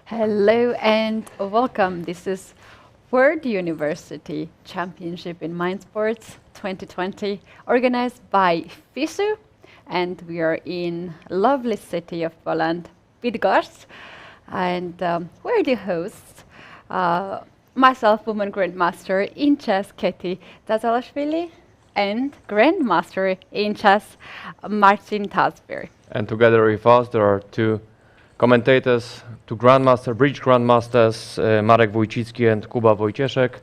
Hello and welcome. This is World University Championship in Mind Sports 2020, organized by FISU, and we are in lovely city of Poland, Bydgoszcz, and we're the hosts. Myself, woman grandmaster in chess, Katie Tazalashvili, and grandmaster in chess, Marcin Tasberg. And together with us, there are two commentators, two bridge grandmasters, Marek Wójcicki and Kuba Wojcieszek.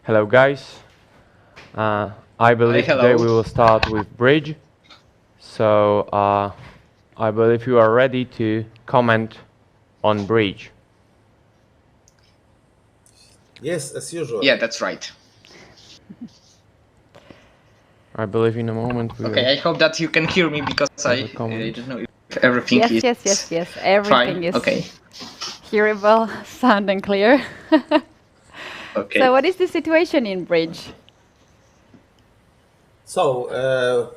Hello, guys. I believe today we will start with bridge. So I believe you are ready to comment on bridge. Yes, as usual. Yeah, that's right. I believe in a moment we Okay, I hope that you can hear me because I don't know if everything is Yes. Everything fine. is Okay. hearable, sounding clear. Okay. So what is the situation in bridge? So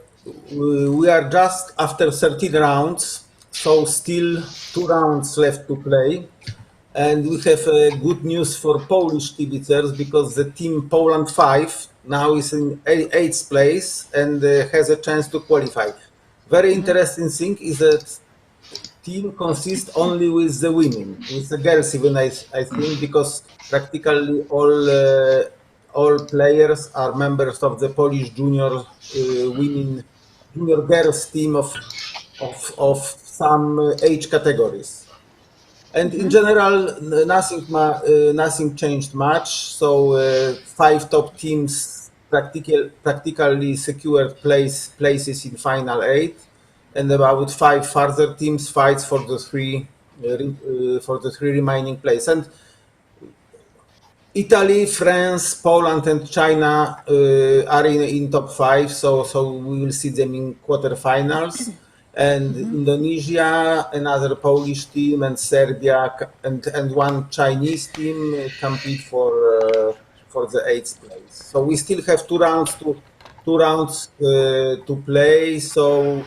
we are just after 13 rounds, so still 2 rounds left to play. And we have good news for Polish kibicers because the team Poland 5 now is in 8th place and has a chance to qualify. Very interesting thing is that team consists only with the women, with the girls even I think, because practically all players are members of the Polish junior junior girls team of some age categories. And in general, nothing changed much. So 5 top teams practically secured places in final 8, and about 5 further teams fights for the three remaining places. And Italy, France, Poland, and China are in top 5. So we will see them in quarterfinals. And Indonesia, another Polish team, and Serbia, and one Chinese team compete for the 8th place. So we still have 2 rounds to play. So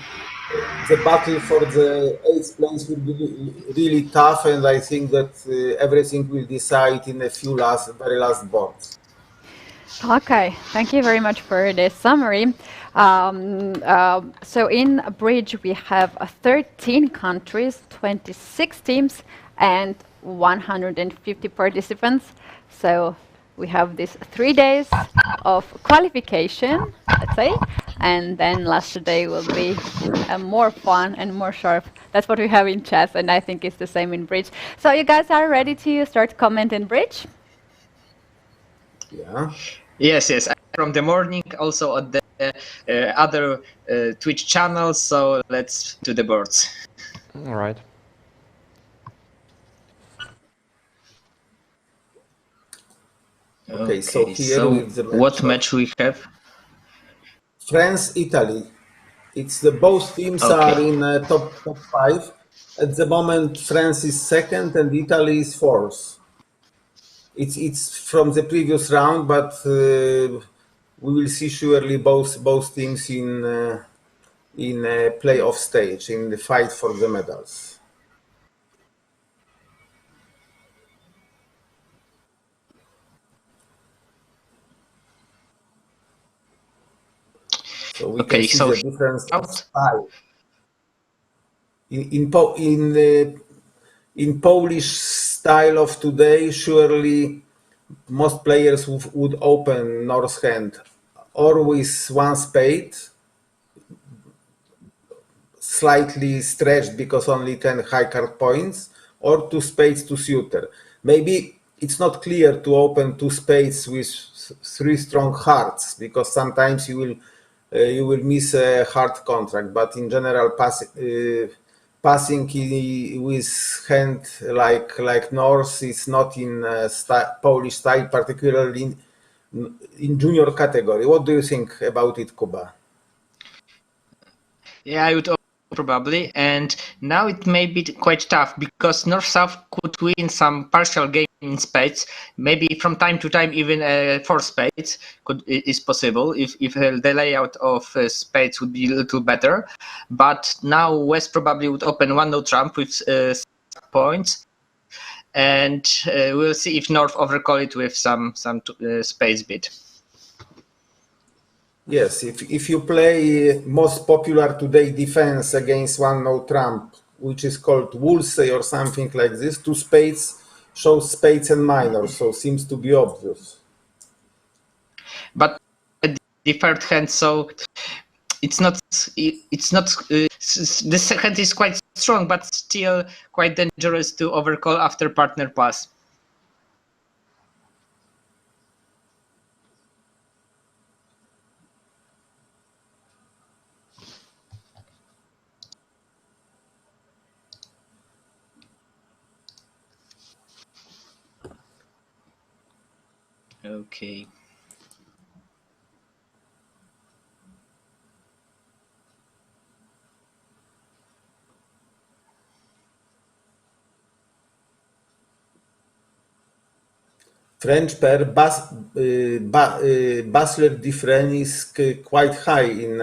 the battle for the 8th place will be really tough, and I think that everything will decide in a few very last boards. Okay, thank you very much for this summary. So in bridge we have 13 countries, 26 teams, and 150 participants. So we have these 3 days of qualification, let's say, and then last day will be more fun and more sharp. That's what we have in chess, and I think it's the same in bridge. So you guys are ready to start commenting bridge? Yeah. Yes. From the morning, also on the other Twitch channels. So let's do the boards. All right. Okay, so here so with the what match we have? France, Italy. It's both teams are in top 5. At the moment, France is 2nd and Italy is 4th. It's from the previous round, but we will see surely both teams in playoff stage in the fight for the medals. So we can see the difference of style. In Polish style of today, surely most players would open North hand or with 1 spade, slightly stretched because only 10 high card points, or 2 spades to suitor. Maybe it's not clear to open 2 spades with 3 strong hearts, because sometimes you will miss a hard contract. But in general, passing with hand like North is not in Polish style, particularly in junior category. What do you think about it, Kuba? Yeah, I would probably, and now it may be quite tough because North-South could win some partial game in spades. Maybe from time to time even 4 spades is possible if the layout of spades would be a little better. But now West probably would open 1-no trump with points, and we'll see if North overcall it with some space bit. Yes, if you play most popular today defense against one no trump, which is called WUC or something like this, two spades shows spades and minors, so seems to be obvious. But the third hand, so it's not this hand is quite strong, but still quite dangerous to overcall after partner pass. Okay. French pair Basler difference is quite high in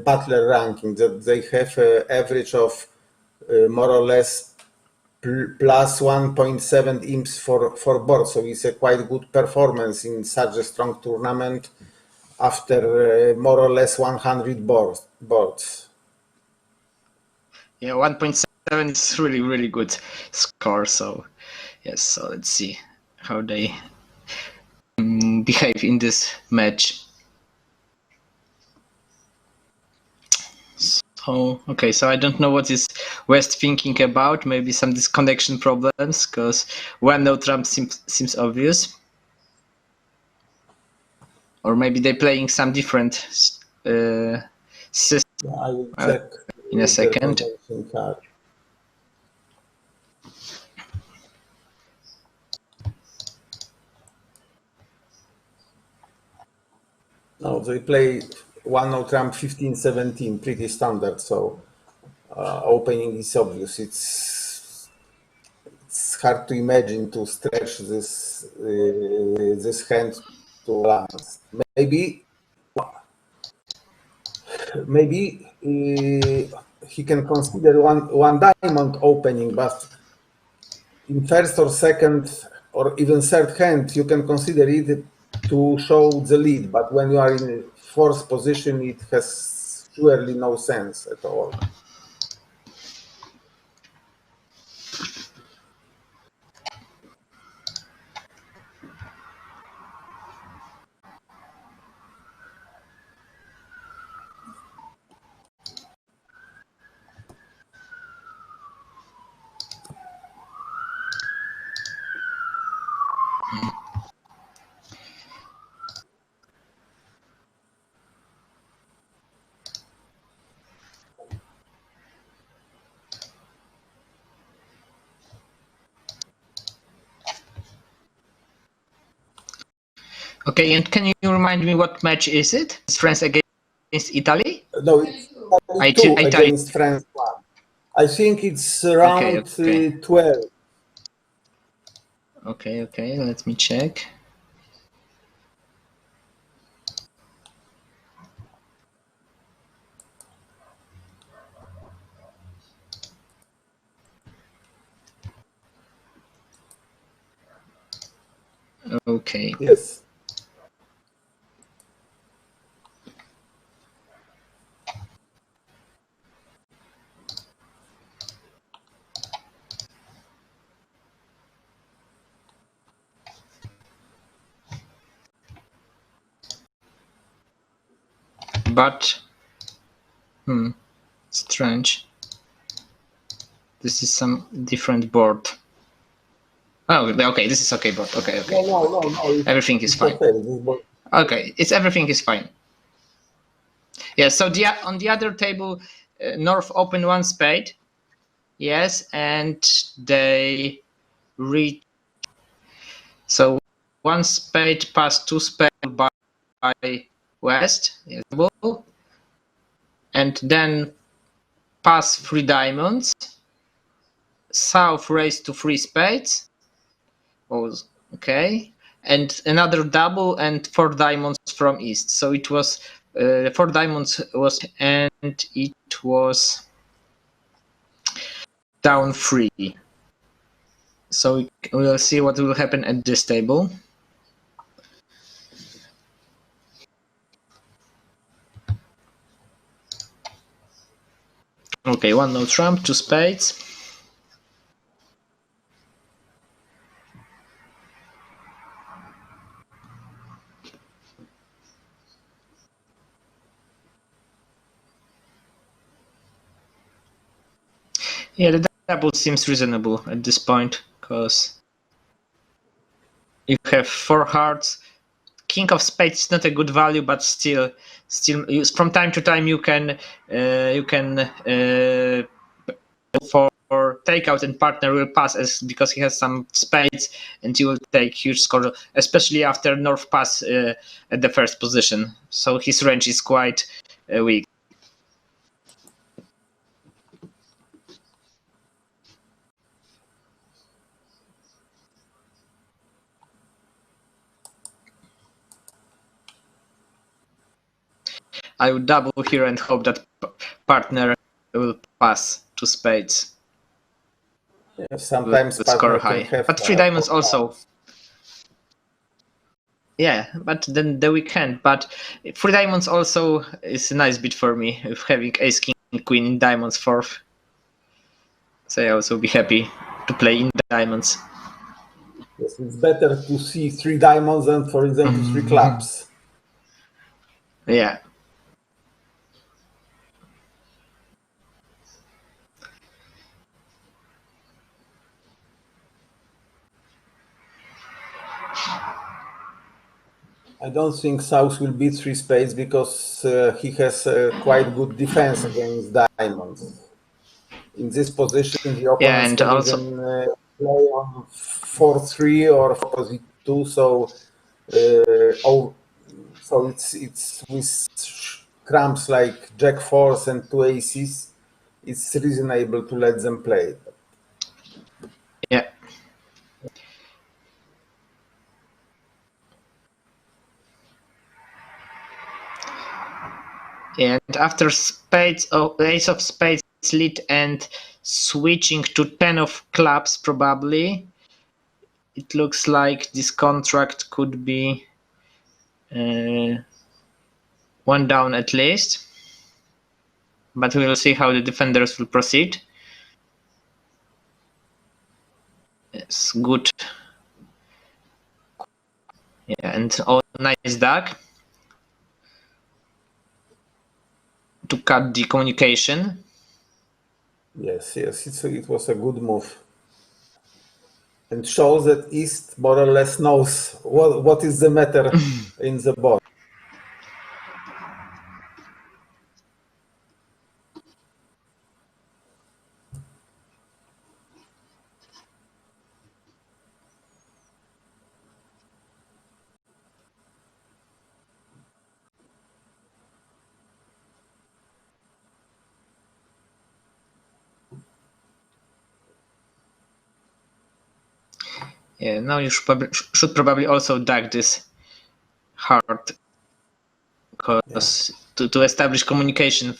Butler ranking. That they have an average of more or less plus 1.7 imps for board. So it's a quite good performance in such a strong tournament after more or less 100 boards. Yeah, 1.7 is really good score. So yes, so let's see how they behave in this match. So okay, so I don't know what is West thinking about. Maybe some disconnection problems, because one no trump seems obvious, or maybe they're playing some different system. Yeah, I will check in a second. Card. No, they play 1-0 trump 15-17, pretty standard. So opening is obvious. It's hard to imagine to stretch this hand to balance. Maybe he can consider one diamond opening, but in first or second or even third hand, you can consider it to show the lead. But when you are in fourth position, it has surely no sense at all. Okay, and can you remind me what match is it? It's France against Italy? No, it's Italy 2 against France 1. I think it's around 12. Okay, let me check. Okay. Yes. But strange. This is some different board. Oh, okay, this is okay board. Okay. No. Everything is fine. Okay, everything is fine. Yeah, so on the other table, North opened one spade. Yes, and they reach. So one spade passed two spades by West, yes, and then pass 3 diamonds. South raised to 3 spades. Okay, and another double and 4 diamonds from East. So it was 4 diamonds and it was down 3. So we'll see what will happen at this table. Okay, one no trump, two spades. Yeah, the double seems reasonable at this point, because you have four hearts. King of spades is not a good value, but still, from time to time you can for takeout and partner will pass because he has some spades and you will take huge score, especially after North pass at the first position. So his range is quite weak. I would double here and hope that partner will pass to spades. Yeah, sometimes Will score partner can high, have but three diamonds four also. cards. Yeah, but then the weekend. But three diamonds also is a nice bit for me with having ace king queen in diamonds fourth. So I also be happy to play in diamonds. Yes, it's better to see three diamonds than, for example, three clubs. Yeah. I don't think South will beat three spades because he has quite good defense against diamonds. In this position, the Yeah, opponents and can also even play on 4-3 or 4-2. So, so it's with cramps like Jack fours and two aces, it's reasonable to let them play. yeah. And after spades, ace of spades lead and switching to 10 of clubs, probably, it looks like this contract could be one down at least. But we will see how the defenders will proceed. It's good. Yeah, and nice duck to cut the communication. Yes, it was a good move. And shows that East more or less knows what is the matter in the board. Yeah, now you should probably also duck this hard, because to establish communication.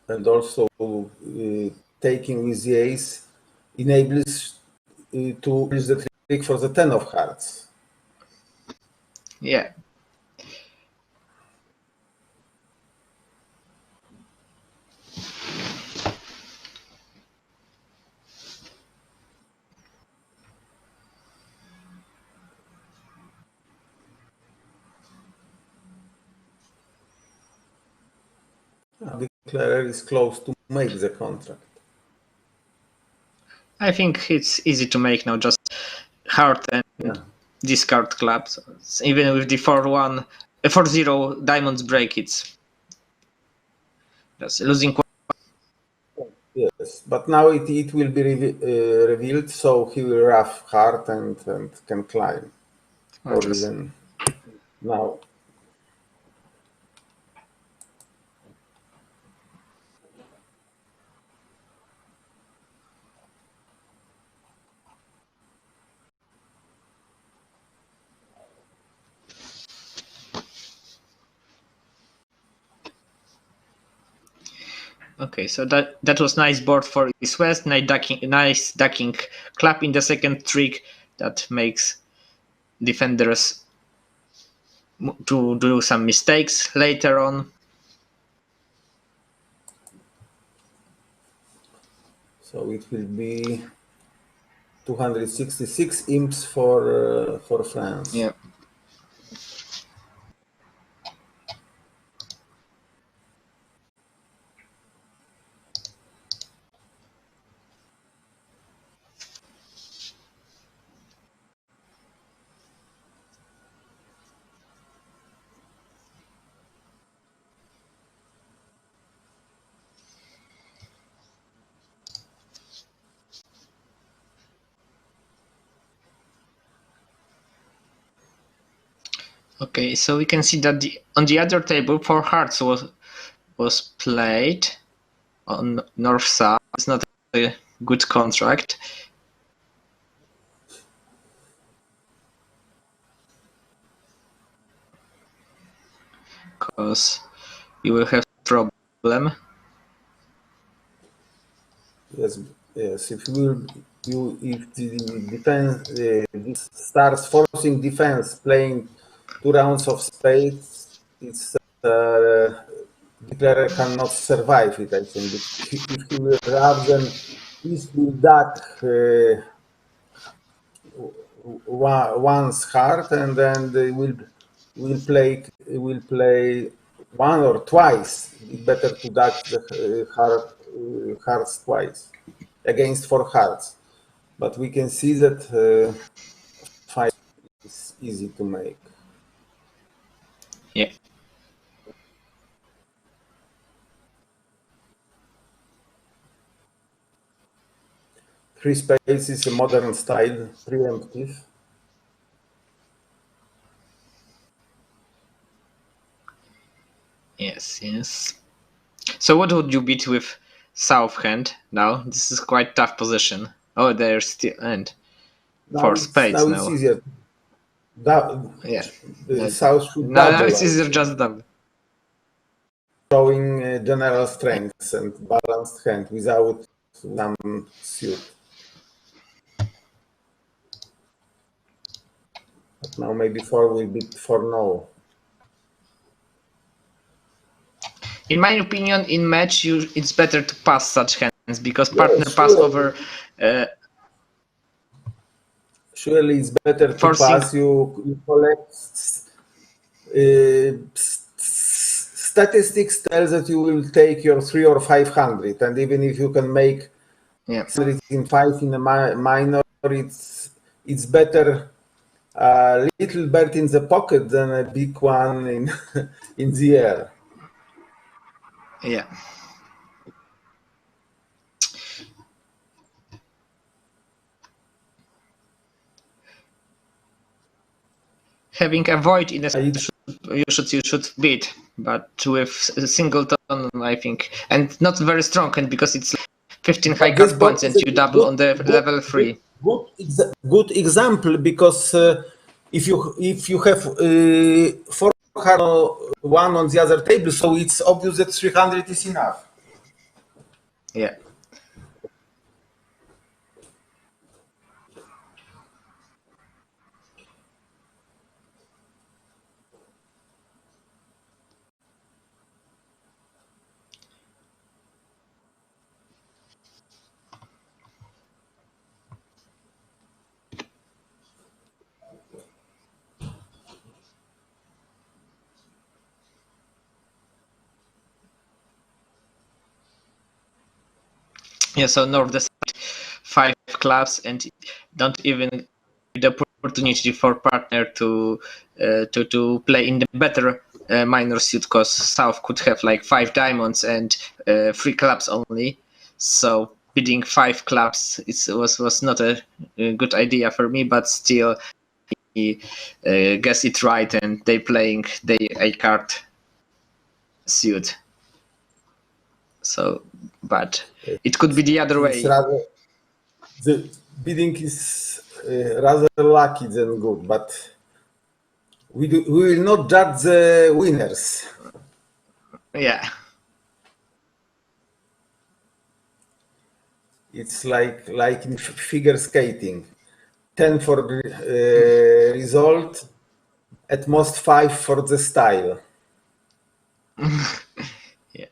And also taking with the ace enables to use the trick for the 10 of hearts. Yeah. The declarer is close to make the contract. I think it's easy to make now, just hard and discard clubs. Even with the 4-1, 4-0 diamonds break, it's just losing. Yes, but now it will be revealed, so he will rough hard and can climb. Or even now. Okay, so that was nice board for East West. Nice ducking clap in the second trick that makes defenders to do some mistakes later on. So it will be 266 imps for France. Yeah. Okay, so we can see that on the other table, 4 hearts was played on north-south. It's not a good contract. Because you will have problem. Yes, yes. If the defense starts forcing defense, playing 2 rounds of spades, it's the player cannot survive it. I think if he will rather than peacefully duck one's heart, and then they will play one or twice. It's better to duck the hearts twice against 4 hearts. But we can see that 5 is easy to make. Yeah. Three spades is a modern style, preemptive. Yes, yes. So what would you beat with south hand now? This is quite tough position. Oh, there's still and Now 4 spades it's now. easier. Yeah. The south should Now double. it's easier just double. Showing general strengths and balanced hand without some suit. But now maybe 4 will beat 4 no. In my opinion, in match, it's better to pass such hands because partner pass over. Surely it's better to Forcing. pass. You collect. Statistics tells that you will take your 3 or 500, and even if you can make 100 in 5 in a minor, it's better a little bird in the pocket than a big one in the air. Yeah. Having a void in a you should beat, but with a singleton, I think, and not very strong, and because it's 15 high card points and you double on the level 3. Good example, because if you have 4 hard, one on the other table, so it's obvious that 300 is enough. Yeah. Yeah, so North decide 5 clubs and don't even the opportunity for partner to play in the better minor suit, because South could have like 5 diamonds and 3 clubs only. So bidding 5 clubs was not a good idea for me, but still he guess it right, and they playing a card suit. So, but it could be the other way. The bidding is rather lucky than good, but we will not judge the winners. Yeah. It's like in figure skating. 10 for the result, at most 5 for the style. Yeah.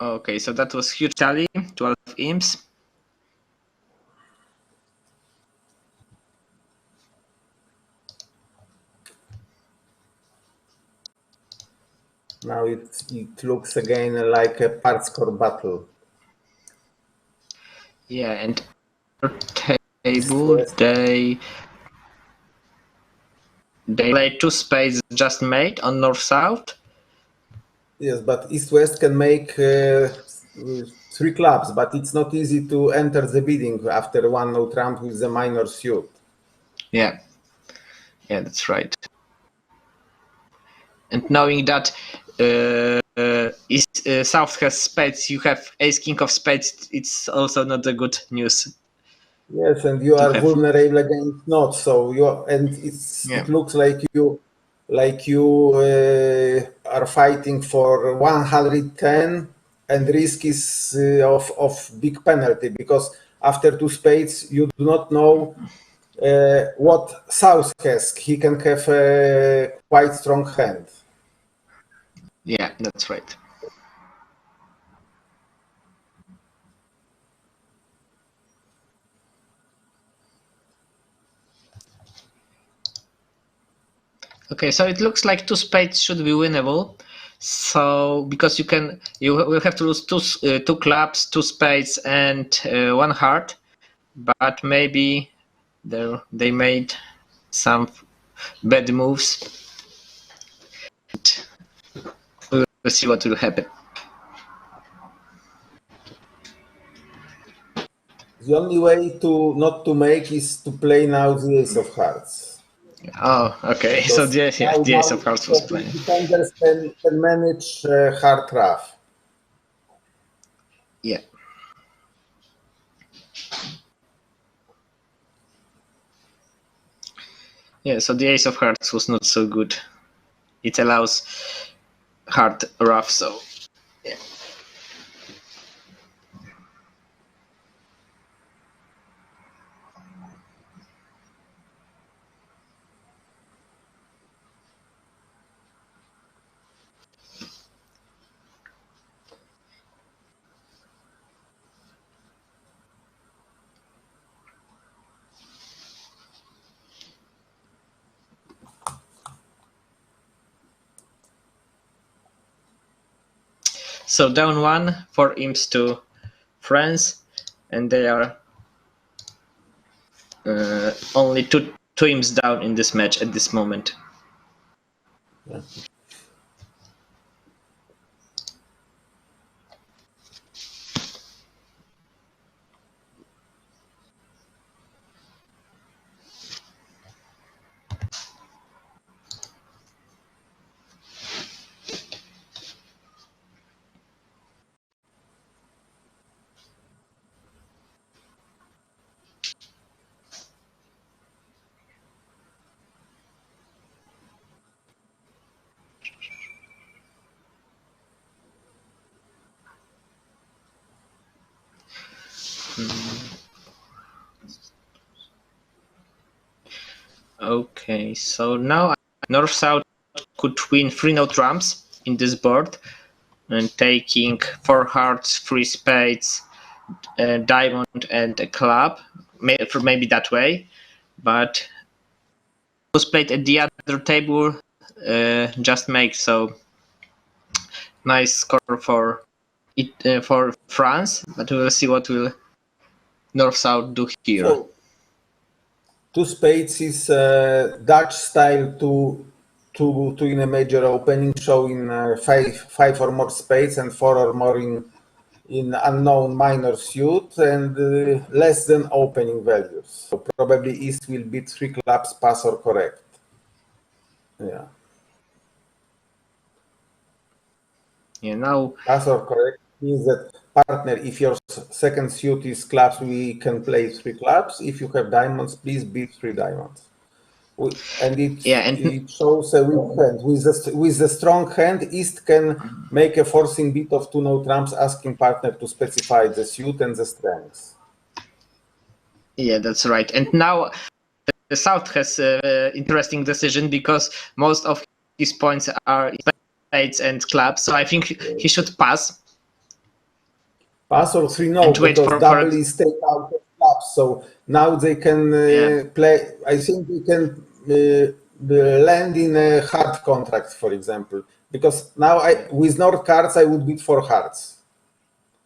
Okay, so that was huge tally, 12 imps. Now it looks again like a part score battle. Yeah, and table they play 2 spades just made on north south. Yes, but East-West can make 3 clubs, but it's not easy to enter the bidding after one no trump with the minor suit. Yeah, that's right. And knowing that South has spades, you have ace king of spades. It's also not a good news. Yes, and you are have. vulnerable against knots. So it looks like you are fighting for 110, and risk is of big penalty, because after 2 spades you do not know what South has. He can have a quite strong hand. Yeah, that's right. Okay, so it looks like 2 spades should be winnable. So because you will have to lose two clubs, 2 spades, and 1 heart. But maybe they made some bad moves. We'll see what will happen. The only way to not to make is to play now the ace of hearts. Oh, okay. So Because the ace of hearts was so playing. defenders can manage hard rough. Yeah. Yeah, so the ace of hearts was not so good. It allows hard rough, so yeah. So down 1 for imps to France, and they are only two imps down in this match at this moment. Yeah. Okay, so now North-South could win 3 no trumps in this board, and taking 4 hearts, 3 spades, a diamond, and a club, maybe that way. But who's played at the other table just make, so nice score for it for France, but we will see what will North-South do here. So 2 spades is Dutch style to in a major opening, showing 5 or more spades and 4 or more in unknown minor suit, and less than opening values. So probably East will beat 3 clubs, pass or correct. Yeah. Yeah, now Pass or correct means that partner, if your second suit is clubs, we can play 3 clubs. If you have diamonds, please beat 3 diamonds. And it shows a weak hand. With the strong hand, East can make a forcing beat of 2 no trumps, asking partner to specify the suit and the strengths. Yeah, that's right. And now the South has an interesting decision because most of his points are spades and clubs. So I think he should pass. Pass or 3-no, because double is take out of clubs. So now they can play. I think we can land in a hard contract, for example. Because now with North cards, I would beat 4 hearts.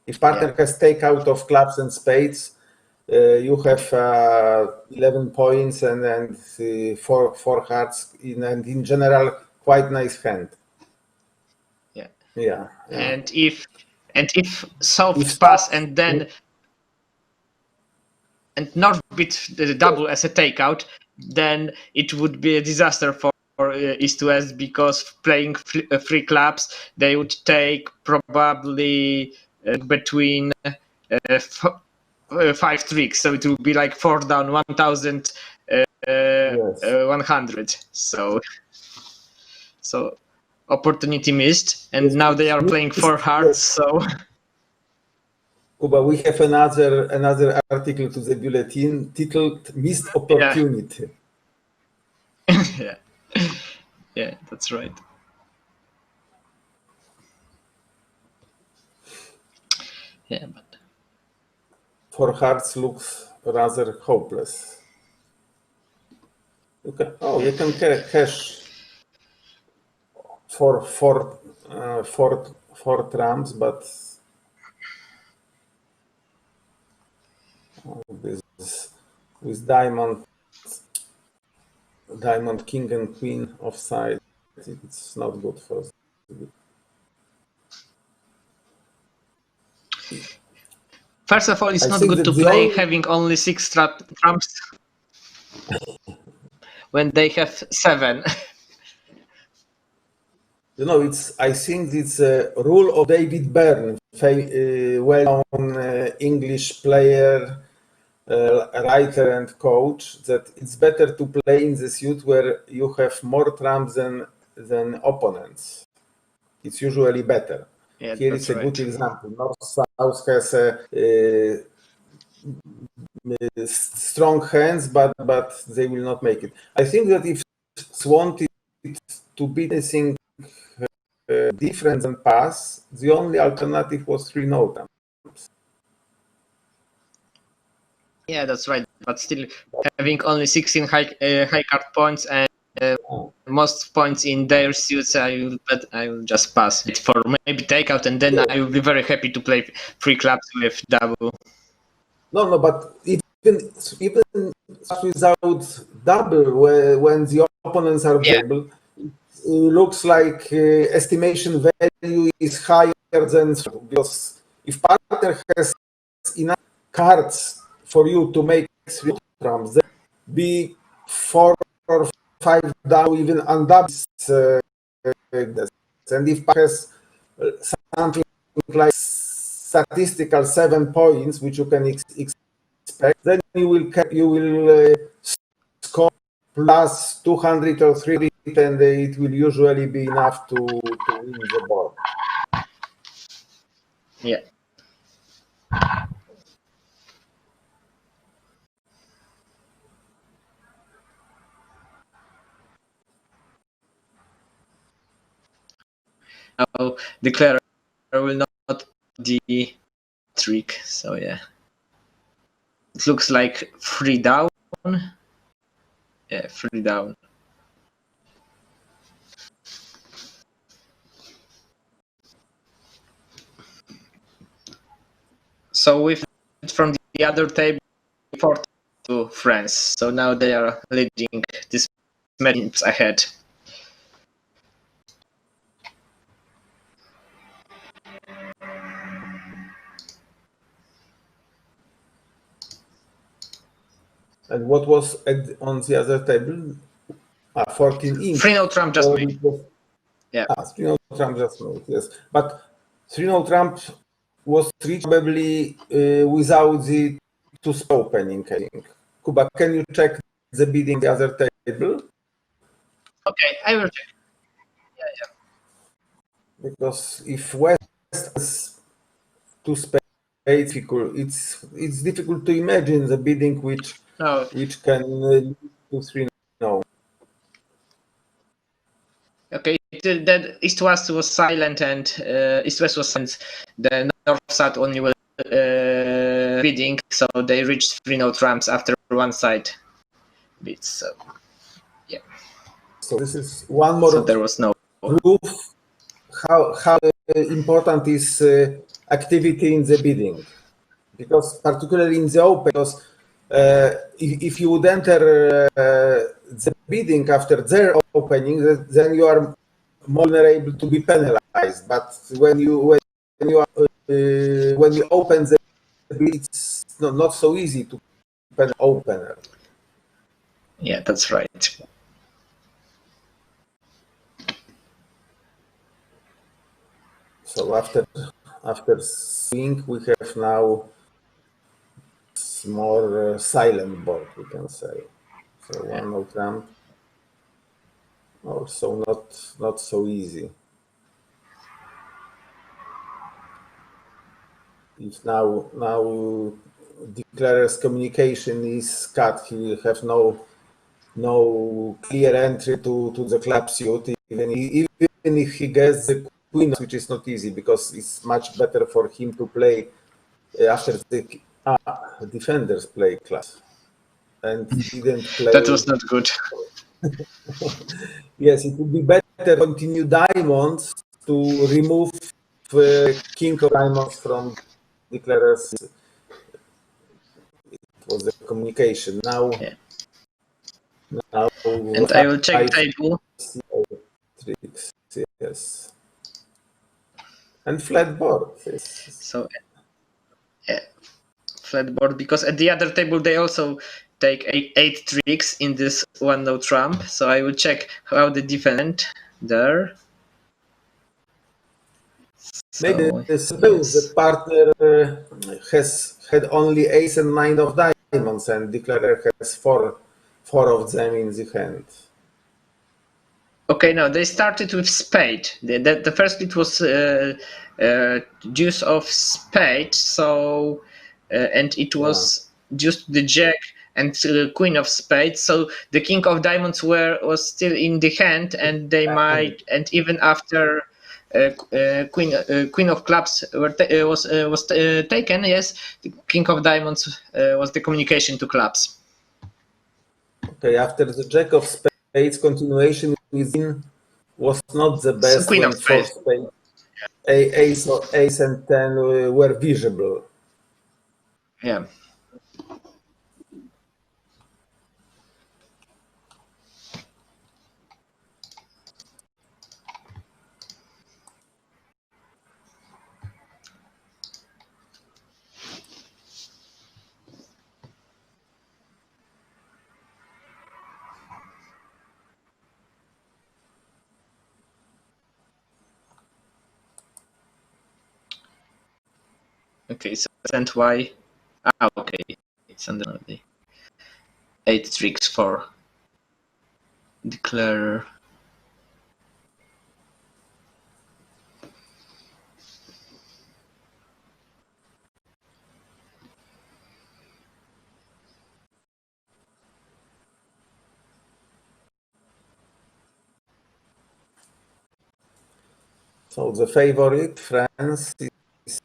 If partner has take out of clubs and spades, you have 11 points and 4 hearts, and in general, quite nice hand. Yeah. And if South pass and then North beat the double as a takeout, then it would be a disaster for East to West, because playing 3 clubs, they would take probably between 5 tricks, so it would be like 4 down, 1,100. So opportunity missed, and now they are playing 4 hearts. So Kuba, we have another article to the bulletin titled "Missed Opportunity." Yeah, that's right. Yeah, but 4 hearts looks rather hopeless. You can cash for 4 trumps, but with diamond king and queen offside, it's not good for us. First of all, it's not good to play having only 6 trumps when they have 7. I think it's a rule of David Byrne, well-known English player, writer and coach, that it's better to play in the suit where you have more trumps than opponents. It's usually better. Yeah, here is a good example. North-South has strong hands, but they will not make it. I think that if wanted to be anything different than pass, the only alternative was 3-no trumps. Yeah, that's right. But still, having only 16 high card points and most points in their suits, I will just pass it for maybe takeout, and then I will be very happy to play 3 clubs with double. No, but even without double, when the opponents are double, it looks like estimation value is higher than, because if partner has enough cards for you to make 3 trumps, then be 4 or 5 down, even undoubled. And if partner has something like statistical 7 points, which you can expect, then you will score plus 200 or 300, and it will usually be enough to win the board. Yeah. Now declare will not the trick, so yeah. It looks like 3 down. Yeah, 3 down. So with from the other table, 4 to France. So now they are leading this match ahead. And what was on the other table? 14 inch. 3-no trump just made. Yeah. 3-no trump just made, yes. But 3-no trump was reached probably without the two-spade opening, I think. Kuba, can you check the bidding on the other table? Okay, I will check. Because if West has two spades, it's difficult to imagine the bidding which No, can lead to 3-0. okay, that East-West was silent and East-West was silent. The North-South only was bidding, so they reached 3-0 trumps after one side beats. So yeah. So this is one more So there was no proof how important is activity in the bidding, because particularly in the open, because if you would enter the bidding after their opening, then you are more vulnerable to be penalized. But when you open the bid, it's not so easy to pen opener. Yeah, that's right. So after swing, we have now more silent board, we can say. So one no trump. Also not so easy. If now declarer's communication is cut, he will have no clear entry to the club suit, even if he gets the queen, which is not easy because it's much better for him to play after the defenders play class, and he didn't play. That was not good. Yes, it would be better to continue diamonds to remove king of diamonds from declarers. It was the communication. Now, Yeah. now And I will check table. tricks, yes. And flat board. Yes. So yeah, flat board, because at the other table they also take eight tricks in this one no trump. So I will check how the defend there. Maybe So, the partner has had only ace and nine of diamonds, and declarer has four of them in the hand. Okay, no, they started with spade. The first bit was deuce of spade, so and it was deuce to the jack and queen of spades. So the king of diamonds was still in the hand, and they might, and even after queen of clubs was taken, yes, the king of diamonds was the communication to clubs. Okay, after the jack of spades, continuation within was not the best Queen when of spades. four spades, ace and 10 were visible. Yeah. Okay, so and why? Okay, it's under the 8 tricks for declare. So the favorite, France, is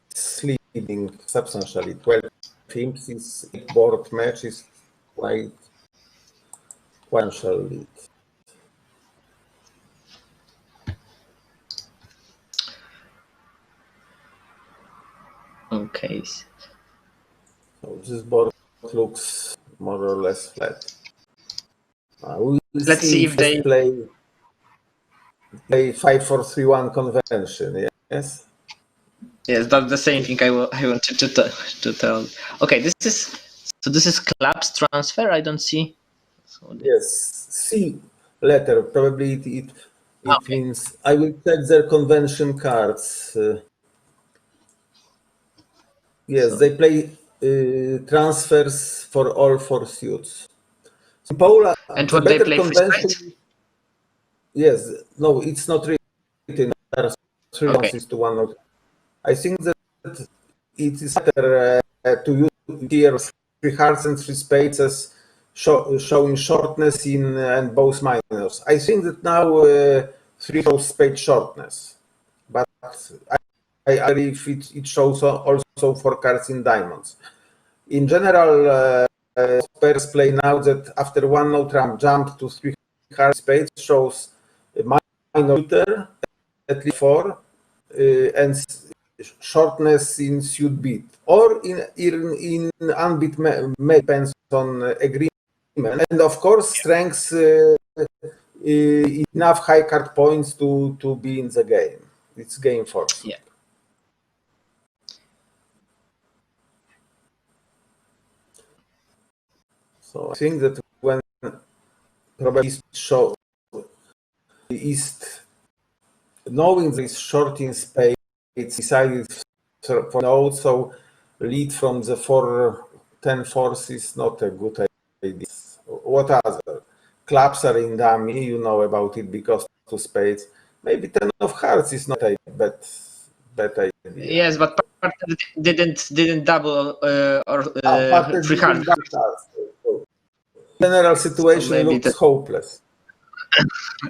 leading substantially. 12 imps is board match is quite substantial lead. Okay. So this board looks more or less flat. We will Let's see if they play 5-4-3-1 convention. Yes. Yes, that's the same thing I wanted to tell. Okay, this is collapse transfer. I don't see. So Yes, C letter. Probably it okay. means I will check their convention cards. Yes, So- they play transfers for all 4 suits. In Poland, And the what they better play free convention. spades? Yes, no, it's not written. There are 3 Okay. responses to 1 note. I think that it is better to use here 3 hearts and 3 spades as showing shortness in and both minors. I think that now 3 shows spade shortness, but I agree if it shows also 4 cards in diamonds. In general, pairs play now that after 1 note jump to 3 hearts spades shows a minor shooter, at least 4, and shortness in suit beat, or in unbeat depends on agreement, and of course strengths enough high card points to be in the game. It's game force. Yeah. So I think that when probably show East knowing this short in spades decided for note, so lead from the 4-10 force is not a good idea. What other clubs are in dummy? You know about it because 2 spades. Maybe 10 of hearts is not a bad idea. Yes, but partner didn't double or Partner free didn't hard. back us. So general situation maybe looks hopeless.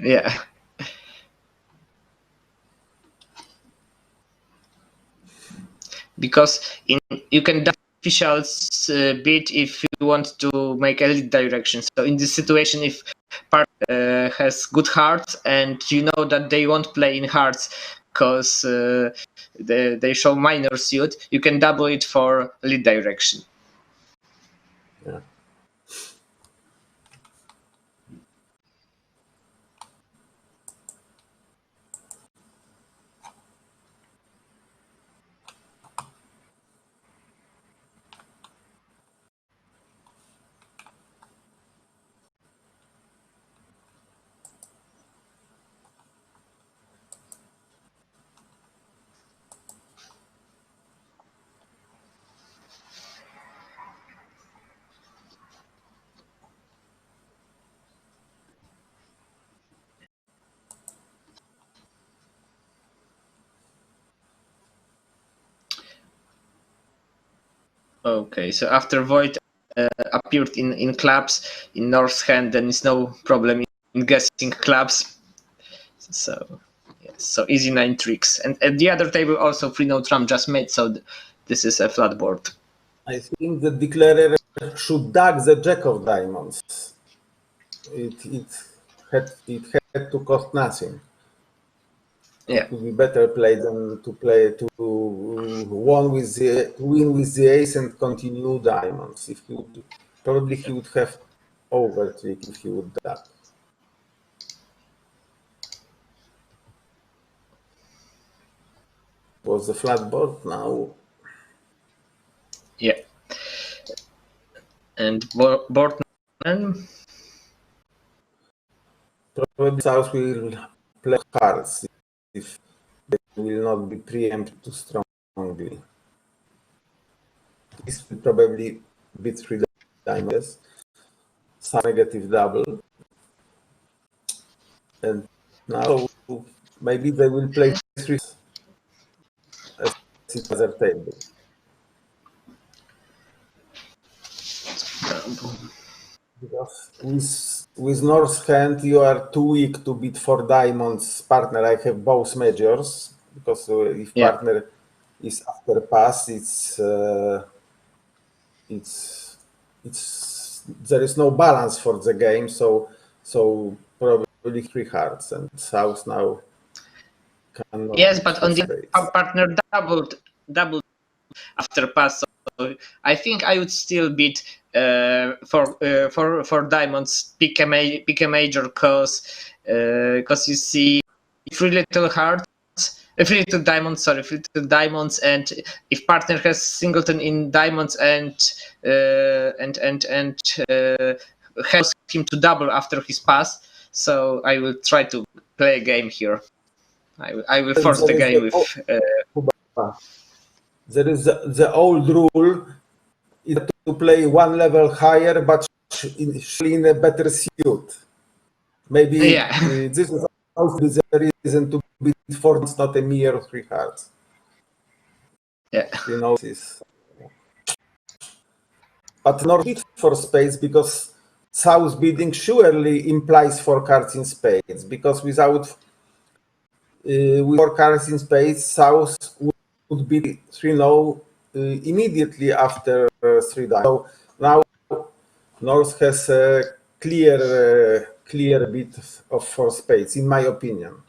Yeah. Because you can double officials bid if you want to make a lead direction. So in this situation, if partner has good hearts and you know that they won't play in hearts because they show minor suit, you can double it for lead direction. Yeah. Okay, so after Void appeared in clubs in North's hand, then it's no problem in guessing clubs. So yes, so easy 9 tricks. And at the other table also 3-note Trump just made, so this is a flat board. I think the declarer should duck the jack of diamonds. It had to cost nothing. Yeah. It would be better play than to win with the ace and continue diamonds. If he would, probably he would have over trick if he would duck. Was the flat board now? Yeah. And board Probably South will play cards if they will not be preempted too strongly. This will probably beat 3 diamonds, some negative double, and now maybe they will play 3 as it other table. Because with North's hand, you are too weak to beat 4 diamonds. Partner, I have both majors because if partner is after pass, it's there is no balance for the game. So probably 3 hearts and South now cannot. Yes, but on the partner doubled after pass. So I think I would still beat for diamonds pick a major because you see 3 little hearts, 3 little diamonds, sorry, 3 little diamonds, and if partner has singleton in diamonds and helps him to double after his pass, so I will try to play a game here. I will force the game with. there is the old rule is to play one level higher, but in a better suit. Maybe Yeah. this is also the reason to beat 4, it's not a mere 3 hearts. Yeah. This. But not beat for spades, because south bidding surely implies 4 cards in spades, because without with 4 cards in spades, south would be 3-0 immediately after 3 diamonds. So now North has a clear bit of 4 spades, in my opinion.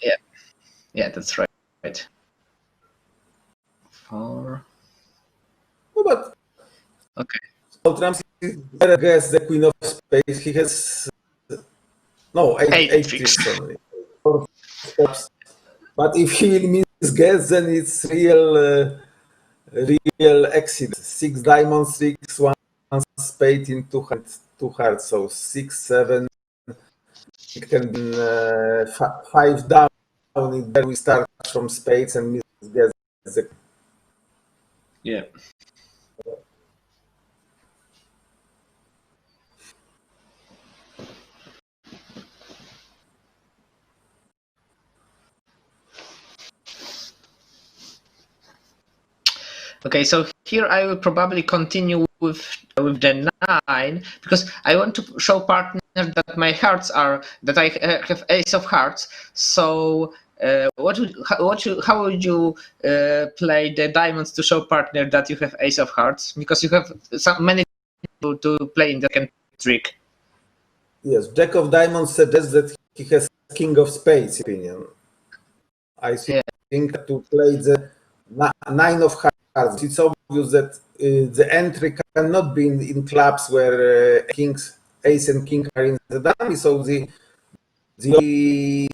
Yeah, that's right. 4. No, but Okay. so Trump guess the queen of spades. He has no 8 tricks only. 4 steps. But if he will misguess, then it's real exit. 6 diamonds, 6, 1 spade in 2 hearts. So 6, 7. It can be 5 down. Then we start from spades and misguess. Yeah. Okay, so here I will probably continue with the 9, because I want to show partner that my hearts are that I have ace of hearts. So how would you play the diamonds to show partner that you have ace of hearts, because you have many to play in the second trick. Yes, Jack of Diamonds suggests that he has King of Spades opinion. I think to play the 9 of hearts, it's obvious that the entry cannot be in clubs where ace and king are in the dummy, so the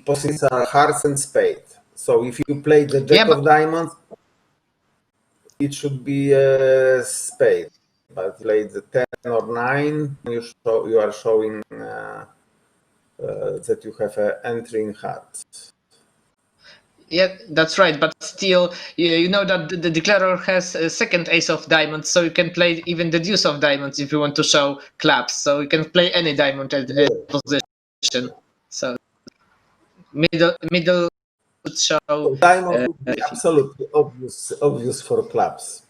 possibilities are hearts and spade. So if you play the Jack of Diamonds, it should be a spade. But play the 10 or 9, you are showing that you have an entry in hearts. Yeah, that's right. But still, you know that the declarer has a second ace of diamonds, so you can play even the deuce of diamonds if you want to show clubs. So you can play any diamond at position. So middle would show. So diamond would be absolutely obvious for clubs.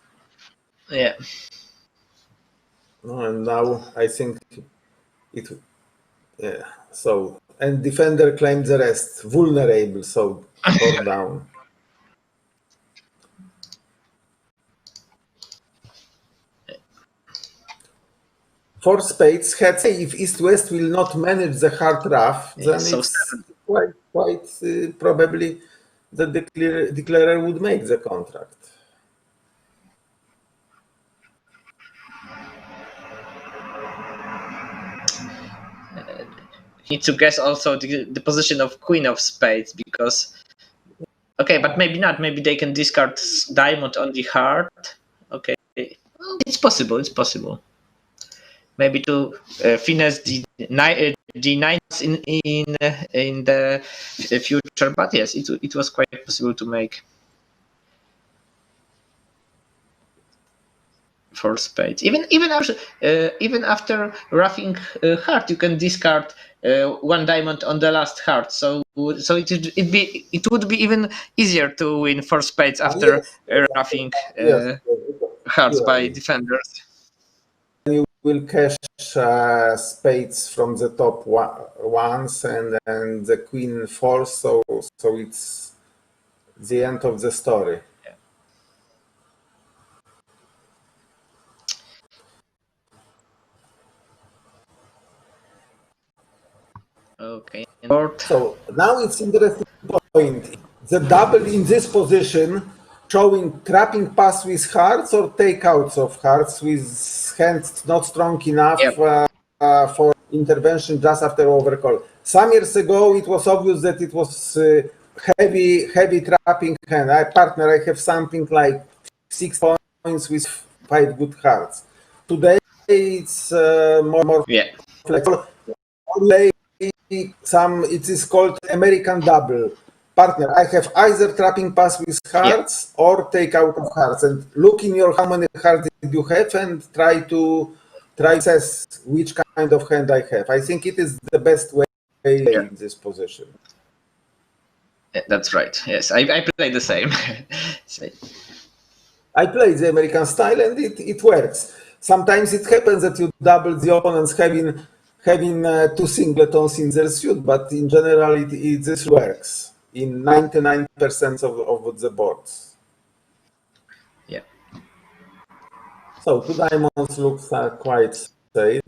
Yeah. And now I think it. Yeah. So and defender claims the rest vulnerable. So board down. For spades, had say if East-West will not manage the hard rough, then so it's quite probably the declarer would make the contract. Need to guess also the position of queen of spades, because okay, but maybe not. Maybe they can discard diamond on the heart. Okay, it's possible. It's possible. Maybe to finesse the nines in the future, but yes, it was quite possible to make for spades. Even after roughing heart, you can discard 1 diamond on the last heart. So it would be even easier to win for spades after roughing hearts by defenders. You will cash spades from the top ones, and then the queen falls. So it's the end of the story. Okay. So now it's interesting point. The double in this position showing trapping pass with hearts or takeouts of hearts with hands not strong enough for intervention just after overcall. Some years ago, it was obvious that it was heavy trapping hand. Partner, I have something like 6 points with 5 good hearts. Today, it's more flexible. It is called American double. partner, I have either trapping pass with hearts or take out of hearts, and look in your how many hearts did you have and try to assess which kind of hand I have. I think it is the best way in this position. Yeah, that's right. Yes, I play the same. I play the American style and it works. Sometimes it happens that you double the opponents having two singletons in their suit, but in general this works in 99% of the boards. Yeah. So 2 diamonds looks quite safe.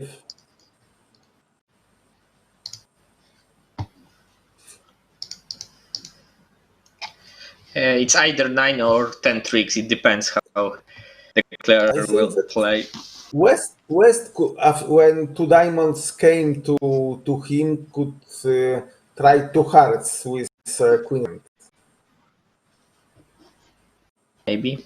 It's either 9 or 10 tricks. It depends how the player will play. West when 2 diamonds came to him, could try 2 hearts with queen. Maybe.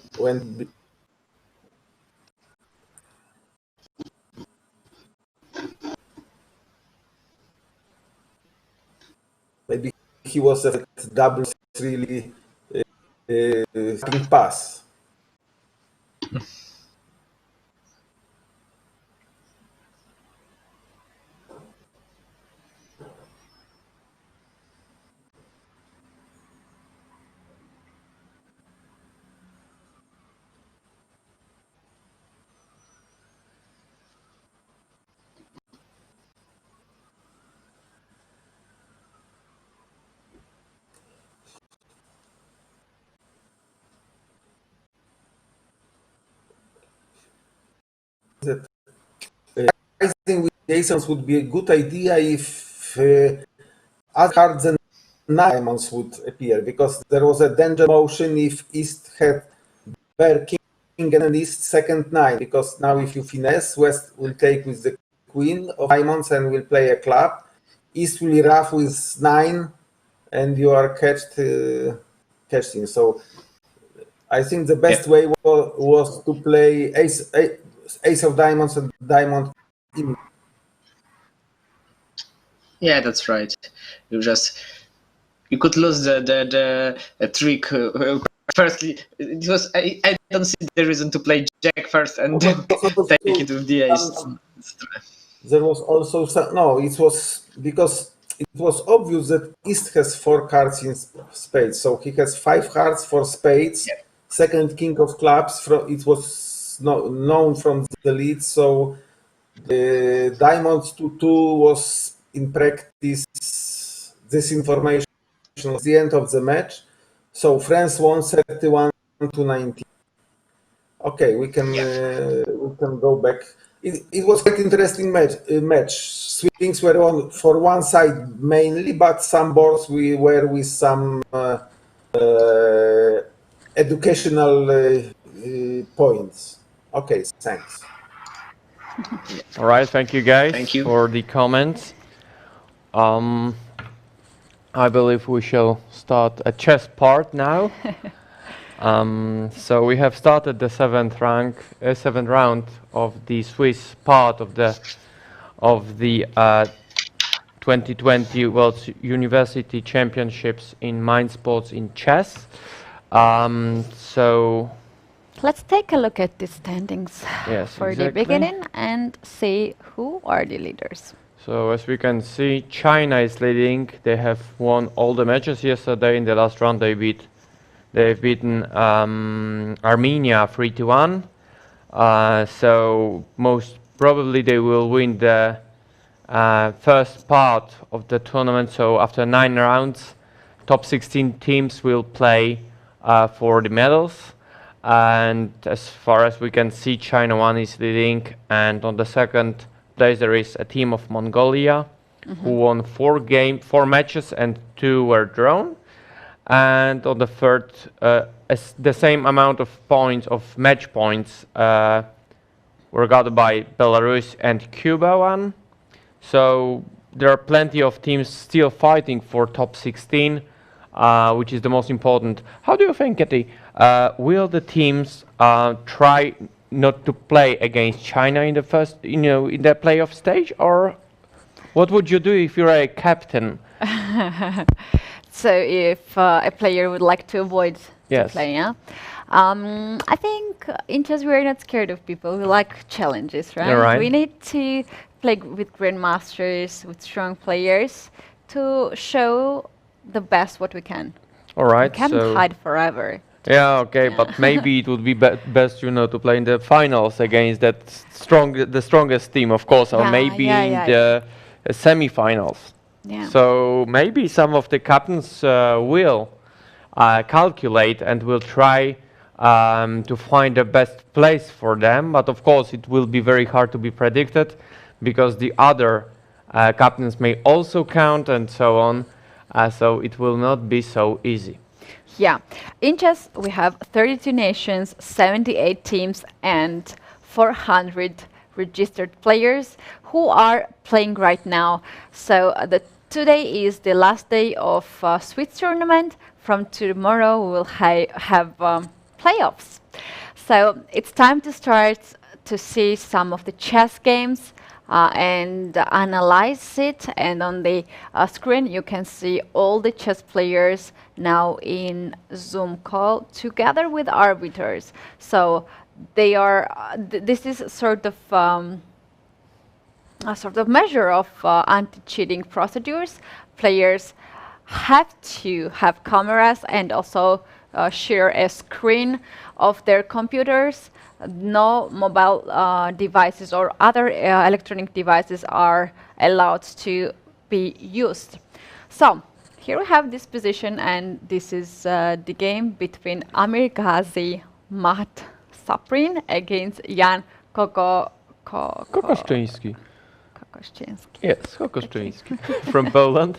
Maybe he was a double really pass. Rising with Jasons would be a good idea if other cards than diamonds would appear, because there was a danger motion if East had Bear King and East second 9, because now if you finesse, West will take with the Queen of Diamonds and will play a club. East will rough with 9 and you are catching. So I think the best way was to play Ace of Diamonds and Diamond. Yeah, that's right. You could lose the trick. Firstly, it was I don't see the reason to play Jack first and then take it with the ace. There was also it was because it was obvious that East has 4 cards in spades, so he has 5 cards for spades. Yeah. Second King of clubs. It was known from the lead, so the diamonds to 2 was in practice this information at the end of the match. So France won 31-19. Okay, we can go back. It was quite interesting match. Swings were on for one side mainly, but some boards we were with some educational points. Okay, thanks. All right, thank you guys Thank you. for the comments. I believe we shall start a chess part now. So we have started the seventh round of the Swiss part of the 2020 World University Championships in Mind Sports in chess. So let's take a look at the standings for the exactly. beginning and see who are the leaders. So as we can see, China is leading. They have won all the matches yesterday. In the last round, they've beaten Armenia 3-1. So most probably they will win the first part of the tournament. So after 9 rounds, top 16 teams will play for the medals. And as far as we can see, China 1 is leading, and on the second place there is a team of Mongolia who won 4 matches and 2 were drawn. And on the third, the same amount of points, of match points, were got by Belarus and Cuba 1. So there are plenty of teams still fighting for top 16, which is the most important. How do you think, Katy, will the teams try not to play against China in the first, in the playoff stage, or what would you do if you're a captain? So if a player would like to avoid to Yes. play, yeah. I think in chess we're not scared of people. We like challenges, right? Right. We need to play with grandmasters, with strong players, to show the best what we can. All We right. can't So hide forever. yeah, okay, Yeah. but maybe it would be, best, you know, to play in the finals against that the strongest team, of course, or Yeah, maybe yeah, in yeah. the semi-finals. Yeah. So maybe some of the captains will calculate and will try to find the best place for them. But of course, it will be very hard to be predicted because the other captains may also count and so on. So it will not be so easy. Yeah. In chess, we have 32 nations, 78 teams, and 400 registered players who are playing right now. So today is the last day of Swiss tournament. From tomorrow, we will have playoffs. So it's time to start to see some of the chess games and analyze it. And on the screen, you can see all the chess players now in Zoom call together with arbiters. So they are. This is sort of a sort of measure of anti-cheating procedures. Players have to have cameras and also share a screen of their computers. No mobile devices or other electronic devices are allowed to be used. So here we have this position, and this is the game between Amir Ghazi Mahat Saprin against Jan Kokoszczyński. Kokoszczyński. Yes, Kokoszczyński from Poland.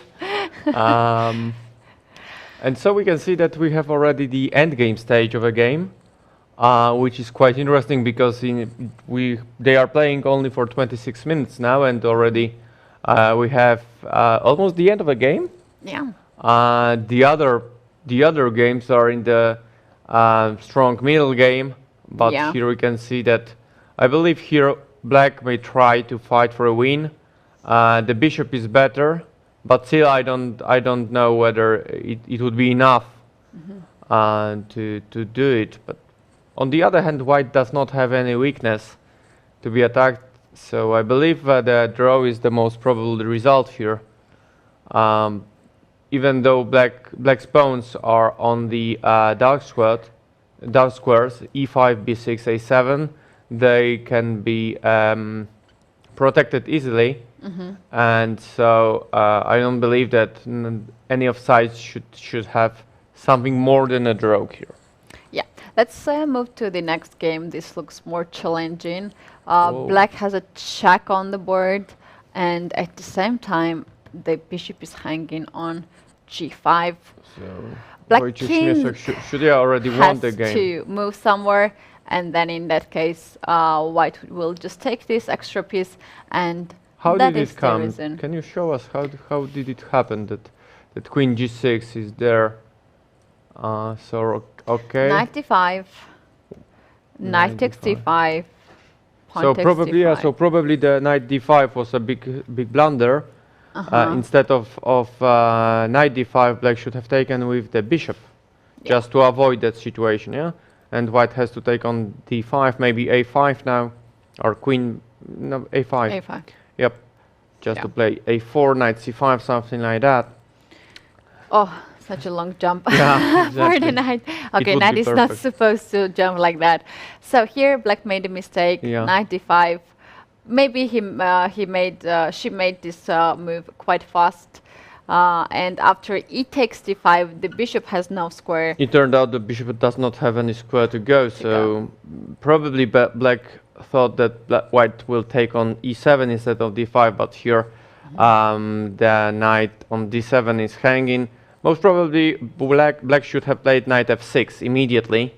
And so we can see that we have already the end game stage of a game, which is quite interesting because they are playing only for 26 minutes now, and already we have almost the end of a game. Yeah. The other games are in the strong middle game, but Yeah. here we can see that I believe here Black may try to fight for a win. The bishop is better, but still I don't know whether it would be enough to do it. But on the other hand, White does not have any weakness to be attacked, so I believe the draw is the most probable result here. Even though Black's pawns are on the dark squares, e5, b6, a7, they can be protected easily. And so I don't believe that any of sides should have something more than a draw here. Yeah, let's move to the next game. This looks more challenging. Whoa. Black has a check on the board, and at the same time, the bishop is hanging on g5. So Black Wojciech king Śmieszek should already won has the game. to move somewhere, and then in that case, White will just take this extra piece, and How that did is it the come? reason. Can you show us how did it happen that queen g6 is there? So okay. Knight d5, knight takes d5, pawn So takes probably d5. so probably the knight d5 was a big blunder. Instead of knight d5, Black should have taken with the bishop, just to avoid that situation. Yeah, and White has to take on d5, maybe a5 now, or queen no a5. a5. Yep, just Yeah. to play a4, knight c5, something like that. Oh, such a long jump Yeah, for the exactly. knight. Okay, would knight be is not perfect. supposed to jump like that. So here, Black made a mistake. Yeah. Knight d5. Maybe she made this move quite fast. And after e takes d5, the bishop has no square. It turned out the bishop does not have any square to go, so probably Black thought that White will take on e7 instead of d5, but here the knight on d7 is hanging. Most probably Black should have played knight f6 immediately.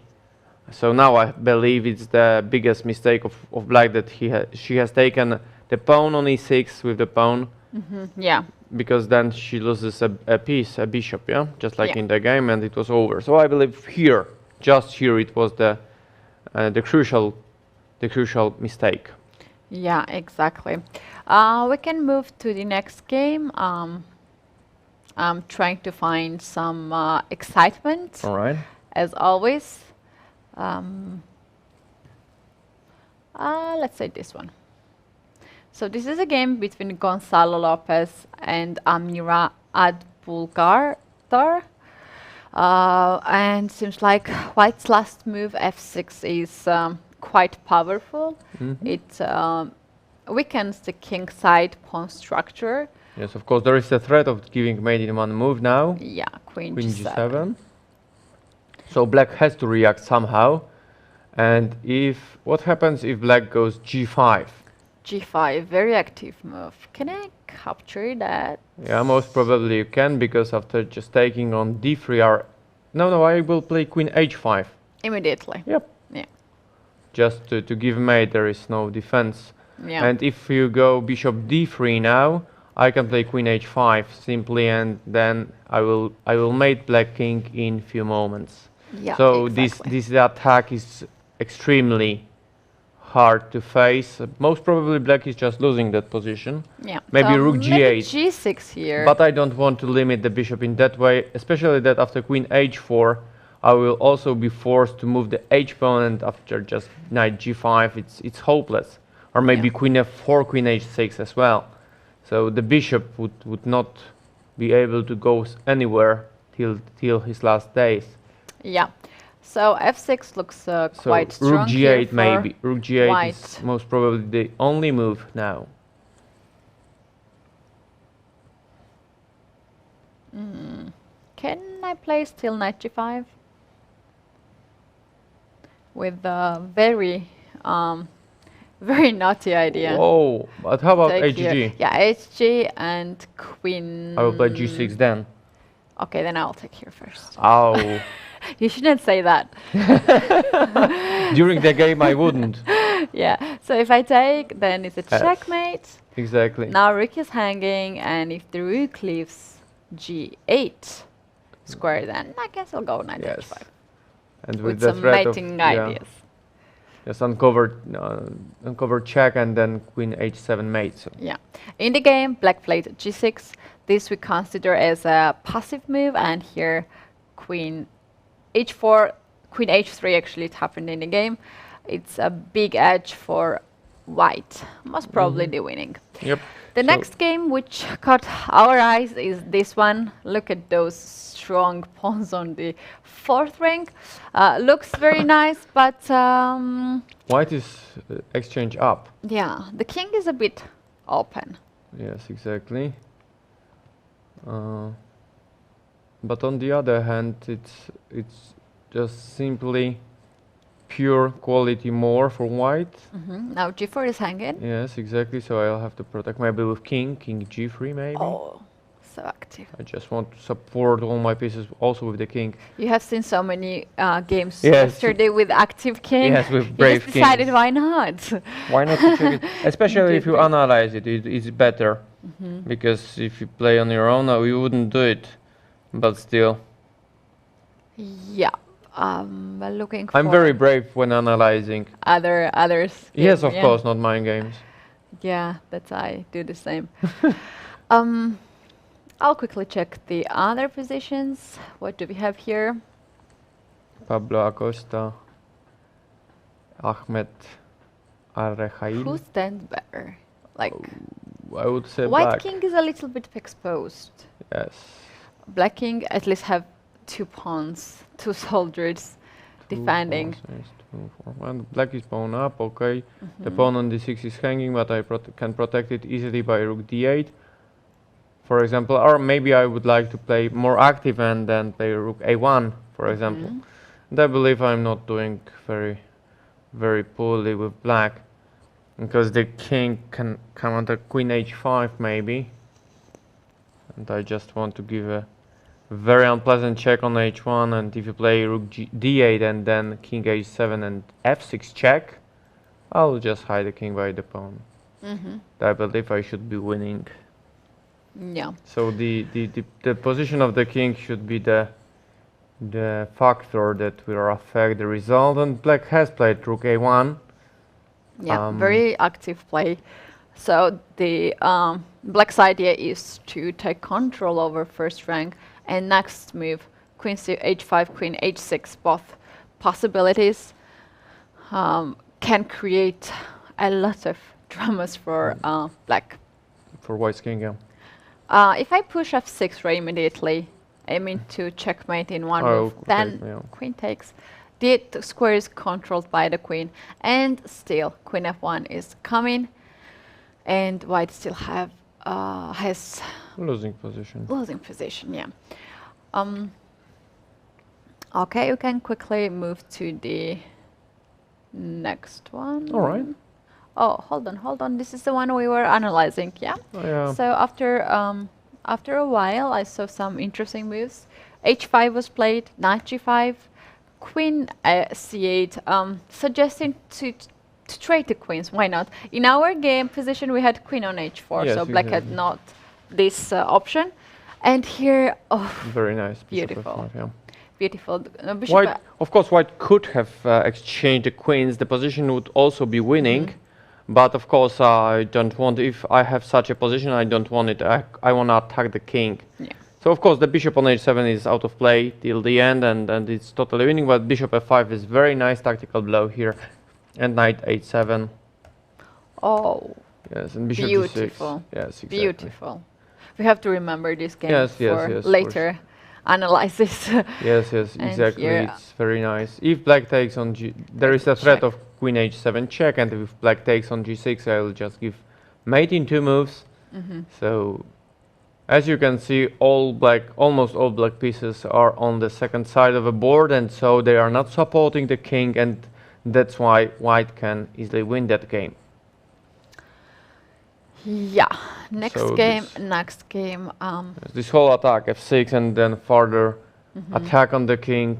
So now I believe it's the biggest mistake of Black that she has taken the pawn on e6 with the pawn, Yeah. because then she loses a piece, a bishop, yeah, just like Yeah. in the game, and it was over. So I believe here, just here, it was the crucial mistake. Yeah, exactly. We can move to the next game. I'm trying to find some excitement, All right. as always. Let's say this one. So this is a game between Gonzalo Lopez and Amira Adbulgartar. And seems like White's last move, f6, is quite powerful. It weakens the king side pawn structure. Yes, of course, there is a threat of giving mate in one move now. Yeah, queen Queen g7. g7. So black has to react somehow. And if what happens if black goes g5? g5, very active move. Can I capture that? Yeah, most probably you can, because after just taking on d3 no, I will play queen h5. Immediately. Yep. Yeah. Just to give mate, there is no defense. Yeah. And if you go bishop d3 now, I can play queen h5 simply, and then I will mate black king in few moments. Yeah, So exactly. this attack is extremely hard to face. Most probably black is just losing that position. Yeah. Maybe so rook maybe g8. g6 here. But I don't want to limit the bishop in that way, especially that after queen h4 I will also be forced to move the h pawn, and after just knight g5 it's hopeless. Or maybe Yeah. queen f4, queen h6 as well. So the bishop would not be able to go anywhere till his last days. Yeah. So f6 looks So quite strong rook here g8 for maybe. Rook g8 is white. most probably the only move now. Can I play still knight g5? With a very, very naughty idea. Whoa, but how about Take here. hg? Yeah, hg and queen. I will play g6 then. Okay, then I'll take here first. Oh. You shouldn't say that. During the game I wouldn't. Yeah. So if I take, then it's a checkmate. Exactly. Now rook is hanging, and if the rook leaves g8 square, then I guess I'll go knight Yes. h5 And with the some threat mating of ideas. yes, uncovered check and then queen h7 mate. So. Yeah. In the game, black played g6. This we consider as a passive move, and here queen h4, queen h3 actually it happened in the game. It's a big edge for white, most probably the winning. Yep. The So- next game which caught our eyes is this one. Look at those strong pawns on the fourth rank. Looks very nice, but White is exchange up. yeah, the king is a bit open. Yes, exactly. But on the other hand, it's just simply pure quality more for white. Now g4 is hanging. Yes, exactly. So I'll have to protect maybe with king g3 maybe. Oh, so active. I just want to support all my pieces also with the king. You have seen so many games Yes. yesterday with active king. Yes, with You brave just decided kings. why not? Why not to check it? Especially if you Deeply. analyze it, it's better. Because if you play on your own, you wouldn't do it. But still, Yeah. We're looking for I'm very brave when analyzing. others. Yes, game, of yeah. course, not mind games. Yeah, that's I do the same. I'll quickly check the other positions. What do we have here? Pablo Acosta, Ahmed Arrejail. Who stands better? Like I would say white black. king is a little bit exposed. Yes. Black king at least have 2 pawns, 2 soldiers defending. 2, 4, 6, 2, 4. And black is pawn up, okay. The pawn on d6 is hanging, but I can protect it easily by rook d8. For example, or maybe I would like to play more active and then play rook a1, for example. And I believe I'm not doing very poorly with black, because the king can come under queen h5 maybe. And I just want to give a very unpleasant check on h1, and if you play rook d8 and then king h7 and f6 check, I'll just hide the king by the pawn. I believe I should be winning. Yeah. So the position of the king should be the factor that will affect the result, and black has played rook a1. Yeah, very active play. So the black's idea is to take control over first rank, and next move, queen h5, queen h6, both possibilities can create a lot of dramas for black. For white's king, yeah. If I push f6 right immediately, aiming to checkmate in one move, then queen takes. The square is controlled by the queen, and still queen f1 is coming, and white still has losing position. Losing position, yeah. Okay, you can quickly move to the next one. All right. Oh, hold on. This is the one we were analyzing, yeah? Oh, yeah. So after a while, I saw some interesting moves. h5 was played, knight g5, queen c8, suggesting to trade the queens. Why not? In our game position, we had queen on h4, yes, so black had not this option. And here, oh, very nice. Beautiful. F5, yeah. Beautiful. White, of course, white could have exchanged the queens. The position would also be winning. But of course, I don't want, if I have such a position, I don't want it. I want to attack the king. Yeah. So of course, the bishop on h7 is out of play till the end, and it's totally winning. But bishop f5 is very nice tactical blow here, and knight h7. Oh. Yes, and bishop beautiful. g6. Yes, exactly. Beautiful. We have to remember this game yes, for yes, later analysis. Yes, exactly. It's very nice. If black takes on g, there is a threat of queen h7 check, and if black takes on g6, I will just give mate in 2 moves. So, as you can see, almost all black pieces are on the second side of the board, and so they are not supporting the king, and that's why white can easily win that game. Yeah, next game. This whole attack, f6, and then further attack on the king.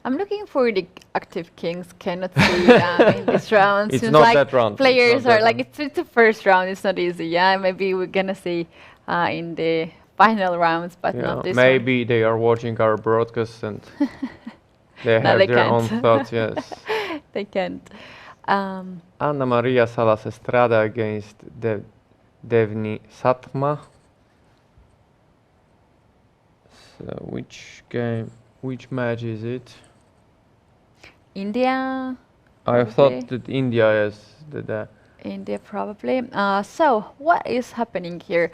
I'm looking for the active kings. Cannot see them in this round. It's Seems not like that round. Players are like it's the first round. It's not easy. Yeah, maybe we're gonna see in the final rounds, but not this. Maybe they are watching our broadcast and they have their own thoughts. Yes. They can't. Anna Maria Salas Estrada against Devni Satma. So which match is it? India. I thought that India is India probably. So what is happening here?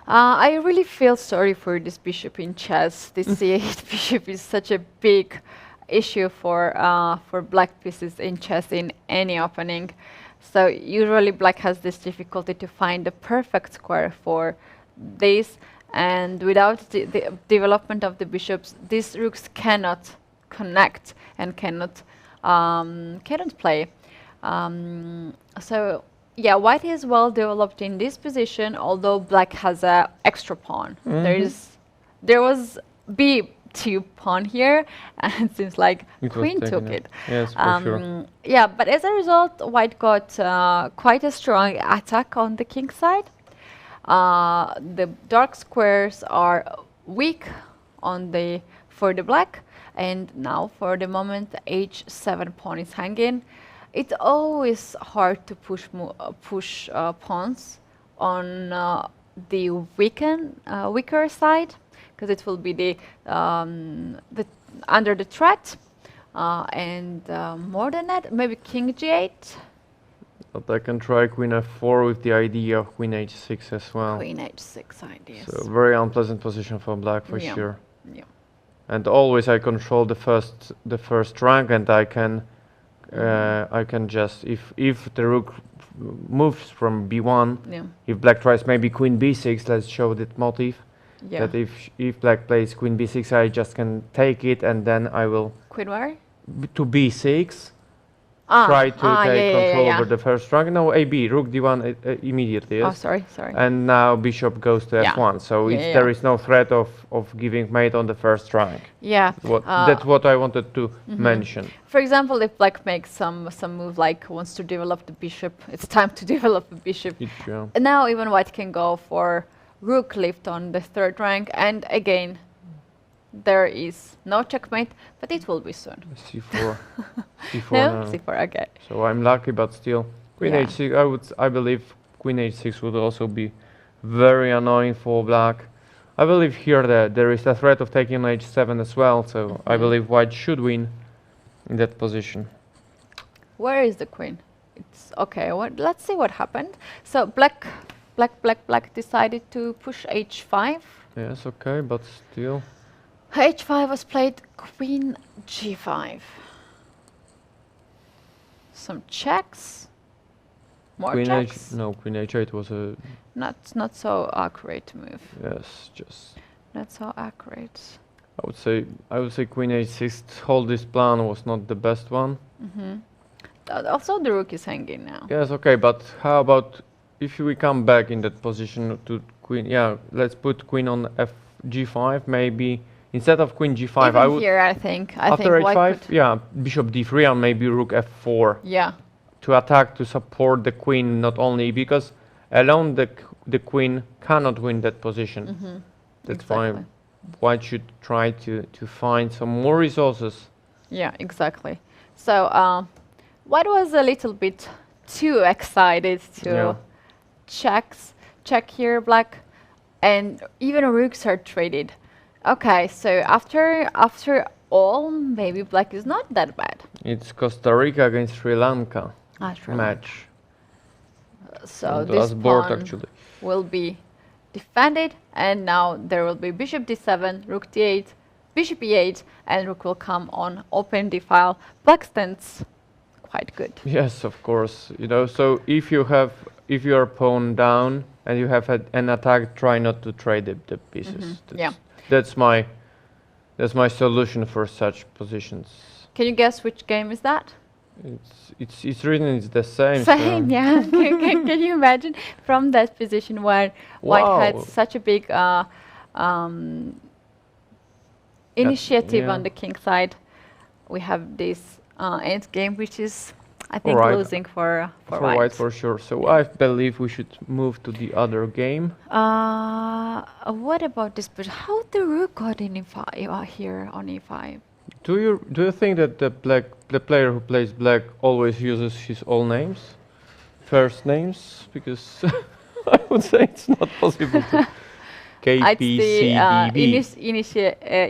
I really feel sorry for this bishop in chess. This c8 bishop is such a big issue for black pieces in chess in any opening. So usually black has this difficulty to find the perfect square for this, and without the development of the bishops, these rooks cannot connect and cannot play. So yeah, white is well developed in this position, although black has a extra pawn. There was b2 pawn here, and it seems like queen took it. Yes, for sure. Yeah, but as a result, white got quite a strong attack on the king side. The dark squares are weak for the black, and now for the moment h7 pawn is hanging. It's always hard to push pawns on the weaker side, because it will be the under the threat, and more than that, maybe king g8. But I can try queen f4 with the idea of queen h6 as well. Queen h6 ideas. So very unpleasant position for black for sure. Yeah. And always I control the first rank, and I can just if the rook moves from b1, if black tries maybe queen b6, let's show that motif. Yeah. That if black plays queen b6, I just can take it, and then I will queen where? To b6. Try to take control over the first rank. No, AB, rook d1 immediately. Yes? Oh, sorry. And now bishop goes to f1. So there is no threat of giving mate on the first rank. Yeah. That's what I wanted to mention. For example, if black makes some move like wants to develop the bishop, it's time to develop the bishop. And now even white can go for rook lift on the third rank, and again there is no checkmate, but it will be soon. c4. c4 no? C4, okay. So I'm lucky, but still queen h6. I believe queen h6 would also be very annoying for black. I believe here that there is a threat of taking h7 as well, so I believe white should win in that position. Where is the queen? It's okay. Let's see what happened. So black decided to push h5. Yes, okay, but still. h5 was played, queen g5. Some checks. More Queen checks. no, queen h8 was a Not so accurate move. yes, just Not so accurate. I would say queen h6 hold this plan was not the best one. Also, the rook is hanging now. Yes, okay, but how about if we come back in that position to queen? Yeah, let's put queen on g5 maybe instead of queen g5. Even I would here, I think. after white h5, could- yeah, bishop d3 and maybe rook f4 Yeah. to attack to support the queen, not only because alone the queen cannot win that position. That's Exactly. why white should try to find some more resources. Yeah, exactly. So, white was a little bit too excited to Yeah. check here, black, and even rooks are traded. Okay, so after all, maybe black is not that bad. It's Costa Rica against Sri Lanka After all. match. So On the this last board pawn actually. will be defended, and now there will be bishop d7, rook d8, bishop e8, and rook will come on open d file. Black stands quite good. Yes, of course. You know, so if you are pawn down and you have an attack, try not to trade the pieces. Yeah. That's my solution for such positions. Can you guess which game is that? It's written it's the same. so- Same, yeah. Can you imagine from that position where white had Wow. such a big initiative yeah. on the king side? We have this end game, which is, I think, Alright. losing for For white. white for sure. So I believe we should move to the other game. What about this? But how the rook got in e5 here on e5? Do you think that the player who plays black always uses his own names, first names? Because I would say it's not possible to K, P, C, D, B.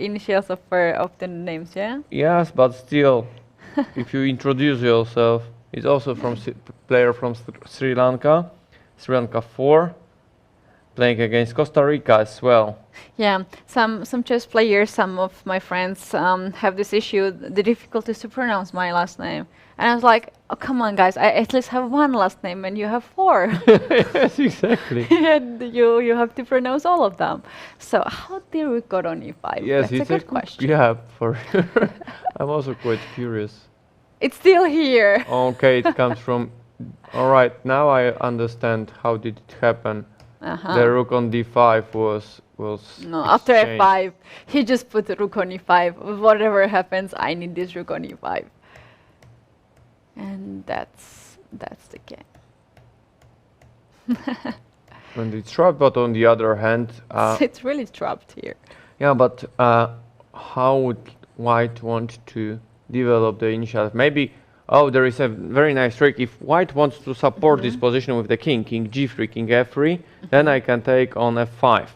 Initials of the names, yeah? Yes, but still, if you introduce yourself, it's also from player from Sri Lanka, Sri Lanka 4, playing against Costa Rica as well. Yeah, some chess players, some of my friends have this issue, the difficulties to pronounce my last name. And I was like, oh, come on, guys, I at least have one last name and you have 4. Yes, exactly. And you have to pronounce all of them. So how did we got on e5? Yes, That's a good question. Yeah, for sure. I'm also quite curious. It's still here. Okay, it comes from. All right, now I understand how did it happen. The rook on d5 was No, after exchanged. f5, he just put the rook on e5. Whatever happens, I need this rook on e5. And that's the game. And it's trapped, but on the other hand, It's really trapped here. yeah, but how would white want to develop the initiative? Maybe, oh, there is a very nice trick. If white wants to support this position with the king g3, king f3, then I can take on f5.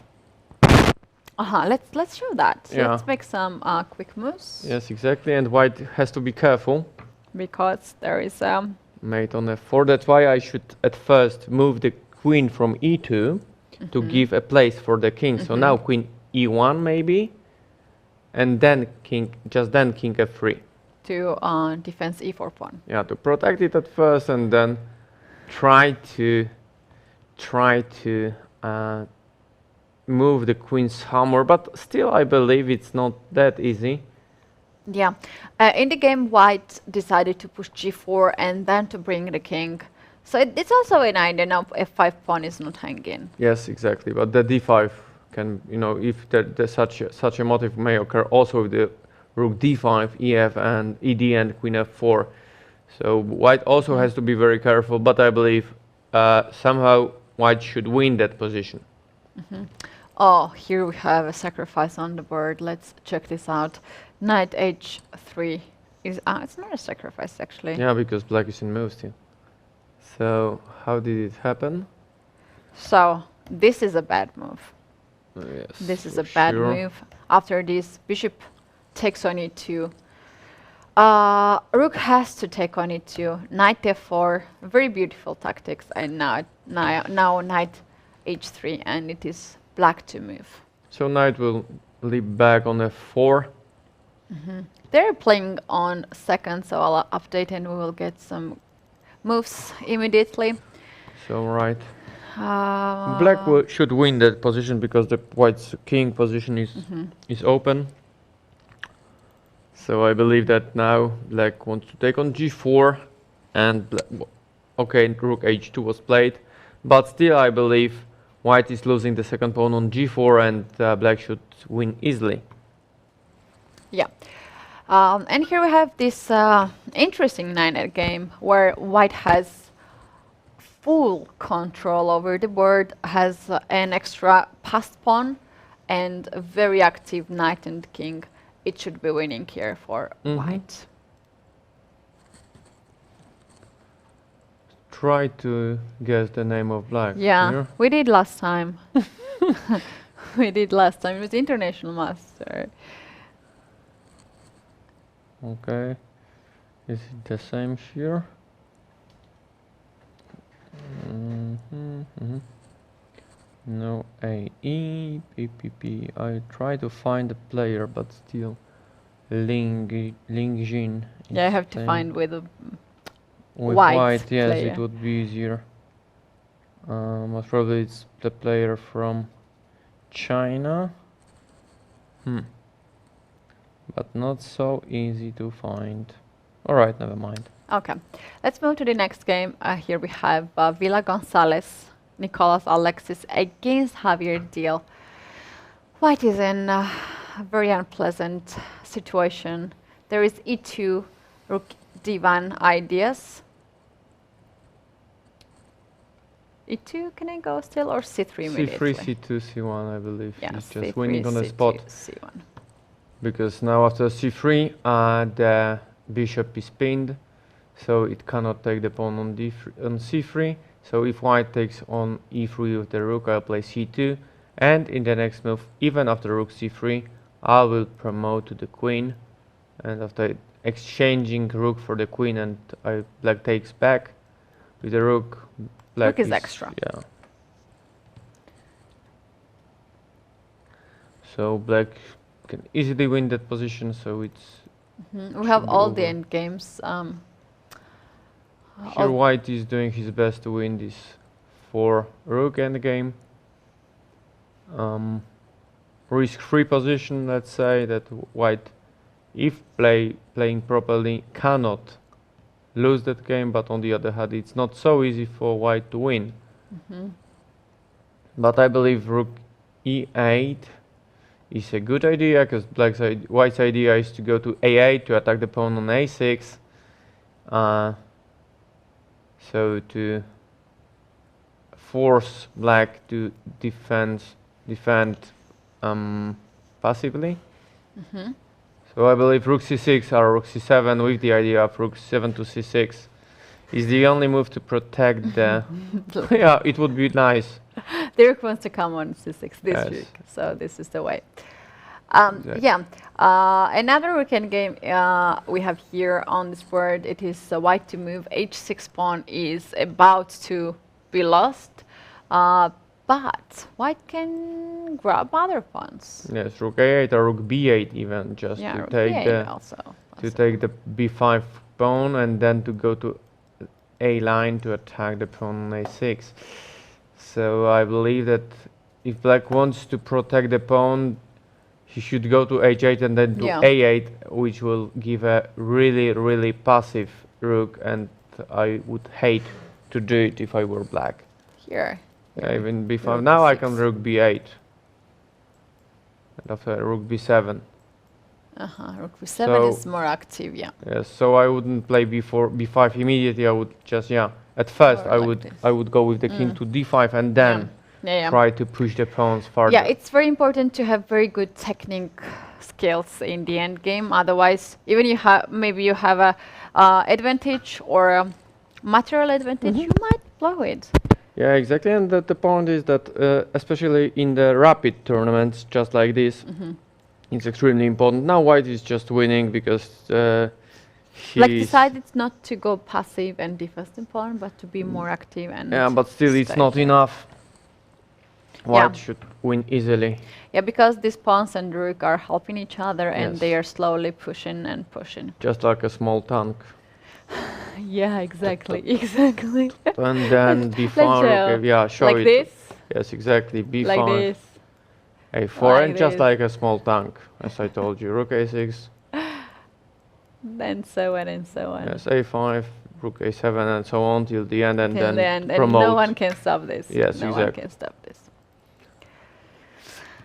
Let's show that. Yeah. Let's make some quick moves. Yes, exactly, and white has to be careful. Because there is Mate on f4. That's why I should at first move the queen from e2 to give a place for the king. So now queen e1 maybe, and then king f3. to defense e4 pawn. Yeah, to protect it at first, and then try to move the queen somewhere. But still, I believe it's not that easy. Yeah. In the game, white decided to push g4 and then to bring the king. So it's also an idea now f5 pawn is not hanging. Yes, exactly. But the d5 can, you know, if there's such a motive may occur also with the rook d5, ef, and ed, and queen f4. So white also has to be very careful. But I believe somehow white should win that position. Oh, here we have a sacrifice on the board. Let's check this out. Knight h3 is it's not a sacrifice actually. Yeah, because black is in move still. So how did it happen? So this is a bad move. Yes, This is for a bad sure. move. After this, bishop takes on e2. Rook has to take on e2. Knight f4. Very beautiful tactics. And now knight h3, and it is black to move. So knight will leap back on f4. They're playing on second, so I'll update and we will get some moves immediately. So right. Uh, Black should win that position because the white's king position is open. So I believe that now black wants to take on g4, and okay, rook h2 was played, but still I believe white is losing the second pawn on g4, and black should win easily. Yeah. And here we have this interesting 9-8 game where white has full control over the board, has an extra passed pawn, and a very active knight and king. It should be winning here for white. Try to guess the name of black. Yeah, here. we did last time. We did last time. It was International Master. Okay. Is it the same here? No, A, E, P, P, P. I try to find the player, but still Ling Jin. Yeah, I have to find with white. white Yes, player. it would be easier. Most probably it's the player from China. But not so easy to find. Alright, never mind. Okay, let's move to the next game. Here we have Villa Gonzalez, Nicolas Alexis against Javier Deal. White is in a very unpleasant situation. There is e2, rook d1 ideas. e2, can I go still, or c3 immediately? C3, C2, C1, I believe. Yeah, He's just c3, winning on the c2, spot. c1. Because now after C3, the bishop is pinned, so it cannot take the pawn on C3. So if white takes on E3 with the rook, I'll play C2, and in the next move, even after rook C3, I will promote to the queen, and after exchanging rook for the queen, and black takes back with the rook. Black is extra. Yeah. So black can easily win that position, so it's... We have all the end games. Here white is doing his best to win this for rook endgame. Risk-free position, let's say, that white, if playing properly, cannot lose that game, but on the other hand, it's not so easy for white to win. But I believe rook e8 is a good idea, because white's idea is to go to a8 to attack the pawn on a6. So to force black to defend passively. So I believe rook c6 or rook c7 with the idea of rook 7 to c6 is the only move to protect the... Yeah, it would be nice. The rook wants to come on c6 this week, so this is the way. Exactly. Yeah, another weekend game we have here on this board. It is white to move. h6 pawn is about to be lost, but white can grab other pawns. Yes, rook a8 or rook b8 even, just Yeah, to rook take b8 the also. take the b5 pawn, and then to go to a line to attack the pawn on a6. So I believe that if black wants to protect the pawn, he should go to h8 and then to a8, which will give a really passive rook, and I would hate to do it if I were black. Here. Yeah, even b5. Now I can rook b8. And after rook b7. Rook b7 is more active, yeah. Yes, so I wouldn't play b5 immediately. I would just, at first I would go with the king to d5 and then try to push the pawns farther. Yeah, it's very important to have very good technique skills in the end game. Otherwise, even maybe you have a advantage or a material advantage, you might blow it. Yeah, exactly. And the point is that, especially in the rapid tournaments, just like this, it's extremely important. Now White is just winning because Black he's... decided not to go passive and defensive pawn, but to be more active and Yeah, but still it's stay not here. enough. White Yeah. should win easily. Yeah, because these pawns and rook are helping each other and Yes. they are slowly pushing and pushing. Just like a small tank. Yeah, exactly, exactly. And then Let's b5, show. okay, yeah, show Like it. this, Yes, exactly, b5, like this. a4, like and just this. like a small tank, as I told you. Rook a6, And so on and so on. yes, a5, rook a7, and so on till the end, and Till then the end, and promote. no one can stop this. Yes, no one exactly. can stop this.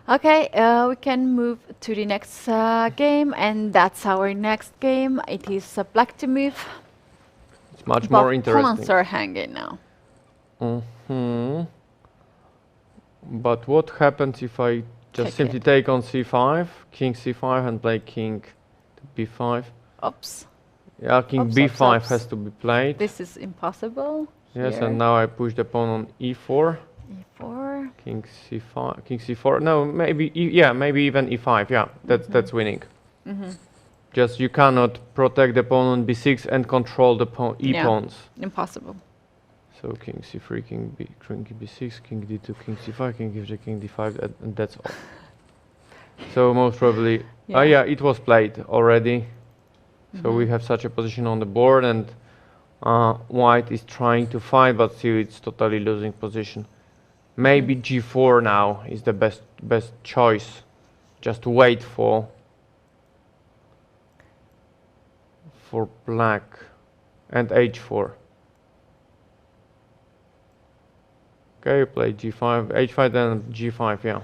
Okay, we can move to the next game, and that's our next game. It is black to move. It's much But more pawns interesting. are hanging now. But what happens if I just Take simply it. take on c5, king c5, and play king to b5? Oops, Yeah, king Oops, b5 oops. has to be played. this is impossible. Yes, Here. and now I push the pawn on e4. E4. King c5, king c4. No, maybe yeah, maybe even e5. Yeah, that's winning. Just you cannot protect the pawn on b6 and control the e Yeah. pawns. Impossible. So king c3, king b6, king d2, king c5, king g3, king d5, and that's all. So most probably, yeah, it was played already. So we have such a position on the board, and White is trying to fight, but still it's totally losing position. Maybe g4 now is the best choice. Just wait for black, and h4. Okay, play g5, h5, then g5. Yeah.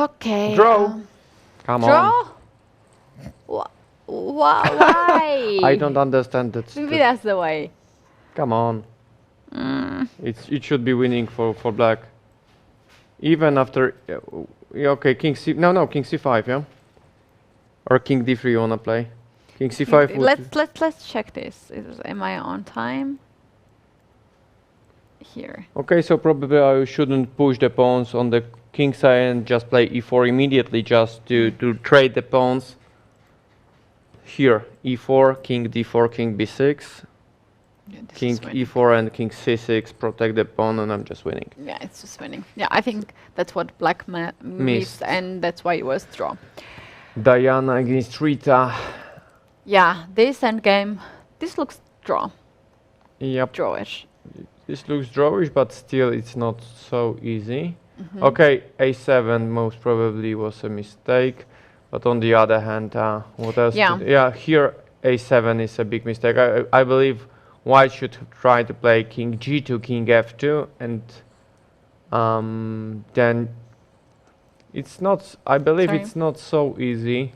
Okay. Draw. Come on. Draw? Why? I don't understand that. Maybe that's the way. Come on. It should be winning for black. Even after, yeah, okay, king c. No, king c5, yeah. Or king d3 you wanna play? King c5. Let's check this. Am I on time? Here. Okay, so probably I shouldn't push the pawns on the king side and just play e4 immediately, just to trade the pawns. Here, e4, king d4, king b6, Yeah, this king is winning. e4 and king c6, protect the pawn, and I'm just winning. Yeah, it's just winning. Yeah, I think that's what black missed, and that's why it was draw. Diana against Rita. Yeah, this endgame, this looks draw. Yep. Drawish. This looks drawish, but still it's not so easy. Okay, a7 most probably was a mistake, but on the other hand, what else? Yeah. Here a7 is a big mistake. I believe White should try to play king g2, king f2, and then it's not. I believe Sorry. it's not so easy,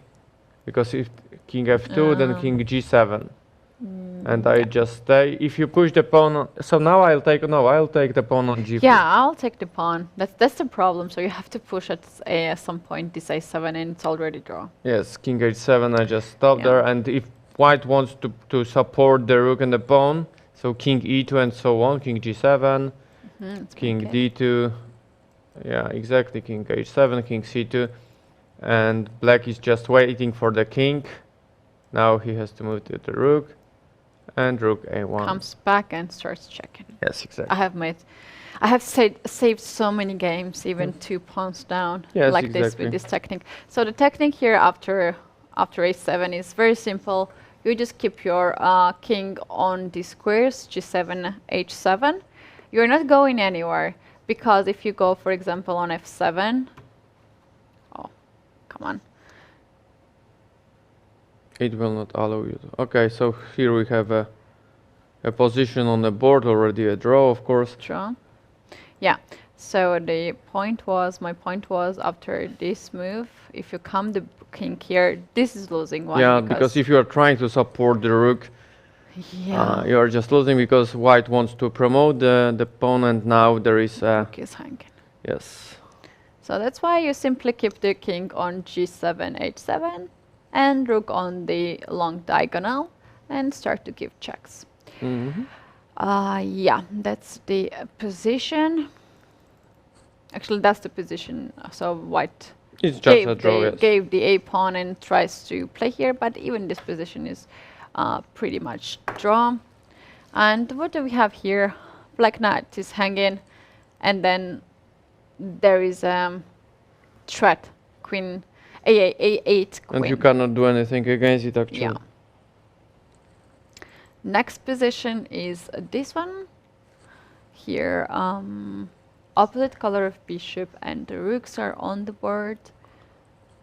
because if king f2, then king g7. And I just stay. If you push the pawn, so now I'll take the pawn on g4. Yeah, I'll take the pawn. That's the problem. So you have to push at some point this a7, and it's already draw. Yes, king h7. I just stop Yeah. there. And if White wants to support the rook and the pawn, so king e2 and so on, king g7, king d2. Yeah, exactly. King h7, king c2, and black is just waiting for the king. Now he has to move to the rook. And rook a1. Comes back and starts checking. Yes, exactly. I have saved so many games, even 2 pawns down, Yes, like this exactly. with this technique. So the technique here after a7 is very simple. You just keep your king on the squares, g7, h7. You're not going anywhere, because if you go, for example, on f7, oh, come on. It will not allow you to. Okay, so here we have a position on the board, already a draw, of course. Draw. Yeah. So my point was after this move, if you come the king here, this is losing. Why? Yeah, because if you are trying to support the rook, you are just losing, because White wants to promote the pawn, and now there is rook is hanging. yes. So that's why you simply keep the king on g7, h7, and rook on the long diagonal, and start to give checks. Yeah, that's the position. Actually, that's the position. So white It's just a draw, yes. gave the a pawn and tries to play here, but even this position is pretty much drawn. And what do we have here? Black knight is hanging, and then there is threat, queen, a8 queen. And you cannot do anything against it, actually. Yeah. Next position is this one. Here, opposite color of bishop, and the rooks are on the board.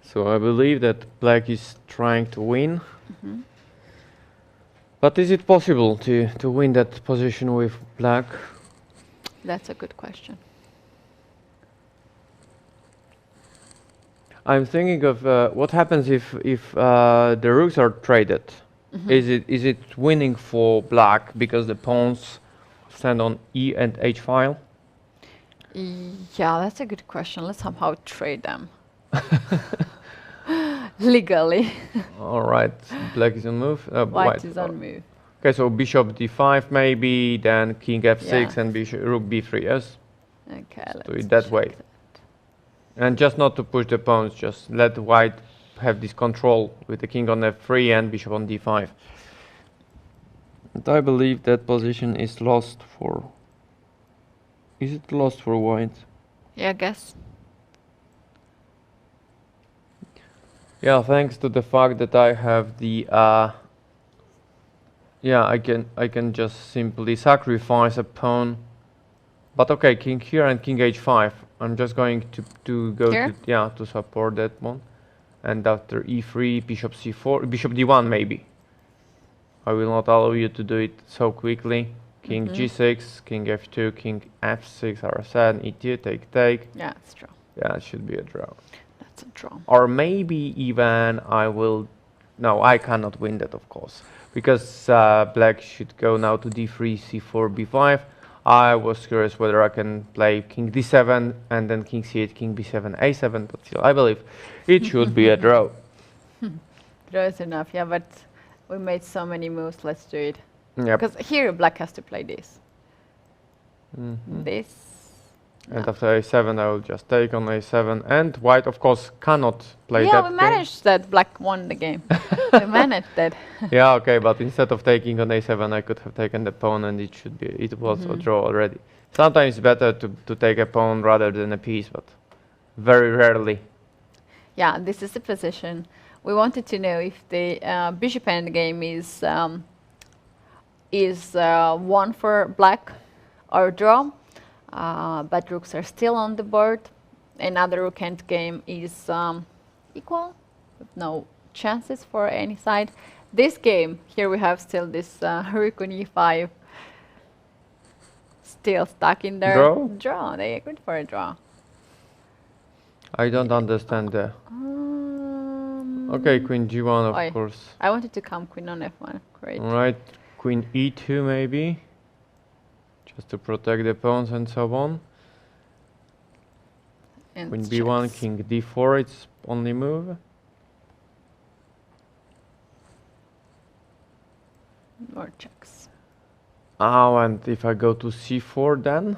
So I believe that black is trying to win. But is it possible to win that position with black? That's a good question. I'm thinking of what happens if the rooks are traded. Is it winning for black because the pawns stand on E and H file? Yeah, that's a good question. Let's somehow trade them. Legally. All right, black is on move. White is on move. Okay, so bishop d5 maybe, then king f6 Yeah. and rook b3, yes? Okay, let's Do it that check way. that. And just not to push the pawns, just let white have this control with the king on f3 and bishop on d5. And I believe that position is lost for... Is it lost for white? Yeah, I guess. Yeah, thanks to the fact that I have the... yeah, I can just simply sacrifice a pawn. But okay, king here and king h5. I'm just going to go Here? to support that one. And after e3, bishop c4, bishop d1 maybe. I will not allow you to do it so quickly. King g6, king f2, king f6 are set, e2, take. Yeah, it's draw. Yeah, it should be a draw. That's a draw. Or maybe even I will... No, I cannot win that, of course. Because black should go now to d3, c4, b5. I was curious whether I can play king d7 and then king c8, king b7, a7, but still, I believe it should be a draw. Draw is enough, yeah, but we made so many moves, let's do it. Yep. Because here black has to play this. This. And No. after a7, I will just take on a7. And white, of course, cannot play Yeah, that we game. managed that. Black won the game. We managed that. Yeah, okay, but instead of taking on a7, I could have taken the pawn, and it was a draw already. Sometimes it's better to take a pawn rather than a piece, but very rarely. Yeah, this is the position. We wanted to know if the bishop endgame is won for black or draw, but rooks are still on the board. Another rook endgame is equal, with no chances for any side. This game, here we have still this rook on e5, still stuck in there. Draw? Draw, they agreed for a draw. I don't understand the... Okay, queen g1, Oi. of course. I wanted to come queen on f1, great. Alright, queen e2 maybe. Just to protect the pawns and so on. And Queen b1, checks. king d4, it's only move. More checks. Oh, and if I go to c4 then?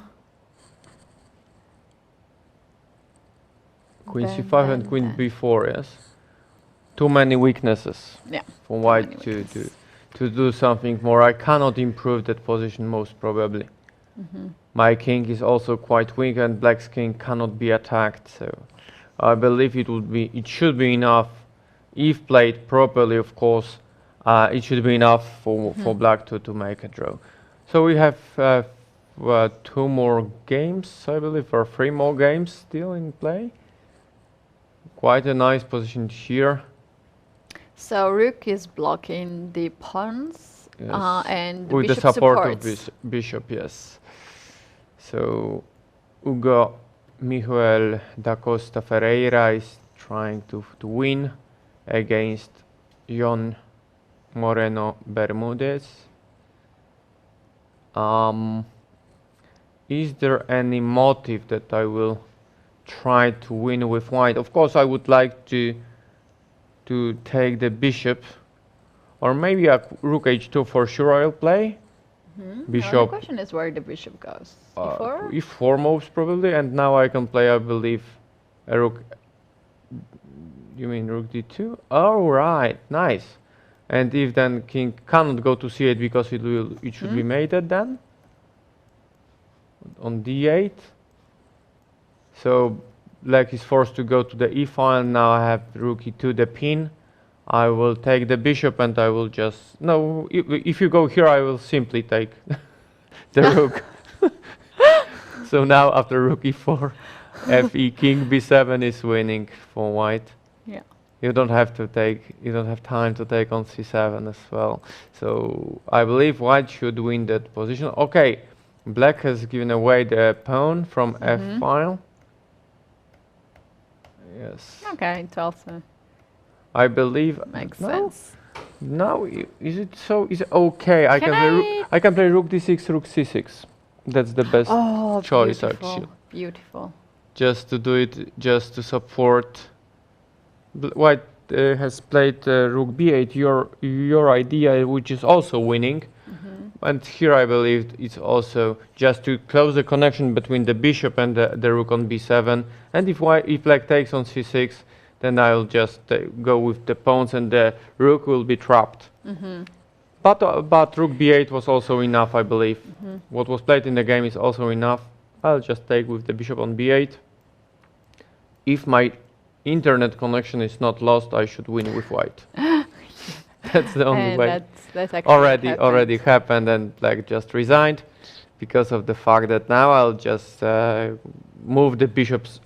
Queen Then, c5 and queen then. b4, yes? Too many weaknesses Yeah. for too white many to weaknesses. do something more. I cannot improve that position most probably. My king is also quite weak and black's king cannot be attacked, so I believe it should be enough, if played properly of course, it should be enough for black to make a draw. So we have 2 more games, I believe, or 3 more games still in play. Quite a nice position here. So rook is blocking the pawns, Yes. and the With the bishop support supports. of bishop, yes. So Hugo Miguel da Costa Ferreira is trying to win against John Moreno Bermudez. Is there any motive that I will try to win with white? Of course, I would like to take the bishop, or maybe a rook h2 for sure I'll play. Now the Bishop question is where the bishop goes. E4? e4 most probably, and now I can play, I believe, a rook. You mean rook d2? Oh, right, nice. And if then king cannot go to c8 because it should be mated then on d8. So black is forced to go to the e file. Now I have rook e2, the pin. I will take the bishop and I will just no. If you go here, I will simply take the rook. So now after rook e4, fe king b7 is winning for white. Yeah. You don't have to take. You don't have time to take on c7 as well. So I believe white should win that position. Okay, black has given away the pawn from f file. Yes. Okay, it also I believe makes no, sense. No, is it so? Is it okay? I Can can play I can play rook d6, rook c6. That's the best Oh, choice beautiful. actually. Beautiful. Just to do it, just to support. White has played rook b8. Your idea, which is also winning, and here I believe it's also just to close the connection between the bishop and the rook on b7. And if black takes on c6, then I'll just go with the pawns and the rook will be trapped. But rook b8 was also enough, I believe. What was played in the game is also enough. I'll just take with the bishop on b8. If my internet connection is not lost, I should win with white. That's the only And way. that's actually Already happened, and black just resigned because of the fact that now I'll just move the bishops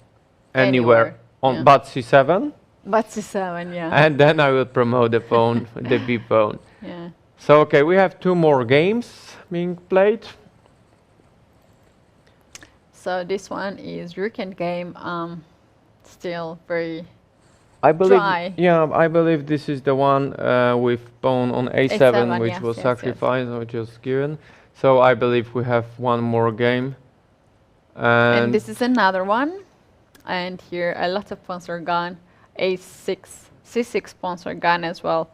anywhere on yeah. but c7, But c7, yeah. and then I will promote the pawn, the b pawn. Yeah. So okay, we have 2 more games being played. So this one is rook endgame. Still very I believe, dry. yeah, I believe this is the one with pawn on a7, A7, which yes, was yes, sacrificed, which was given. So I believe we have one more game. And this is another one. And here a lot of pawns are gone. A6, c6 pawns are gone as well.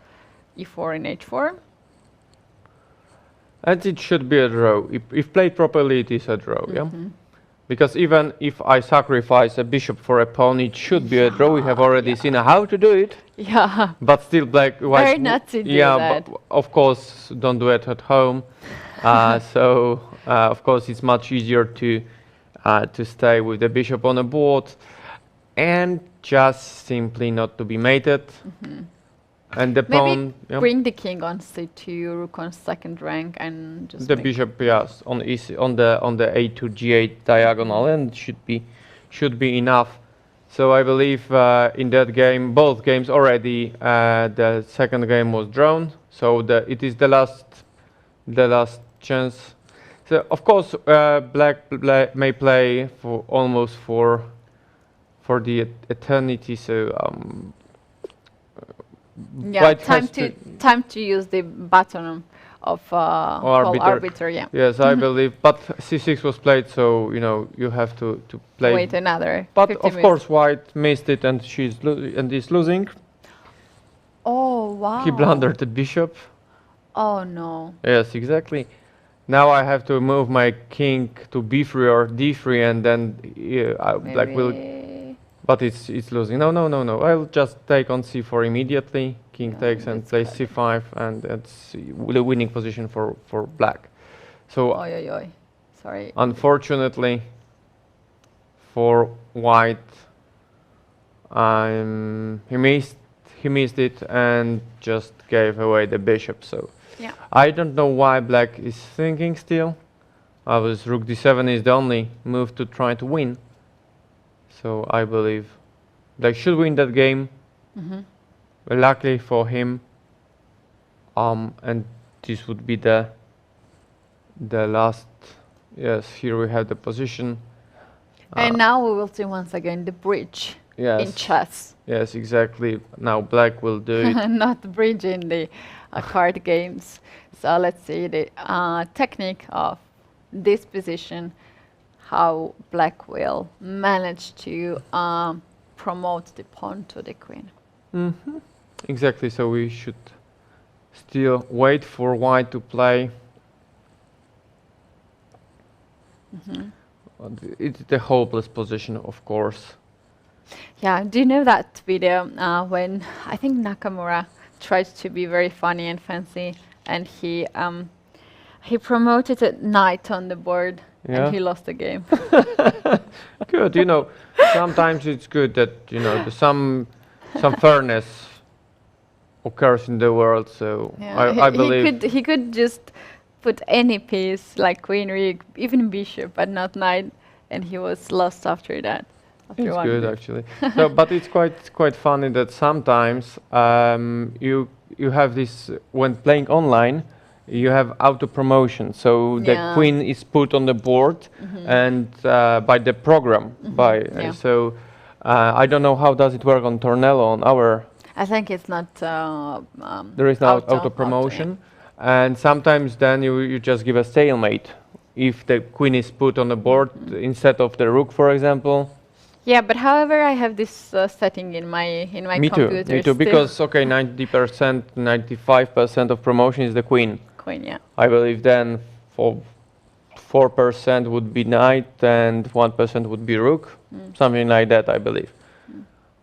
E4 and h4. And it should be a draw. If played properly, it is a draw, yeah? Because even if I sacrifice a bishop for a pawn, it should be a draw. We have already seen how to do it. Yeah. But still, white. Very not to do that. But of course, don't do it at home. Of course, it's much easier to stay with the bishop on the board and just simply not to be mated. And the pawn, Maybe bring the king on c2, rook on second rank, and just the bishop, yes, on the a2 g8 diagonal, and should be enough. So I believe in that game, both games already, the second game was drawn. So it is the last chance. So of course, black may play for almost for the eternity. So yeah, white time to use the button of arbiter. Yeah. Yes, I believe. But c6 was played, so you have to play. Wait another. But 50 of moves. course, white missed it, and is losing. Oh wow. He blundered the bishop. Oh no. Yes, exactly. Now I have to move my king to b3 or d3, and then black will. But it's losing. No. I'll just take on c4 immediately. King takes and plays c5, and that's the winning position for black. So Sorry. unfortunately for white, he missed it and just gave away the bishop. So Yeah. I don't know why black is thinking still. Rook d7 is the only move to try to win. So I believe black should win that game. Luckily for him. And this would be the last. Yes, here we have the position. And now we will see once again the bridge in chess. Yes, exactly. Now black will do it. Not the bridge in the card games. So let's see the technique of this position, how black will manage to promote the pawn to the queen. Exactly, so we should still wait for white to play It's the hopeless position, of course. Yeah, do you know that video when I think Nakamura tried to be very funny and fancy, and he promoted a knight on the board, Yeah. and he lost the game. Good, sometimes it's good that some fairness occurs in the world. So I believe he could just put any piece like queen, even bishop, but not knight, and he was lost after that. After it's one good move. actually. So, but it's quite funny that sometimes you have this when playing online. You have auto promotion, so the queen is put on the board and by the program. So I don't know how does it work on Tornello on our. I think it's not. There is no auto promotion, and sometimes then you just give a stalemate if the queen is put on the board instead of the rook, for example. Yeah, but however, I have this setting in my computer. Me too. Because 90%, 95% of promotion is the queen. Queen, yeah. I believe then for 4% would be knight and 1% would be rook, something like that, I believe.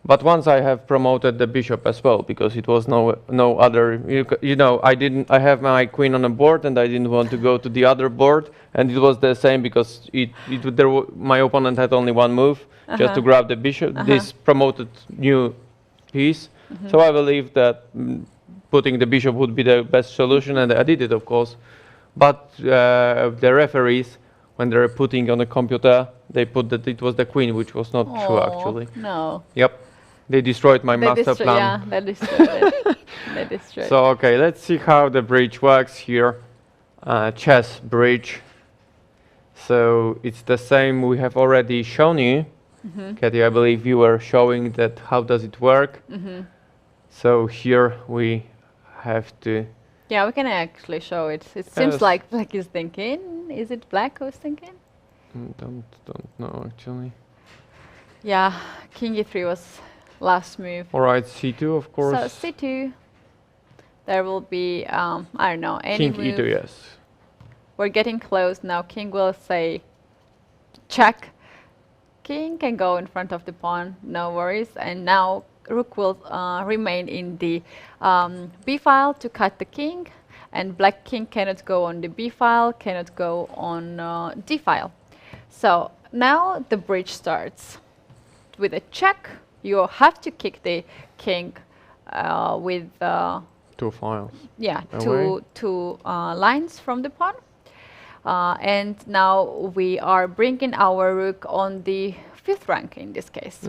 But once I have promoted the bishop as well, because it was no other. I have my queen on the board, and I didn't want to go to the other board, and it was the same because my opponent had only one move, just to grab the bishop. This promoted new piece, so I believe that putting the bishop would be the best solution, and I did it, of course. But the referees, when they're putting on the computer, they put that it was the queen, which was not true actually. No. Yep. They destroyed my master plan. Yeah, they destroyed it. They destroyed. So okay, let's see how the bridge works here. Chess bridge. So it's the same we have already shown you. Katie, I believe you were showing that how does it work. So here we have to. Yeah, we can actually show it. It seems like black is thinking. Is it black who's thinking? Don't know actually. Yeah, king e3 was last move. All right, c2 of course. So c2. There will be I don't know any King move. e2, yes. We're getting close now. King will say check. King can go in front of the pawn, no worries. And now rook will remain in the b file to cut the king, and black king cannot go on the b file, cannot go on d file. So now the bridge starts with a check. You have to kick the king with Two files. yeah, away. two lines from the pawn. And now we are bringing our rook on the 5th rank in this case.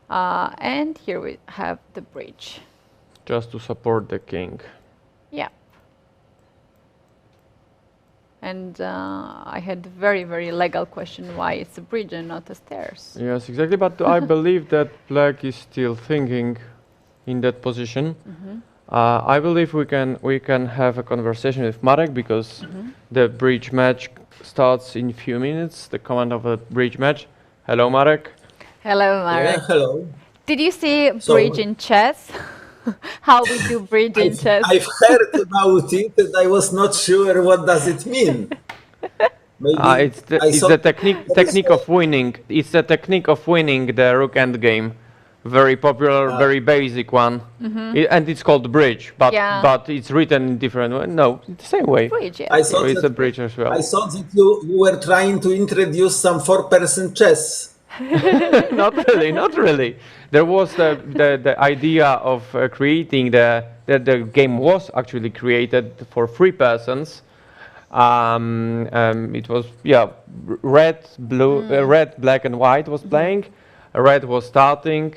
And here we have the bridge. Just to support the king. Yeah. And I had very, very legal question why it's a bridge and not a stairs. Yes, exactly. But I believe that black is still thinking in that position. I believe we can have a conversation with Marek because the bridge match starts in few minutes. The command of a bridge match. Hello, Marek. Hello, Marek. Yeah, hello. Did you see So- bridge in chess? How we do bridge in chess? I've heard about it and I was not sure what does it mean. Maybe It's the, I it's saw- the technique of winning. It's the technique of winning the rook endgame. Very popular, very basic one. And it's called bridge, but Yeah. but it's written in different way. No, it's the same way. Bridge, yes. I So thought it's a that, bridge as well. I thought that you were trying to introduce some 4-person chess. Not really, not really. There was the idea of creating the game was actually created for 3 persons. It was red, blue, red, black, and white was playing. Red was starting.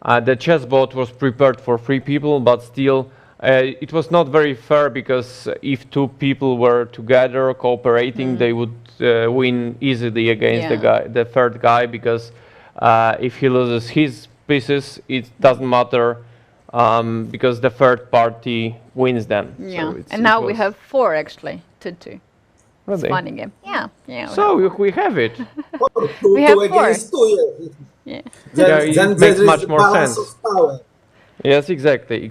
The chessboard was prepared for 3 people, but still it was not very fair because if 2 people were together cooperating, they would win easily against the third guy because if he loses his pieces, it doesn't matter because the third party wins them. Yeah. So And now we have 4 actually to 2. Really? Funny game. Yeah. Yeah. So we have it. Two, We have two 4. against 2. Yeah. Then, Yeah, it then makes there is much more balance sense. of power. Yes, exactly.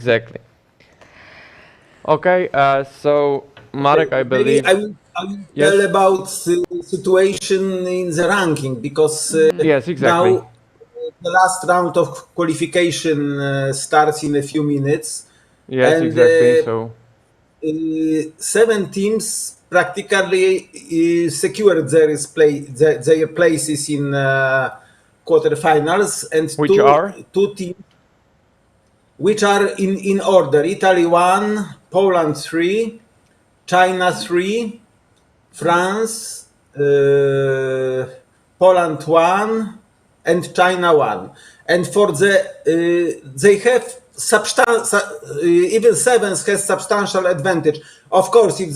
Okay, so Marek, I Maybe believe. I will I will Yes. tell about the situation in the ranking because Yes, exactly. now the last round of qualification starts in a few minutes, Yes, and exactly. So, 7 teams practically secured their places in quarterfinals, and which are? two teams which are in order: Italy 1, Poland 3, China 3, France, Poland 1, and China 1. And for they have even sevens has substantial advantage. Of course, if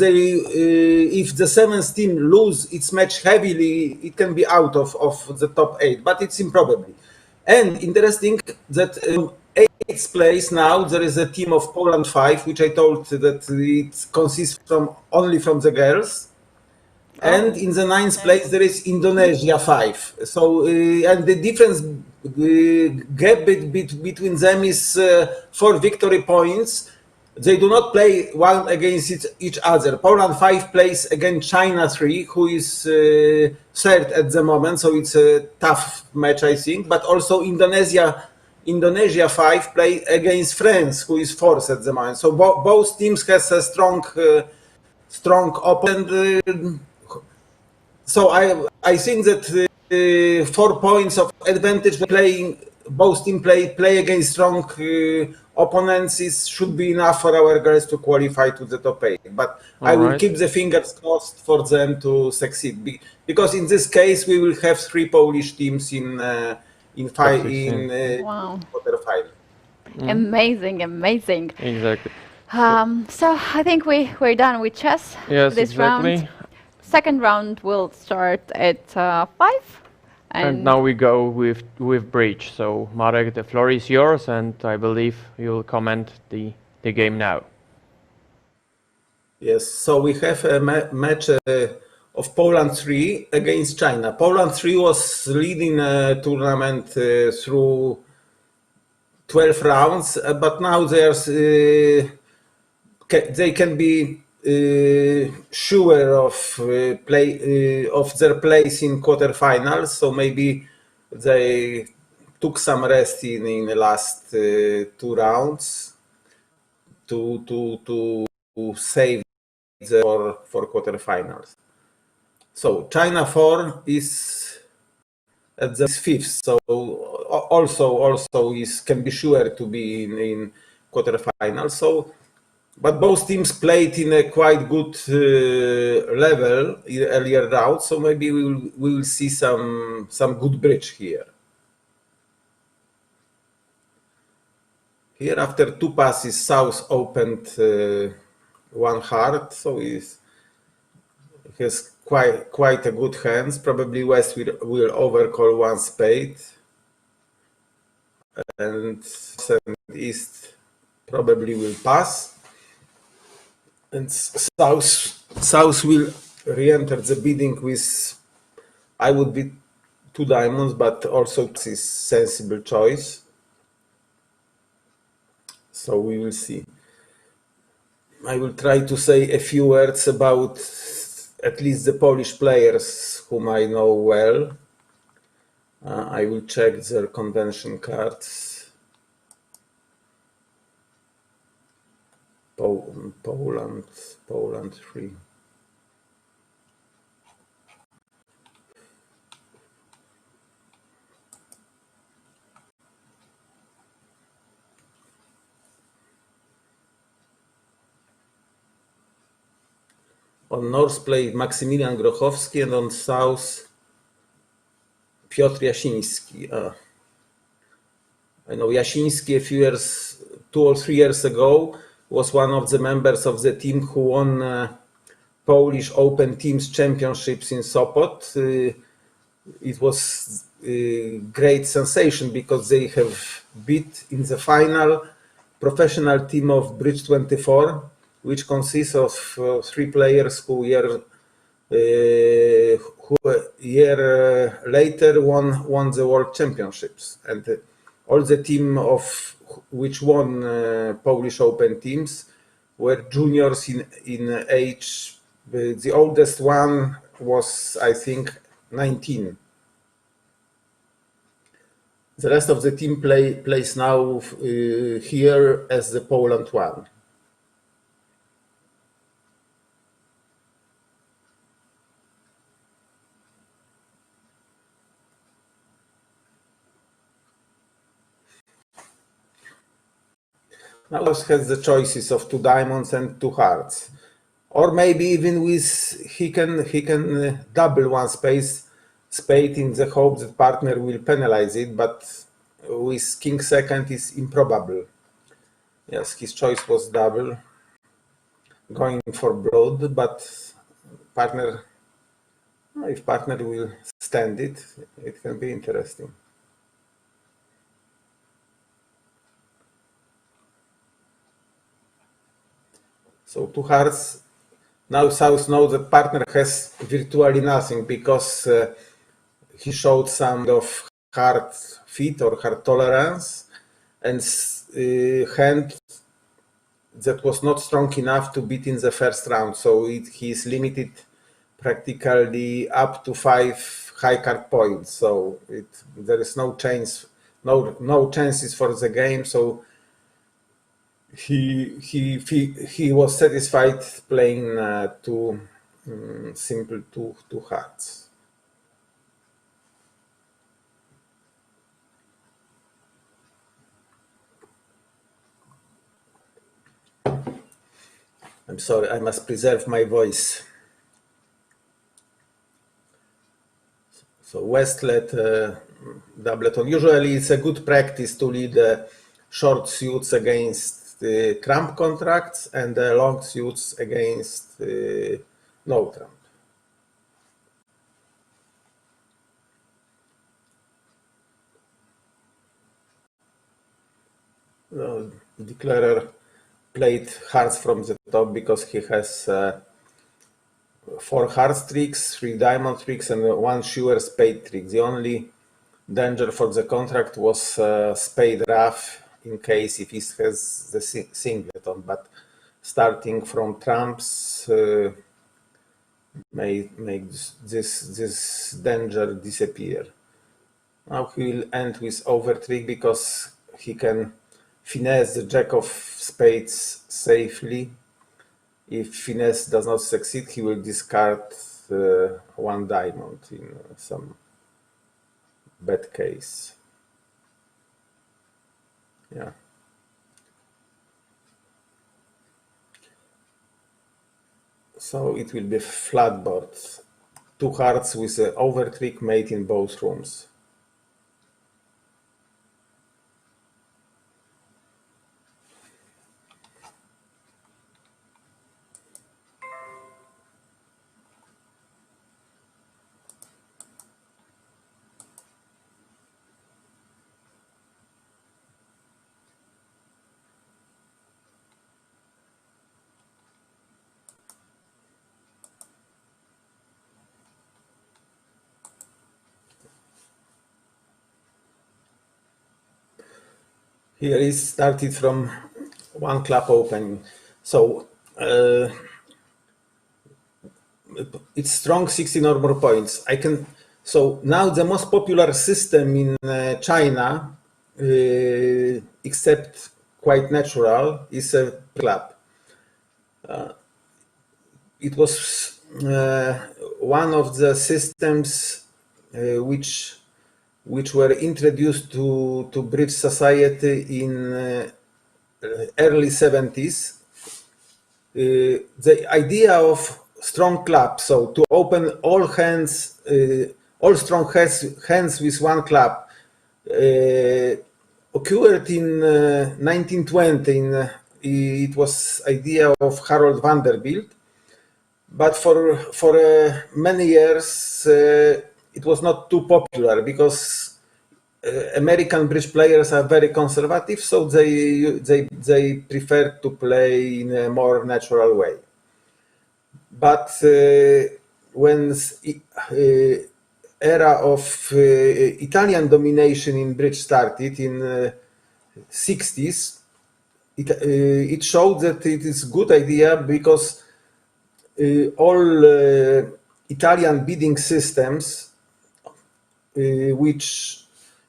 the seventh team lose its match heavily, it can be out of the top 8, but it's improbable. And interesting that eighth place now there is a team of Poland 5, which I told that it consists only from the girls. And in the ninth place there is Indonesia 5. So and the difference gap between them is 4 victory points. They do not play one against each other. Poland 5 plays against China 3, who is third at the moment, so it's a tough match, I think. But also Indonesia 5 play against France, who is fourth at the moment. So both teams has a strong opponent. So I think that 4 points of advantage playing both team play against strong opponents should be enough for our girls to qualify to the top 8. But I will Alright. keep the fingers crossed for them to succeed because in this case we will have 3 Polish teams in Top 16. Wow. quarterfinal. Amazing, amazing. Exactly. So I think we're done with chess Yes, this round. exactly. Second round will start at 5. And now we go with bridge. So Marek, the floor is yours, and I believe you'll comment the game now. Yes, so we have a match of Poland 3 against China. Poland 3 was leading a tournament through 12 rounds, but now they can be sure of their place in quarterfinals. So maybe they took some rest in the last 2 rounds to save for quarterfinals. So China 4 is at the fifth, so also can be sure to be in quarterfinals. So, but both teams played in a quite good level in earlier round. So maybe we will see some good bridge here. Here, after 2 passes, South opened 1 heart, so he's has quite a good hands. Probably West will overcall 1 spade, and East probably will pass, and South will re-enter the bidding with, I would be 2 diamonds, but also is sensible choice. So we will see. I will try to say a few words about at least the Polish players whom I know well. I will check their convention cards. Poland 3. On North played Maksymilian Grochowski, and on South Piotr Jasiński. I know Jasiński 2 or 3 years ago was one of the members of the team who won Polish Open Teams Championships in Sopot. It was a great sensation because they have beat in the final professional team of Bridge 24, which consists of 3 players who year later won the World Championships, and all the team of which won Polish Open teams were juniors in age The oldest one was, I think, 19. The rest of the team plays now here as the Poland one. Now has the choices of 2 diamonds and 2 hearts, or maybe even with he can double one spade in the hope that partner will penalize it, but with king second is improbable. Yes, his choice was double, going for broad, but partner, if partner will stand it, it can be interesting. So 2 hearts. Now South knows that partner has virtually nothing because he showed some of hard fit or hard tolerance and hand that was not strong enough to beat in the first round. So he is limited practically up to 5 high card points. So there is no chance, no chances for the game. So he was satisfied playing two simple two hearts. I'm sorry, I must preserve my voice. So West led doubleton. Usually it's a good practice to lead short suits against trump contracts and long suits against no trump. Declarer played hearts from the top because he has 4 hearts tricks, 3 diamond tricks, and 1 sure spade trick. The only danger for the contract was spade rough in case if he has the singleton, but starting from trumps may make this danger disappear. Now he will end with over trick because he can finesse the jack of spades safely. If finesse does not succeed, he will discard 1 diamond in some bad case. Yeah. So it will be flat board. 2 hearts with an over trick made in both rooms. Here is started from 1 club opening. So it's strong 16 or more points. So now the most popular system in China, except quite natural, is a club. It was one of the systems which were introduced to bridge society in early 70s. The idea of strong club, so to open all hands, all strong hands with 1 club, occurred in 1920. It was idea of Harold Vanderbilt, but for many years it was not too popular because American bridge players are very conservative, so they prefer to play in a more natural way. But when era of Italian domination in bridge started in 60s, it showed that it is good idea because all Italian bidding systems, which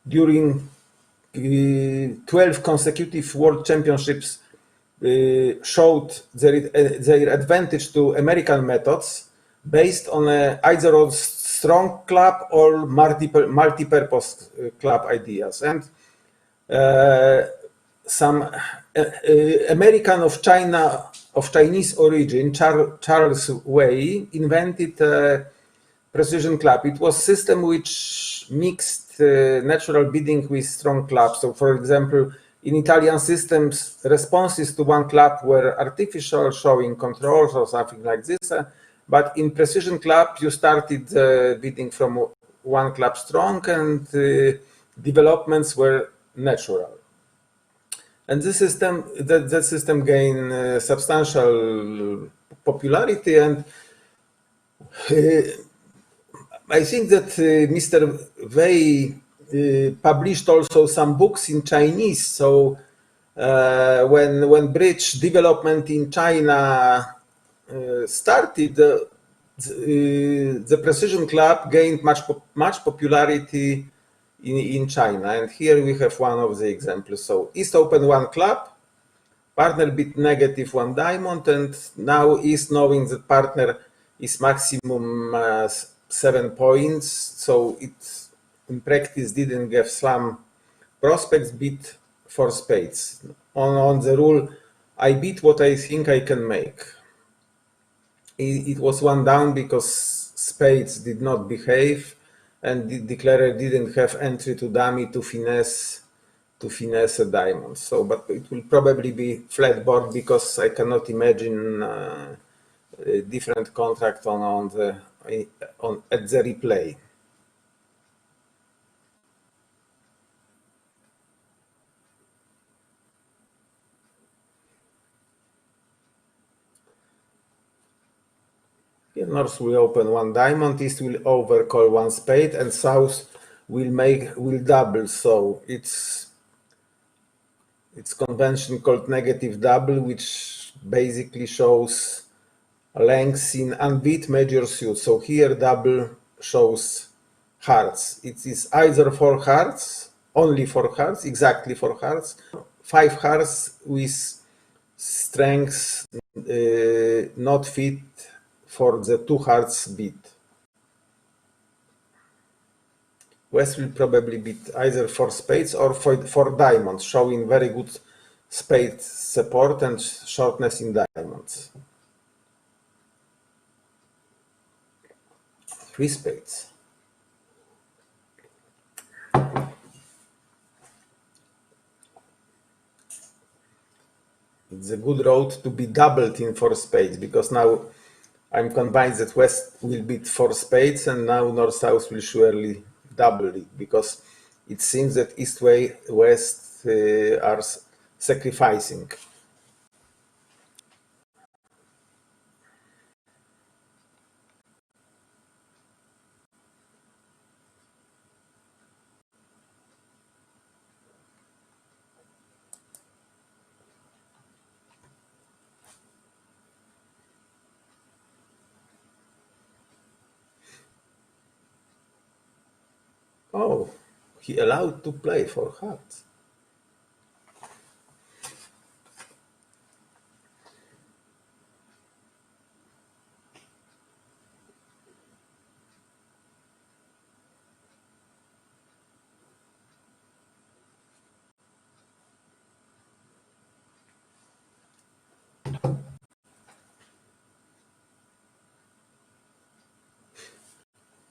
during 12 consecutive World Championships showed their advantage to American methods based on either a strong club or multi-purpose club ideas. And some American of Chinese origin, Charles Wei, invented a precision club. It was a system which mixed natural bidding with strong clubs. So, for example, in Italian systems, responses to one club were artificial, showing controls or something like this. But in precision club, you started bidding from one club strong, and developments were natural. And this system, that system gained substantial popularity, and I think that Mr. Wei published also some books in Chinese. So when bridge development in China started, the precision club gained much popularity in China. And here we have one of the examples. So East opened one club, partner bid negative one diamond, and now East, knowing that partner is maximum 7 points, so it in practice didn't give some prospects, bid for spades. On the rule, I bid what I think I can make. It was one down because spades did not behave, and the declarer didn't have entry to dummy to finesse a diamond. So, but it will probably be flat board because I cannot imagine a different contract at the replay. Here North will open one diamond, East will overcall one spade, and South will double. So it's convention called negative double, which basically shows lengths in unbeat major suit. So here double shows hearts. It is either 4 hearts, only 4 hearts, exactly 4 hearts, 5 hearts with strengths not fit for the 2 hearts bid. West will probably bid either 4 spades or 4 diamonds, showing very good spade support and shortness in diamonds. 3 spades. It's a good road to be doubled in 4 spades, because now I'm convinced that West will beat 4 spades, and now North-South will surely double it, because it seems that East West are sacrificing. Oh, he allowed to play 4 hearts.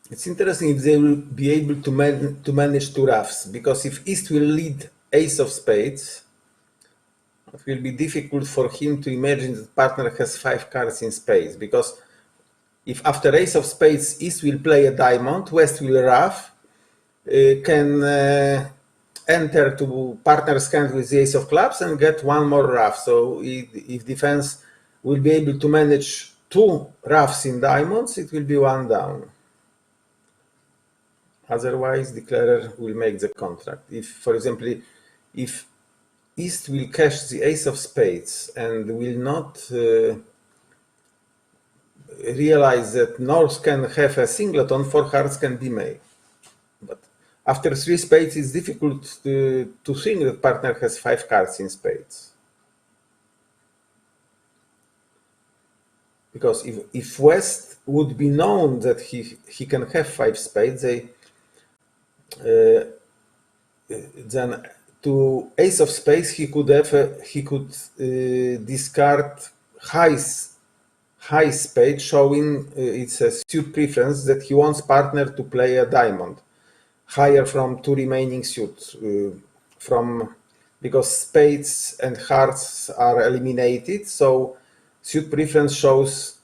It's interesting if they will be able to manage 2 roughs, because if East will lead ace of spades, it will be difficult for him to imagine that partner has 5 cards in spades, because if after ace of spades East will play a diamond, West will rough, can enter to partner's hand with the ace of clubs and get 1 more rough. So if defense will be able to manage 2 roughs in diamonds, it will be 1 down. Otherwise, declarer will make the contract. If, for example, if East will cash the ace of spades and will not realize that North can have a singleton, 4 hearts can be made. But after 3 spades, it's difficult to think that partner has 5 cards in spades. Because if West would be known that he can have 5 spades, then to ace of spades he could discard high spade, showing it's a suit preference that he wants partner to play a diamond higher from 2 remaining suits, because spades and hearts are eliminated, so suit preference shows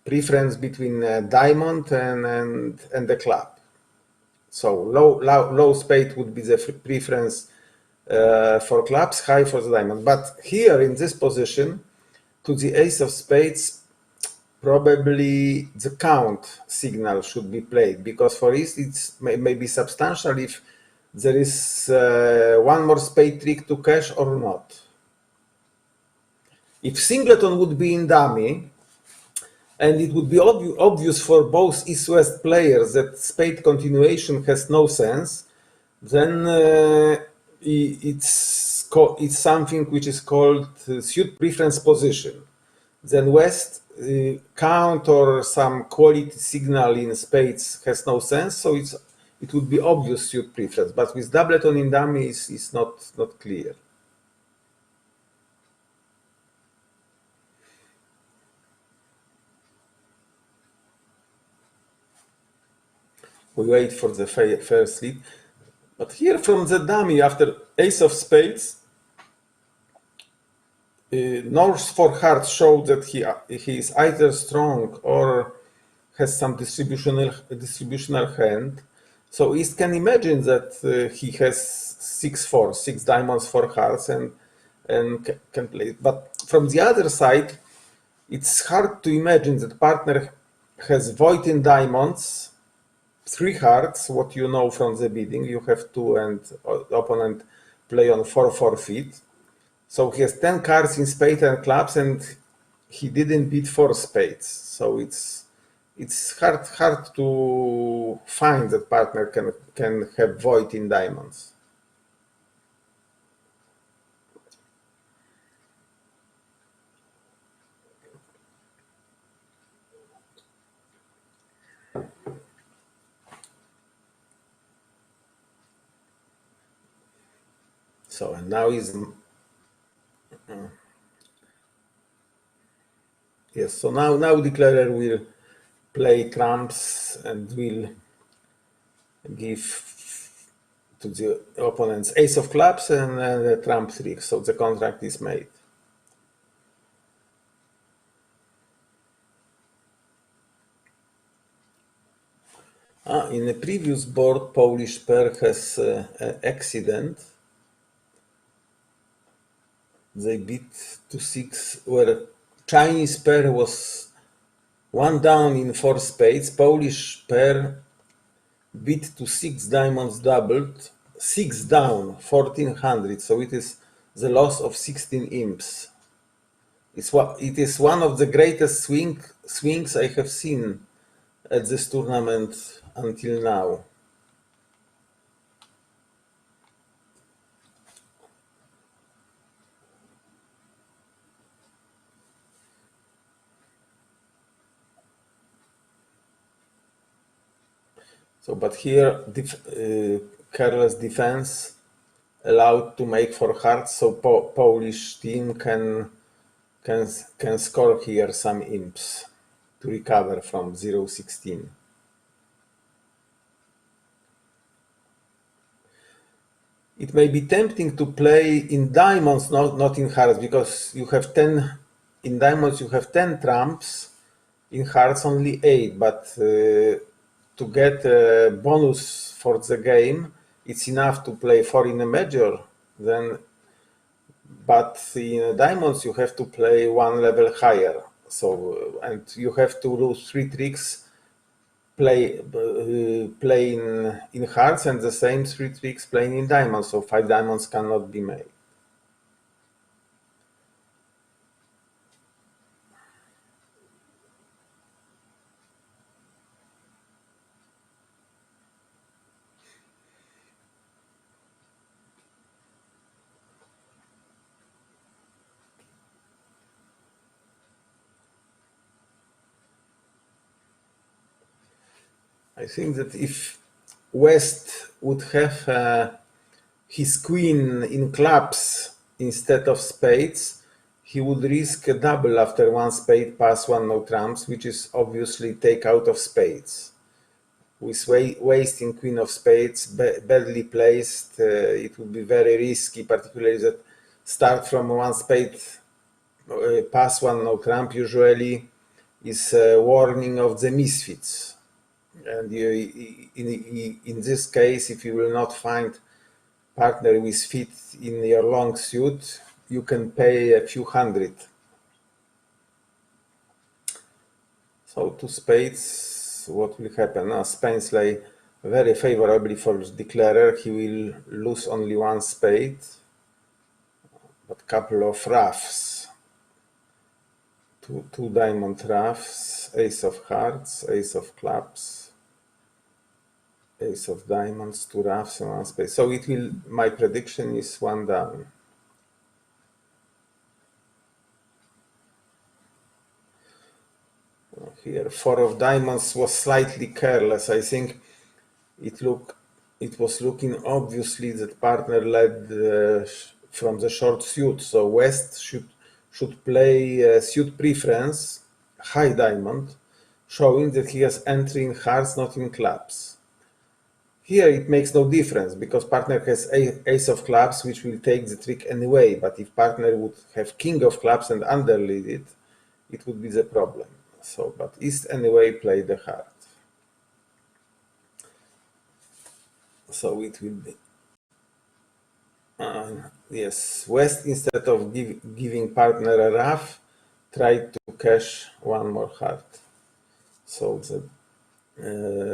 preference between a diamond and the club. So low spade would be the preference for clubs, high for the diamond. But here in this position, to the ace of spades, probably the count signal should be played, because for it it's maybe substantial if there is one more spade trick to cash or not. If singleton would be in dummy, and it would be obvious for both East-West players that spade continuation has no sense, then it's something which is called suit preference position. Then West count or some quality signal in spades has no sense, so it would be obvious suit preference. But with doubleton in dummy, it's not clear. We wait for the first lead. But here from the dummy, after ace of spades, North's 4 hearts show that he is either strong or has some distributional hand. So East can imagine that he has 6-4, 6 diamonds, 4 hearts, and can play it. But from the other side, it's hard to imagine that partner has void in diamonds, 3 hearts, what you know from the bidding, you have 2 and opponent play on 4 forfeit. So he has 10 cards in spades and clubs, and he didn't bid 4 spades. So it's hard to find that partner can have void in diamonds. So, and now is yes. So now declarer will play trumps and will give to the opponents ace of clubs and a trump trick. So the contract is made. In the previous board, Polish pair has an accident. They beat to 6, where Chinese pair was 1 down in 4 spades. Polish pair beat to 6 diamonds doubled, 6 down, 1400. So it is the loss of 16 imps. It is one of the greatest swings I have seen at this tournament until now. So, but here careless defense allowed to make 4 hearts, so Polish team can score here some imps to recover from 0-16. It may be tempting to play in diamonds, not in hearts, because you have 10 in diamonds. You have 10 trumps, in hearts only 8. But to get a bonus for the game, it's enough to play 4 in a major. But in diamonds you have to play 1 level higher. So and you have to lose 3 tricks. Play in hearts, and the same 3 tricks playing in diamonds. So 5 diamonds cannot be made. I think that if West would have his queen in clubs instead of spades, he would risk a double after one spade pass, one no trumps, which is obviously take out of spades. With wasting queen of spades, badly placed, it would be very risky, particularly that start from one spade, pass one no trump usually is a warning of the misfits. And in this case, if you will not find partner with fit in your long suit, you can pay a few hundred. So two spades, what will happen? Spades lay very favorably for declarer. He will lose only one spade, but couple of roughs. Two diamond roughs, ace of hearts, ace of clubs, ace of diamonds, two roughs and one spade. So it will, my prediction is one down. Here, four of diamonds was slightly careless. I think it was looking obviously that partner led from the short suit. So West should play suit preference, high diamond, showing that he has entry in hearts, not in clubs. Here it makes no difference because partner has ace of clubs, which will take the trick anyway. But if partner would have king of clubs and underlead it, it would be the problem. So, but East anyway play the heart. So it will be, yes, West instead of giving partner a rough, tried to cash one more heart. So the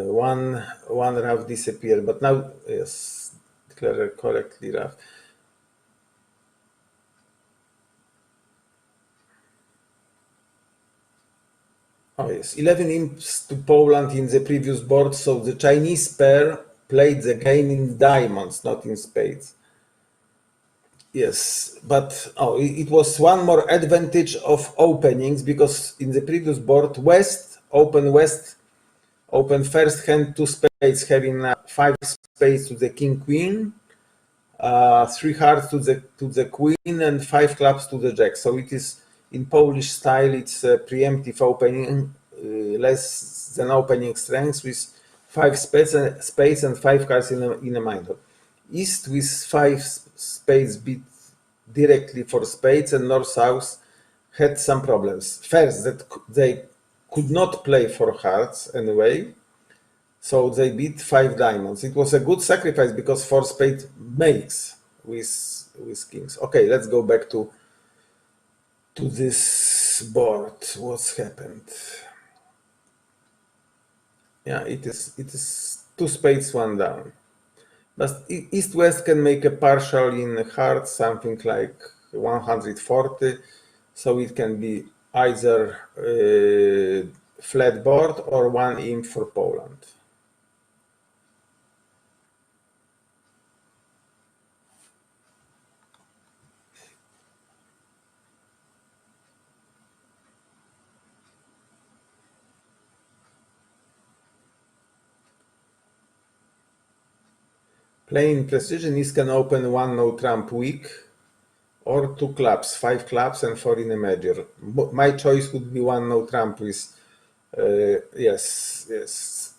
one rough disappeared, but now, yes, declare correctly rough. Oh yes, 11 imps to Poland in the previous board, so the Chinese pair played the game in diamonds, not in spades. Yes, but it was one more advantage of openings because in the previous board, West open first hand two spades, having five spades to the king queen, three hearts to the queen, and five clubs to the jack. So it is in Polish style. It's a preemptive opening, less than opening strength with five spades and five cards in a minor. East with five spades beat directly for spades, and North-South had some problems. First, that they could not play for hearts anyway, so they beat five diamonds. It was a good sacrifice because four spades makes with kings. Okay, let's go back to this board. What's happened? Yeah, it is two spades, one down. But East-West can make a partial in hearts, something like 140. So it can be either flat board or one imp for Poland. Playing precision, East can open one no trump weak or two clubs, five clubs and four in a major. My choice would be one no trump with, yes,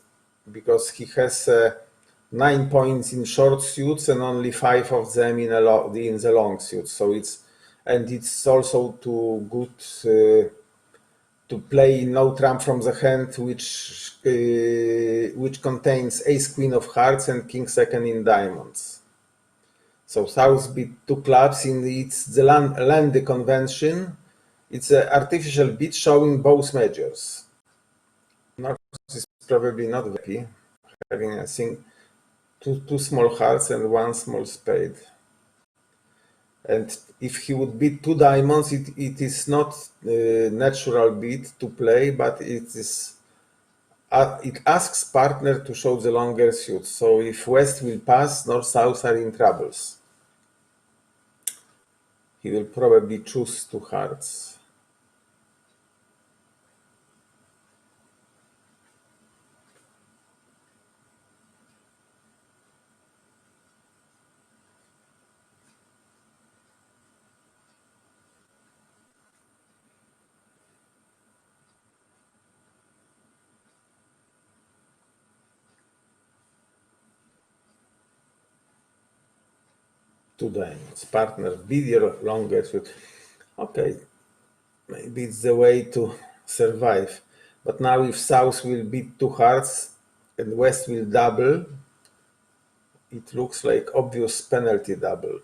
because he has 9 points in short suits and only 5 of them in the long suits. So it's also too good to play no trump from the hand, which contains ace queen of hearts and king second in diamonds. So South beat two clubs it's the land convention. It's an artificial beat showing both majors. North is probably not happy, having I think two small hearts and one small spade. And if he would beat two diamonds, it is not a natural beat to play, but it asks partner to show the longer suit. So if West will pass, North-South are in troubles. He will probably choose two hearts. two diamonds. Partner bid your longer suit. Okay, maybe it's the way to survive. But now if South will beat two hearts and West will double, it looks like obvious penalty double.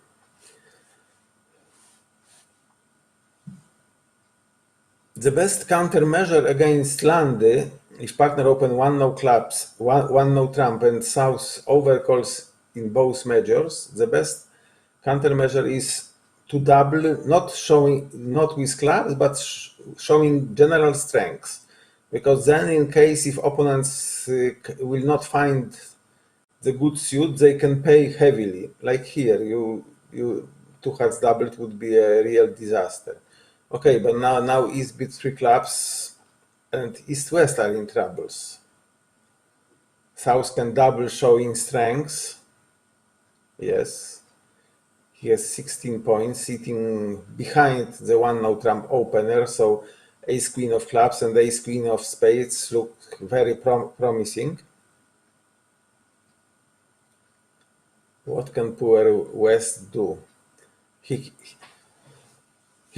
The best countermeasure against Landy, if partner open one no clubs, one no trump, and South overcalls in both measures, the best countermeasure is to double, not with clubs, but showing general strengths. Because then, in case if opponents will not find the good suit, they can pay heavily. Like here, you two hearts doubled would be a real disaster. Okay, but now East beat three clubs and East-West are in troubles. South can double showing strengths. Yes. He has 16 points sitting behind the one no trump opener, so ace queen of clubs and ace queen of spades look very promising. What can poor West do? He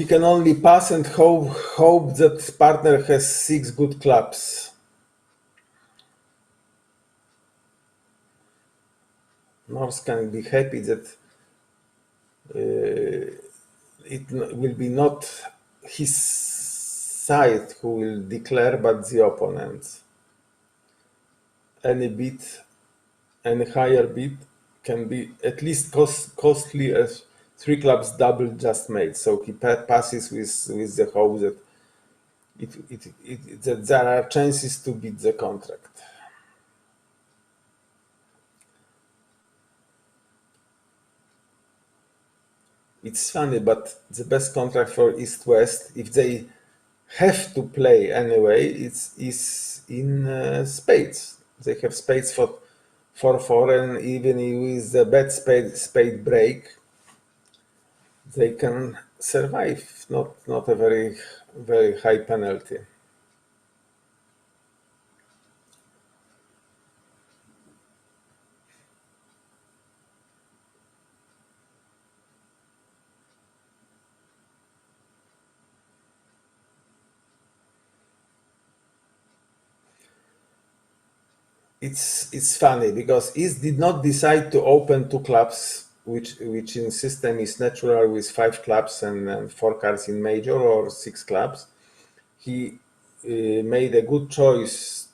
can only pass and hope that partner has 6 good clubs. North can be happy that it will be not his side who will declare, but the opponent. Any bid, any higher bid can be at least costly as 3 clubs double just made. So he passes with the hope that that there are chances to beat the contract. It's funny, but the best contract for East-West, if they have to play anyway, is in spades. They have spades for 4-4, and even with the bad spade break, they can survive. Not a very high penalty. It's funny because East did not decide to open 2 clubs, which in system is natural with 5 clubs and 4 cards in major or 6 clubs. He made a good choice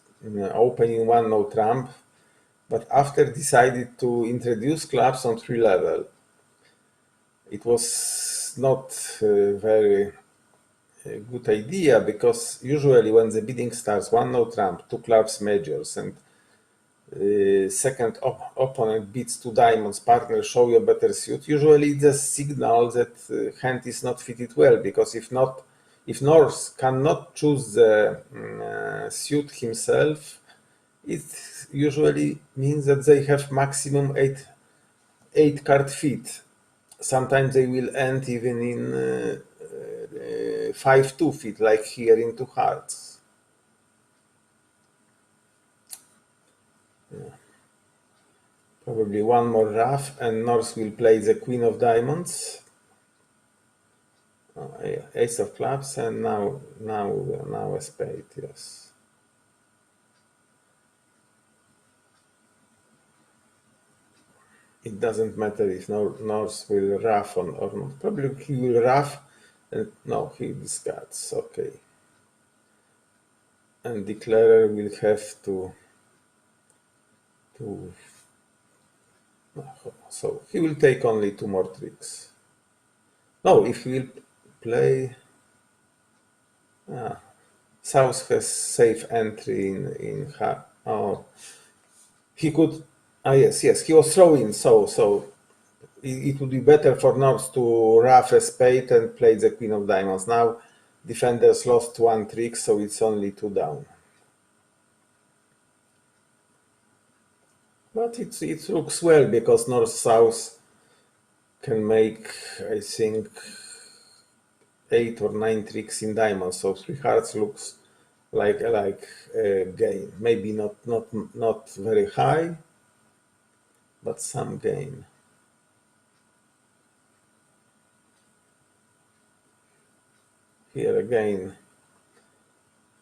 opening one no trump, but after decided to introduce clubs on 3 level. It was not a very good idea because usually when the bidding starts, one no trump, 2 clubs majors, and second opponent beats 2 diamonds, partner show you a better suit, usually it's a signal that hand is not fitted well, because if North cannot choose the suit himself, it usually means that they have maximum 8 card fit. Sometimes they will end even in 5-2 fit, like here in 2 hearts. Yeah. Probably one more rough, and North will play the queen of diamonds, ace of clubs, and now a spade. Yes. It doesn't matter if North will rough or not. Probably he will rough, and no, he discards. Okay. And declarer will have to so he will take only 2 more tricks. No, if he will play South has safe entry in he could yes, he was throwing, so it would be better for North to rough a spade and play the queen of diamonds. Now defenders lost 1 trick, so it's only 2 down. But it looks well because North-South can make, I think, 8 or 9 tricks in diamonds. So 3 hearts looks like a gain. Maybe not very high, but some gain. Here again,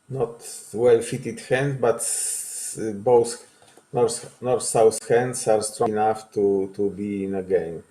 not well-fitted hand, but both north-south hands are strong enough to be in a game.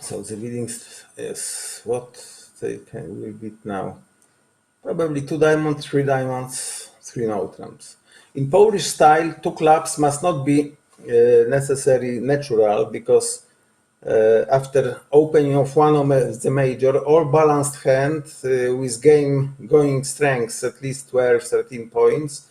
So the reading is what they will beat now. Probably 2 diamonds, 3 diamonds, 3 no trumps. In Polish style, 2 clubs must not be necessarily natural because after opening of one of the major, all balanced hand with game going strengths at least 12, 13 points,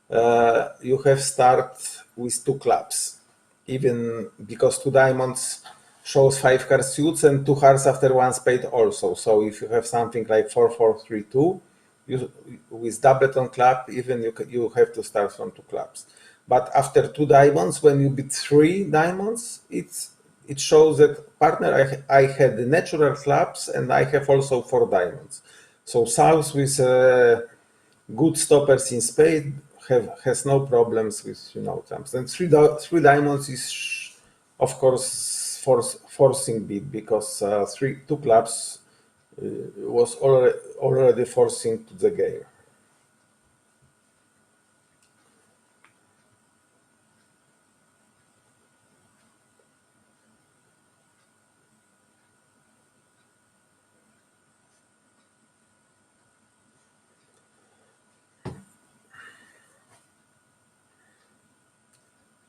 you have start with 2 clubs. Even because 2 diamonds shows 5 card suits and 2 hearts after 1 spade also. So if you have something like 4, 4, 3, 2, with doublet on club, even you have to start from 2 clubs. But after 2 diamonds, when you beat 3 diamonds, it shows that partner I had the natural clubs and I have also 4 diamonds. So south with good stoppers in spade has no problems with trumps. And 3 diamonds is of course forcing beat because 2 clubs was already forcing to the game.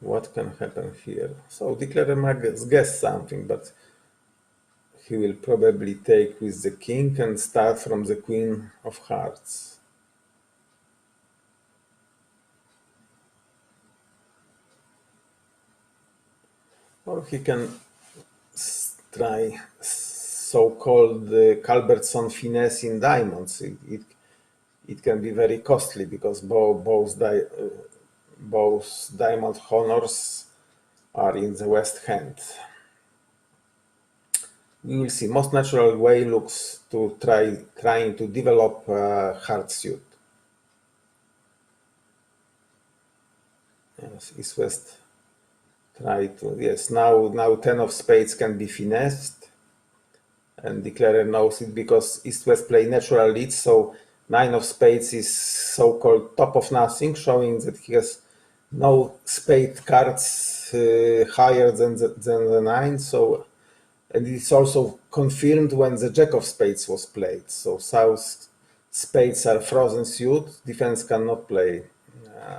What can happen here? So declarer might guess something, but he will probably take with the king and start from the queen of hearts. Or he can try so-called Culbertson finesse in diamonds. It can be very costly because both diamond honors are in the west hand. We will see. Most natural way looks to trying to develop hard suit. Yes, East West try to, yes, now 10 of spades can be finessed, and declarer knows it because East West play natural leads, so 9 of spades is so-called top of nothing, showing that he has no spade cards higher than the 9. So, and it's also confirmed when the jack of spades was played. So south spades are frozen suit. Defense cannot play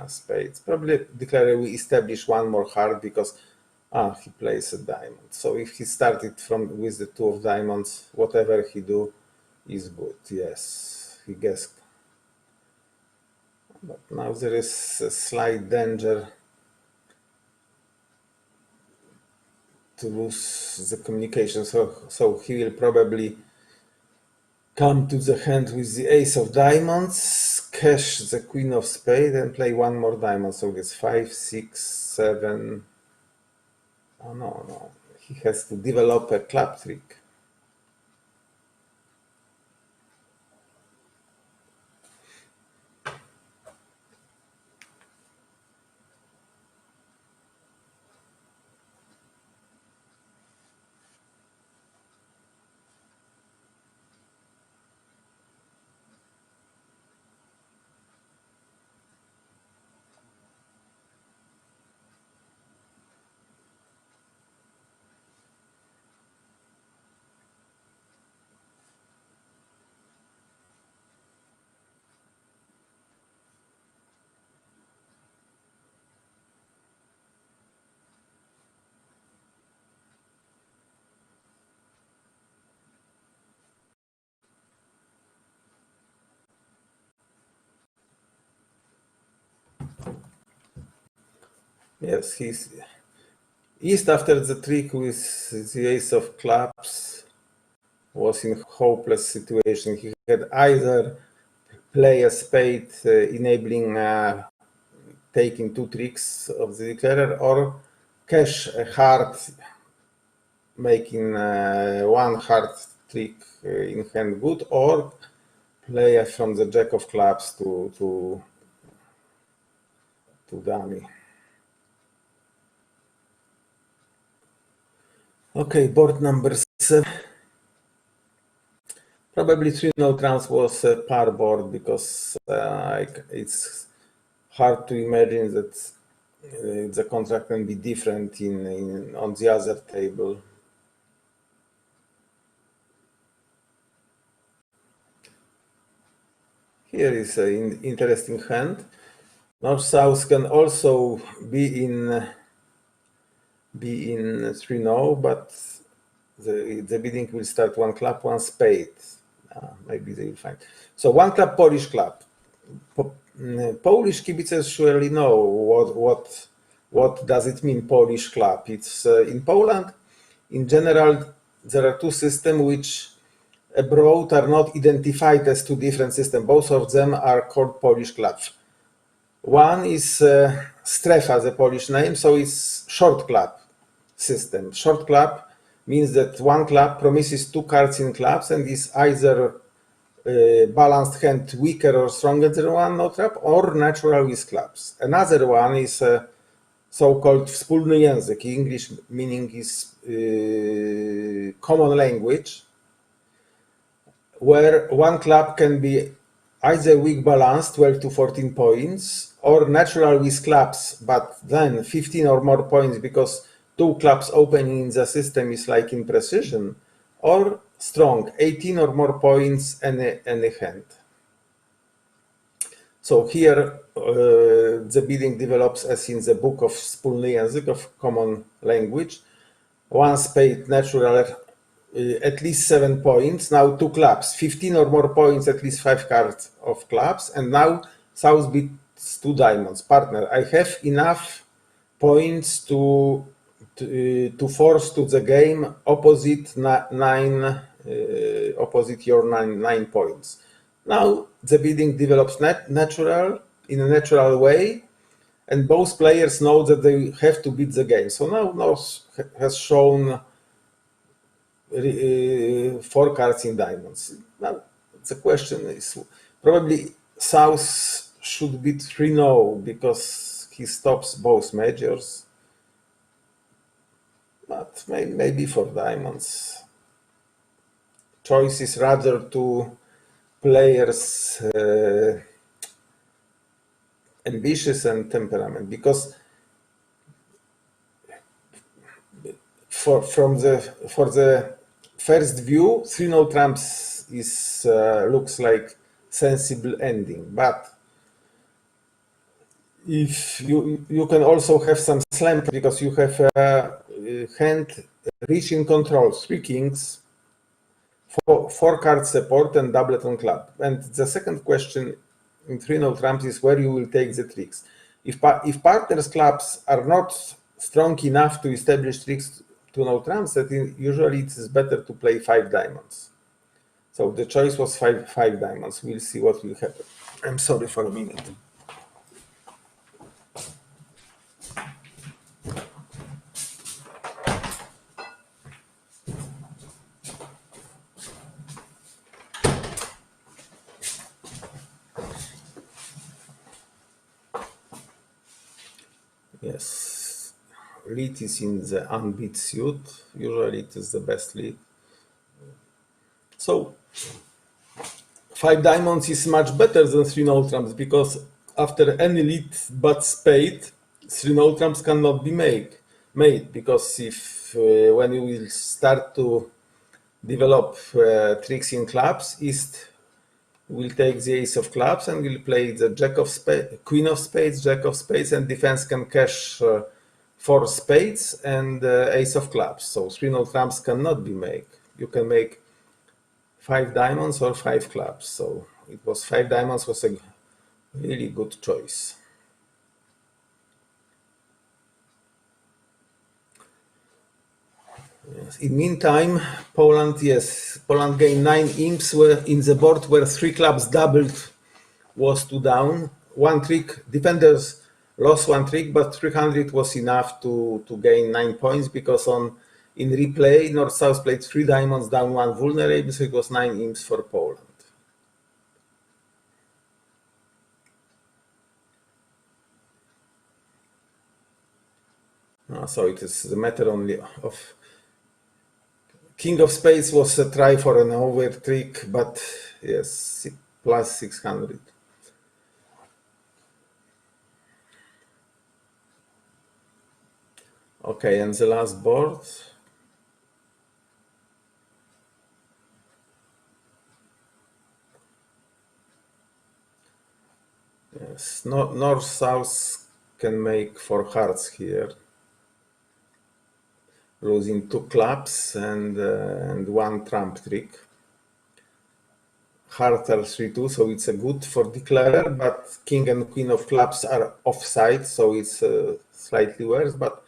spades. Probably declarer we establish one more heart because he plays a diamond. So if he started with the 2 of diamonds, whatever he do is good. Yes, he guessed. But now there is a slight danger to lose the communication. So he will probably come to the hand with the ace of diamonds, cash the queen of spades, and play one more diamond. So it's 5, 6, 7. Oh no. He has to develop a club trick. Yes, he's East after the trick with the ace of clubs was in hopeless situation. He had either play a spade, enabling taking 2 tricks of the declarer, or cash a heart, making 1 heart trick in hand good, or play from the jack of clubs to dummy. Okay, board number 7. Probably 3-0 trans was a par board because it's hard to imagine that the contract can be different on the other table. Here is an interesting hand. North-South can also be in 3-0, but the bidding will start 1 club, 1 spade. Maybe they will find. So 1 club, Polish club. Polish kibicers surely know what does it mean, Polish club. It's in Poland, in general, there are 2 systems which abroad are not identified as 2 different systems. Both of them are called Polish clubs. One is strefa, the Polish name, so it's short club system. Short club means that 1 club promises 2 cards in clubs and is either balanced hand weaker or stronger than 1 no trap, or natural with clubs. Another one is so-called wspólny język. English meaning is common language, where 1 club can be either weak balanced, 12 to 14 points, or natural with clubs, but then 15 or more points because 2 clubs opening in the system is like in precision, or strong, 18 or more points any hand. So here the bidding develops as in the book of wspólny język, of common language. 1 spade natural, at least 7 points. Now 2 clubs, 15 or more points, at least 5 cards of clubs. And now South bids 2 diamonds. Partner, I have enough points to force to the game opposite your 9 points. Now the bidding develops in a natural way, and both players know that they have to beat the game. So now North has shown 4 cards in diamonds. Now the question is, probably South should beat 3-0 because he stops both majors, but maybe for diamonds. Choice is rather to players ambitious and temperament, because for the first view, 3-0 trumps looks like sensible ending, but if you can also have some slam because you have a hand rich in control, 3 kings, 4 card support and doublet on club. And the second question in 3-0 trumps is where you will take the tricks. If partners' clubs are not strong enough to establish tricks to no trumps, that usually it is better to play 5 diamonds. So the choice was 5 diamonds. We'll see what will happen. I'm sorry for a minute. Yes, lead is in the unbeat suit. Usually it is the best lead. So 5 diamonds is much better than 3-0 trumps, because after any lead but spade, 3-0 trumps cannot be made, because if when you will start to develop tricks in clubs, East will take the ace of clubs and will play the jack of spades, queen of spades, jack of spades, and defense can cash 4 spades and ace of clubs. So 3-0 trumps cannot be made. You can make 5 diamonds or 5 clubs. So it was 5 diamonds was a really good choice. Yes. In meantime, Poland gained 9 imps where in the board where 3 clubs doubled was 2 down. One trick, defenders lost 1 trick, but 300 was enough to gain 9 points because in replay, North-South played 3 diamonds down 1 vulnerable, so it was 9 imps for Poland. So it is the matter only of King of Spades was a try for an over trick, but yes, plus 600. Okay, and the last board. Yes, North-South can make 4 hearts here, losing 2 clubs and 1 trump trick. Heart are 3-2, so it's a good for declarer, but king and queen of clubs are offside, so it's slightly worse. But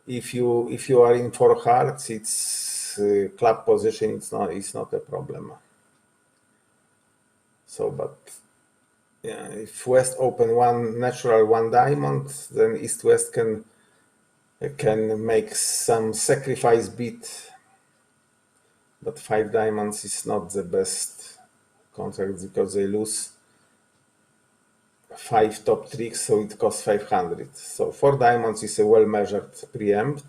if you are in 4 hearts, it's club position. It's not a problem. So, but yeah, if West open 1 natural 1 diamond, then East-West can make some sacrifice bid. But 5 diamonds is not the best contract because they lose 5 top tricks, so it costs 500. So 4 diamonds is a well-measured preempt.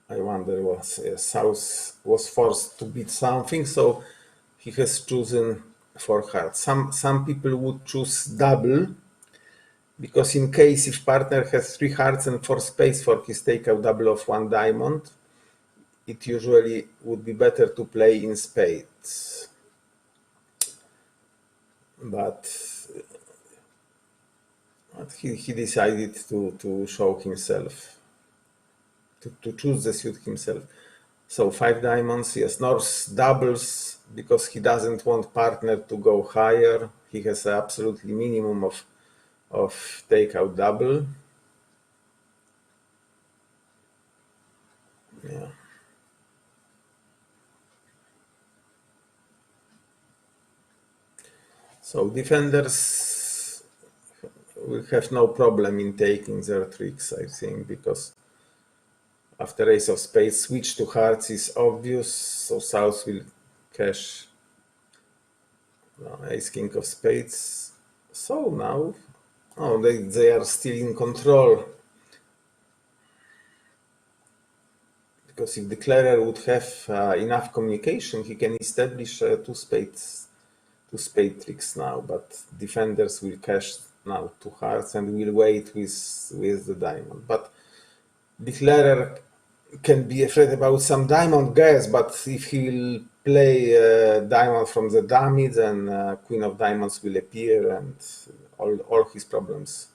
I wonder was South was forced to beat something, so he has chosen 4 hearts. Some people would choose double, because in case if partner has 3 hearts and 4 spades for his takeout double of 1 diamond, it usually would be better to play in spades. But he decided to show himself, to choose the suit himself. So 5 diamonds, yes, North doubles because he doesn't want partner to go higher. He has an absolutely minimum of takeout double. Yeah. So defenders will have no problem in taking their tricks, I think, because after ace of spades, switch to hearts is obvious, so South will cash ace king of spades. So now, they are still in control. Because if declarer would have enough communication, he can establish 2 spade tricks now, but defenders will cash now 2 hearts and will wait with the diamond. But declarer can be afraid about some diamond guess, but if he will play diamond from the dummy, then queen of diamonds will appear and all his problems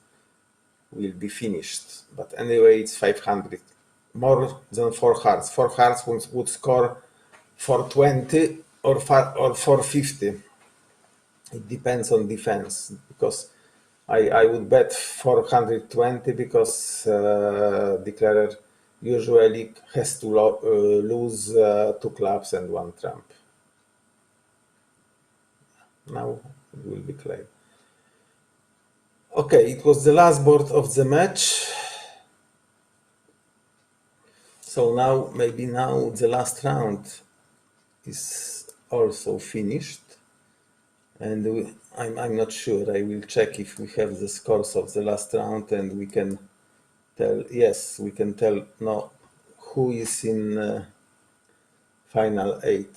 will be finished. But anyway, it's 500, more than 4 hearts. 4 hearts would score 420 or 450. It depends on defense, because I would bet 420 because declarer usually has to lose 2 clubs and 1 trump. Now it will be clear. Okay, it was the last board of the match. So now, maybe now the last round is also finished. And I'm not sure. I will check if we have the scores of the last round, and we can tell. Yes, we can tell now who is in final 8.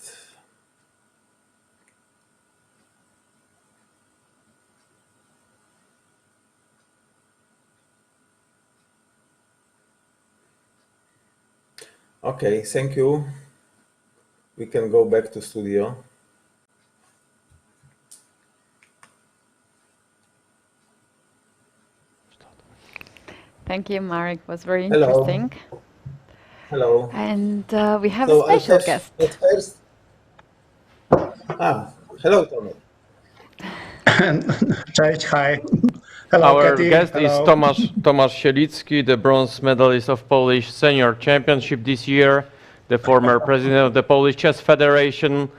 Okay, thank you. We can go back to studio. Thank you, Marek. It was very Hello. interesting. Hello. And we have a special guest. At first. Hello, Tomek. Cześć, hi. Hello, Our Katy. guest Hello. is Tomasz Sielicki, the bronze medalist of Polish Senior Championship this year, the former president of the Polish Chess Federation,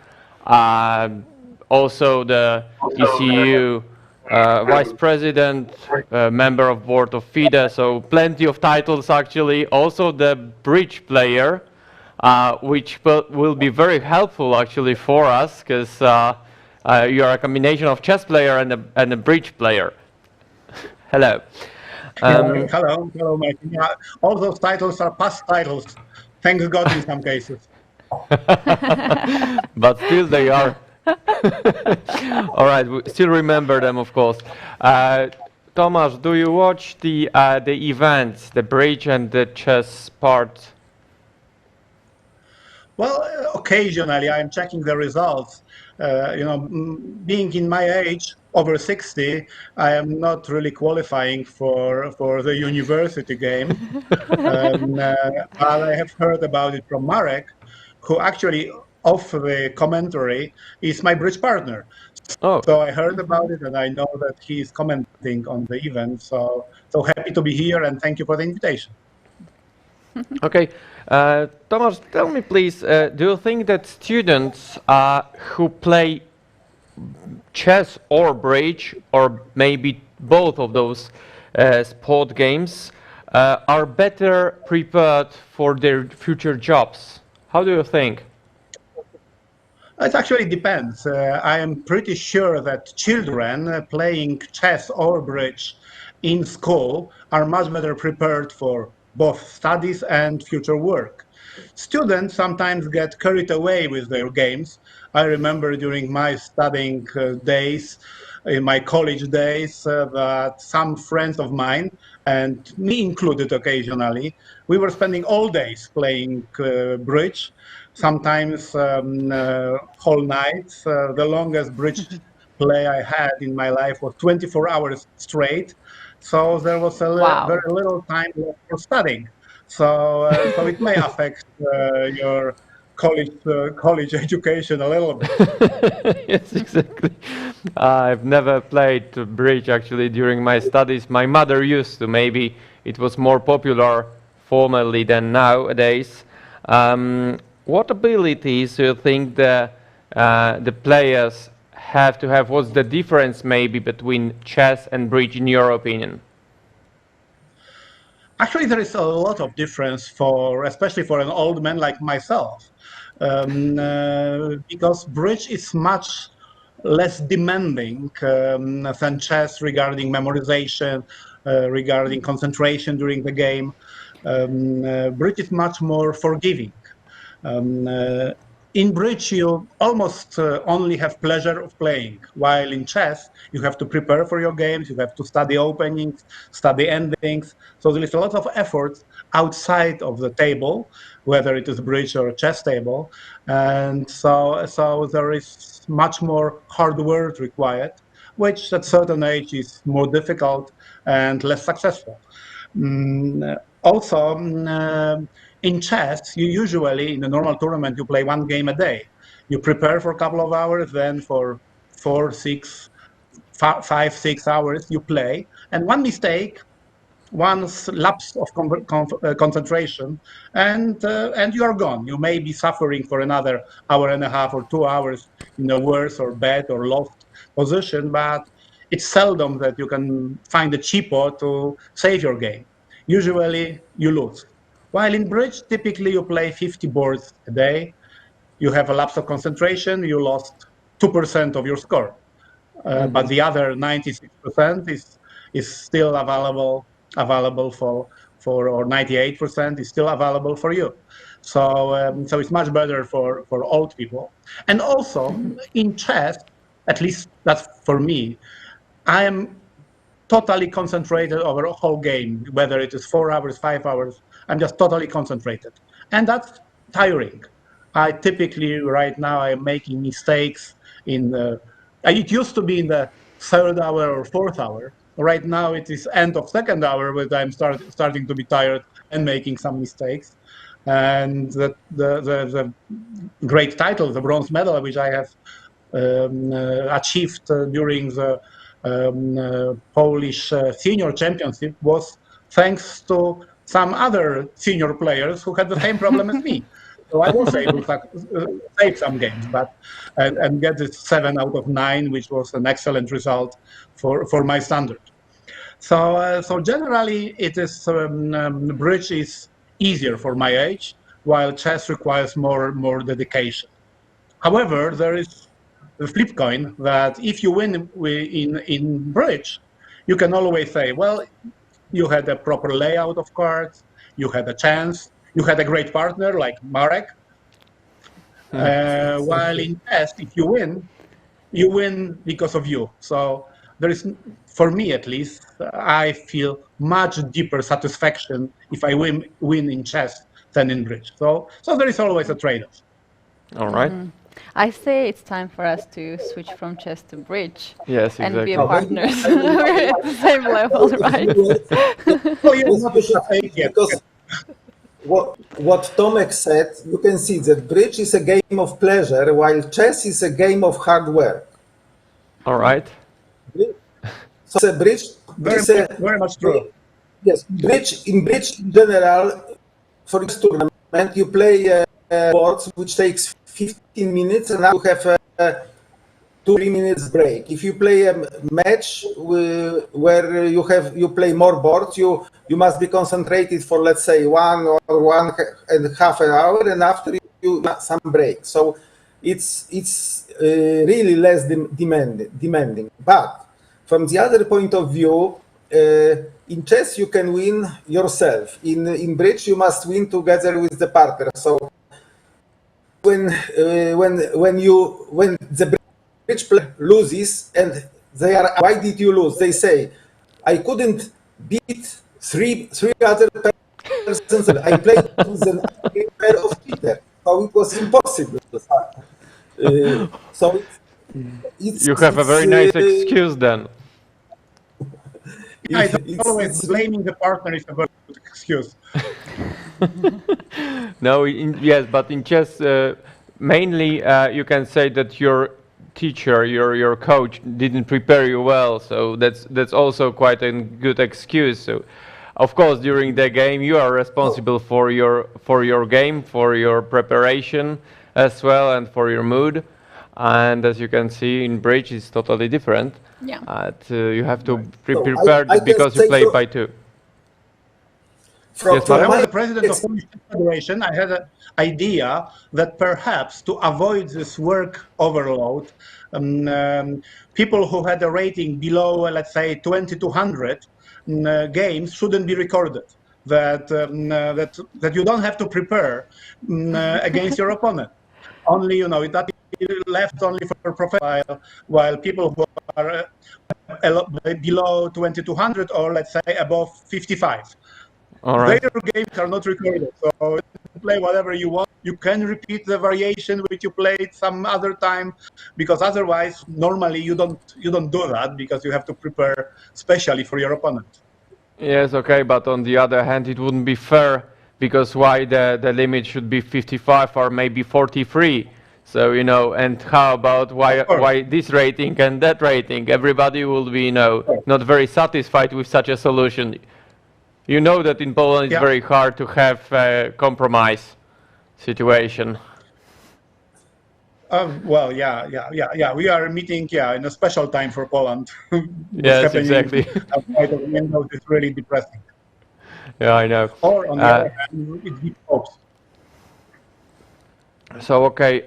also the ECU vice president, member of board of FIDE, so plenty of titles actually. Also the bridge player, which will be very helpful actually for us, because you are a combination of chess player and a bridge player. Hello. Hello, Martin. Yeah, all those titles are past titles. Thanks God in some cases. But still they are. All right, we still remember them, of course. Tomasz, do you watch the events, the bridge and the chess part? Well, occasionally I'm checking the results. Being in my age, over 60, I am not really qualifying for the university game. But I have heard about it from Marek, who actually, off the commentary, is my bridge partner. Oh. So I heard about it, and I know that he is commenting on the event. So happy to be here, and thank you for the invitation. Okay, Tomasz, tell me please, do you think that students who play chess or bridge, or maybe both of those sport games, are better prepared for their future jobs? How do you think? It actually depends. I am pretty sure that children playing chess or bridge in school are much better prepared for both studies and future work. Students sometimes get carried away with their games. I remember during my studying days, in my college days, that some friends of mine, and me included occasionally, we were spending all days playing bridge, sometimes whole nights. The longest bridge play I had in my life was 24 hours straight. So there was Wow. very little time left for studying. So it may affect your college education a little bit. Yes, exactly. I've never played bridge actually during my studies. My mother used to. Maybe it was more popular formerly than nowadays. What abilities do you think the players have to have? What's the difference maybe between chess and bridge in your opinion? Actually, there is a lot of difference especially for an old man like myself, because bridge is much less demanding than chess regarding memorization, regarding concentration during the game. Bridge is much more forgiving. In bridge, you almost only have pleasure of playing, while in chess, you have to prepare for your games, you have to study openings, study endings. So there is a lot of effort outside of the table, whether it is bridge or a chess table. And so there is much more hard work required, which at certain age is more difficult and less successful. Also, in chess, you usually, in a normal tournament, you play one game a day. You prepare for a couple of hours, then for 5, 6 hours, you play. And one mistake, one lapse of concentration, and you are gone. You may be suffering for another hour and a half or 2 hours in a worse or bad or lost position, but it's seldom that you can find a cheapo to save your game. Usually, you lose. While in bridge, typically you play 50 boards a day. You have a lapse of concentration. You lost 2% of your score, but the other 96% is still available for or 98% is still available for you. So it's much better for old people. And also in chess, at least that's for me, I am totally concentrated over a whole game, whether it is 4 hours, 5 hours. I'm just totally concentrated, and that's tiring. I typically right now I'm making mistakes in the. It used to be in the third hour or fourth hour. Right now it is end of second hour, but I'm starting to be tired and making some mistakes. And the great title, the bronze medal, which I have achieved during the Polish senior championship was thanks to some other senior players who had the same problem as me. So I was able to save some games, but and get this 7 out of 9, which was an excellent result for my standard. So generally, it is bridge is easier for my age, while chess requires more dedication. However, there is the flip coin that if you win in bridge, you can always say, well, you had a proper layout of cards, you had a chance, you had a great partner like Marek. While in chess, if you win because of you. So there is, for me at least, I feel much deeper satisfaction if I win in chess than in bridge. So there is always a trade-off. All right. I say it's time for us to switch from chess to bridge. Yes, and exactly. be partners. We're at the same level, right? Oh, yes, Because what Tomek said, you can see that bridge is a game of pleasure, while chess is a game of hard work. All right. So the bridge is very much true. Yes, bridge in general, for this tournament, you play boards which takes 15 minutes, and now you have a 2-3 minutes break. If you play a match where you play more boards, you must be concentrated for, let's say, 1 or 1.5 hour, and after you some break. So it's really less demanding. But from the other point of view, in chess you can win yourself. In bridge you must win together with the partner. So when the bridge player loses and they are, why did you lose? They say, I couldn't beat three other persons. I played with an pair of cheaters, so it was impossible. So you have a very nice excuse then. Always blaming the partner is a very good excuse. No, yes, but in chess, mainly you can say that your teacher, your coach, didn't prepare you well. So that's also quite a good excuse. So, of course, during the game, you are responsible for your game, for your preparation as well, and for your mood. And as you can see, in bridge, it's totally different. Yeah. You have to prepare because you play by two. Yes, when I was the president of the Polish Federation, I had an idea that perhaps to avoid this work overload, people who had a rating below, let's say, 2200 games shouldn't be recorded. That you don't have to prepare against your opponent. Only, that left only for professional, while people who are below 2200 or let's say above 55. All right. Their games are not recorded, so you play whatever you want. You can repeat the variation which you played some other time, because otherwise, normally you don't do that because you have to prepare specially for your opponent. Yes, okay, but on the other hand, it wouldn't be fair, because why the limit should be 55 or maybe 43? So, and how about why this rating and that rating? Everybody will be, not very satisfied with such a solution. You know that in Poland it's very hard to have a compromise situation. Well, yeah. We are meeting, in a special time for Poland. Yes, exactly. Outside of windows is really depressing. Yeah, I know. Or on the other hand, it gives hopes. So, okay,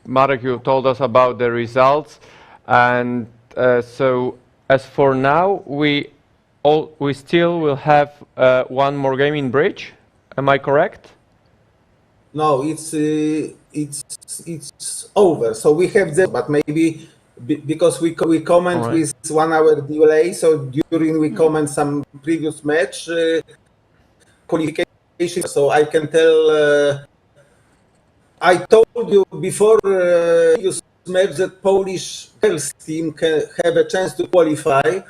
Marek, you told us about the results, and so as for now, we still will have one more game in bridge. Am I correct? No, it's over. So we have the, but maybe because we comment with 1 hour delay. So during we comment some previous match qualification. So I can tell. I told you before previous match that Polish girls team can have a chance to qualify.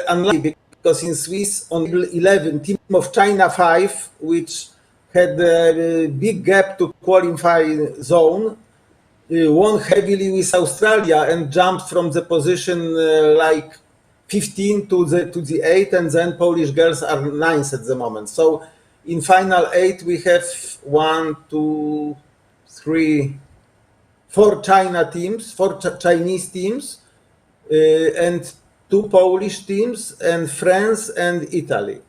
Unlucky because in Swiss on 11, team of China 5, which had a big gap to qualify zone, won heavily with Australia and jumped from the position like 15 to the 8, and then Polish girls are 9th at the moment. So in final 8 we have 1, 2, 3, 4 Chinese teams, and 2 Polish teams, and France and Italy.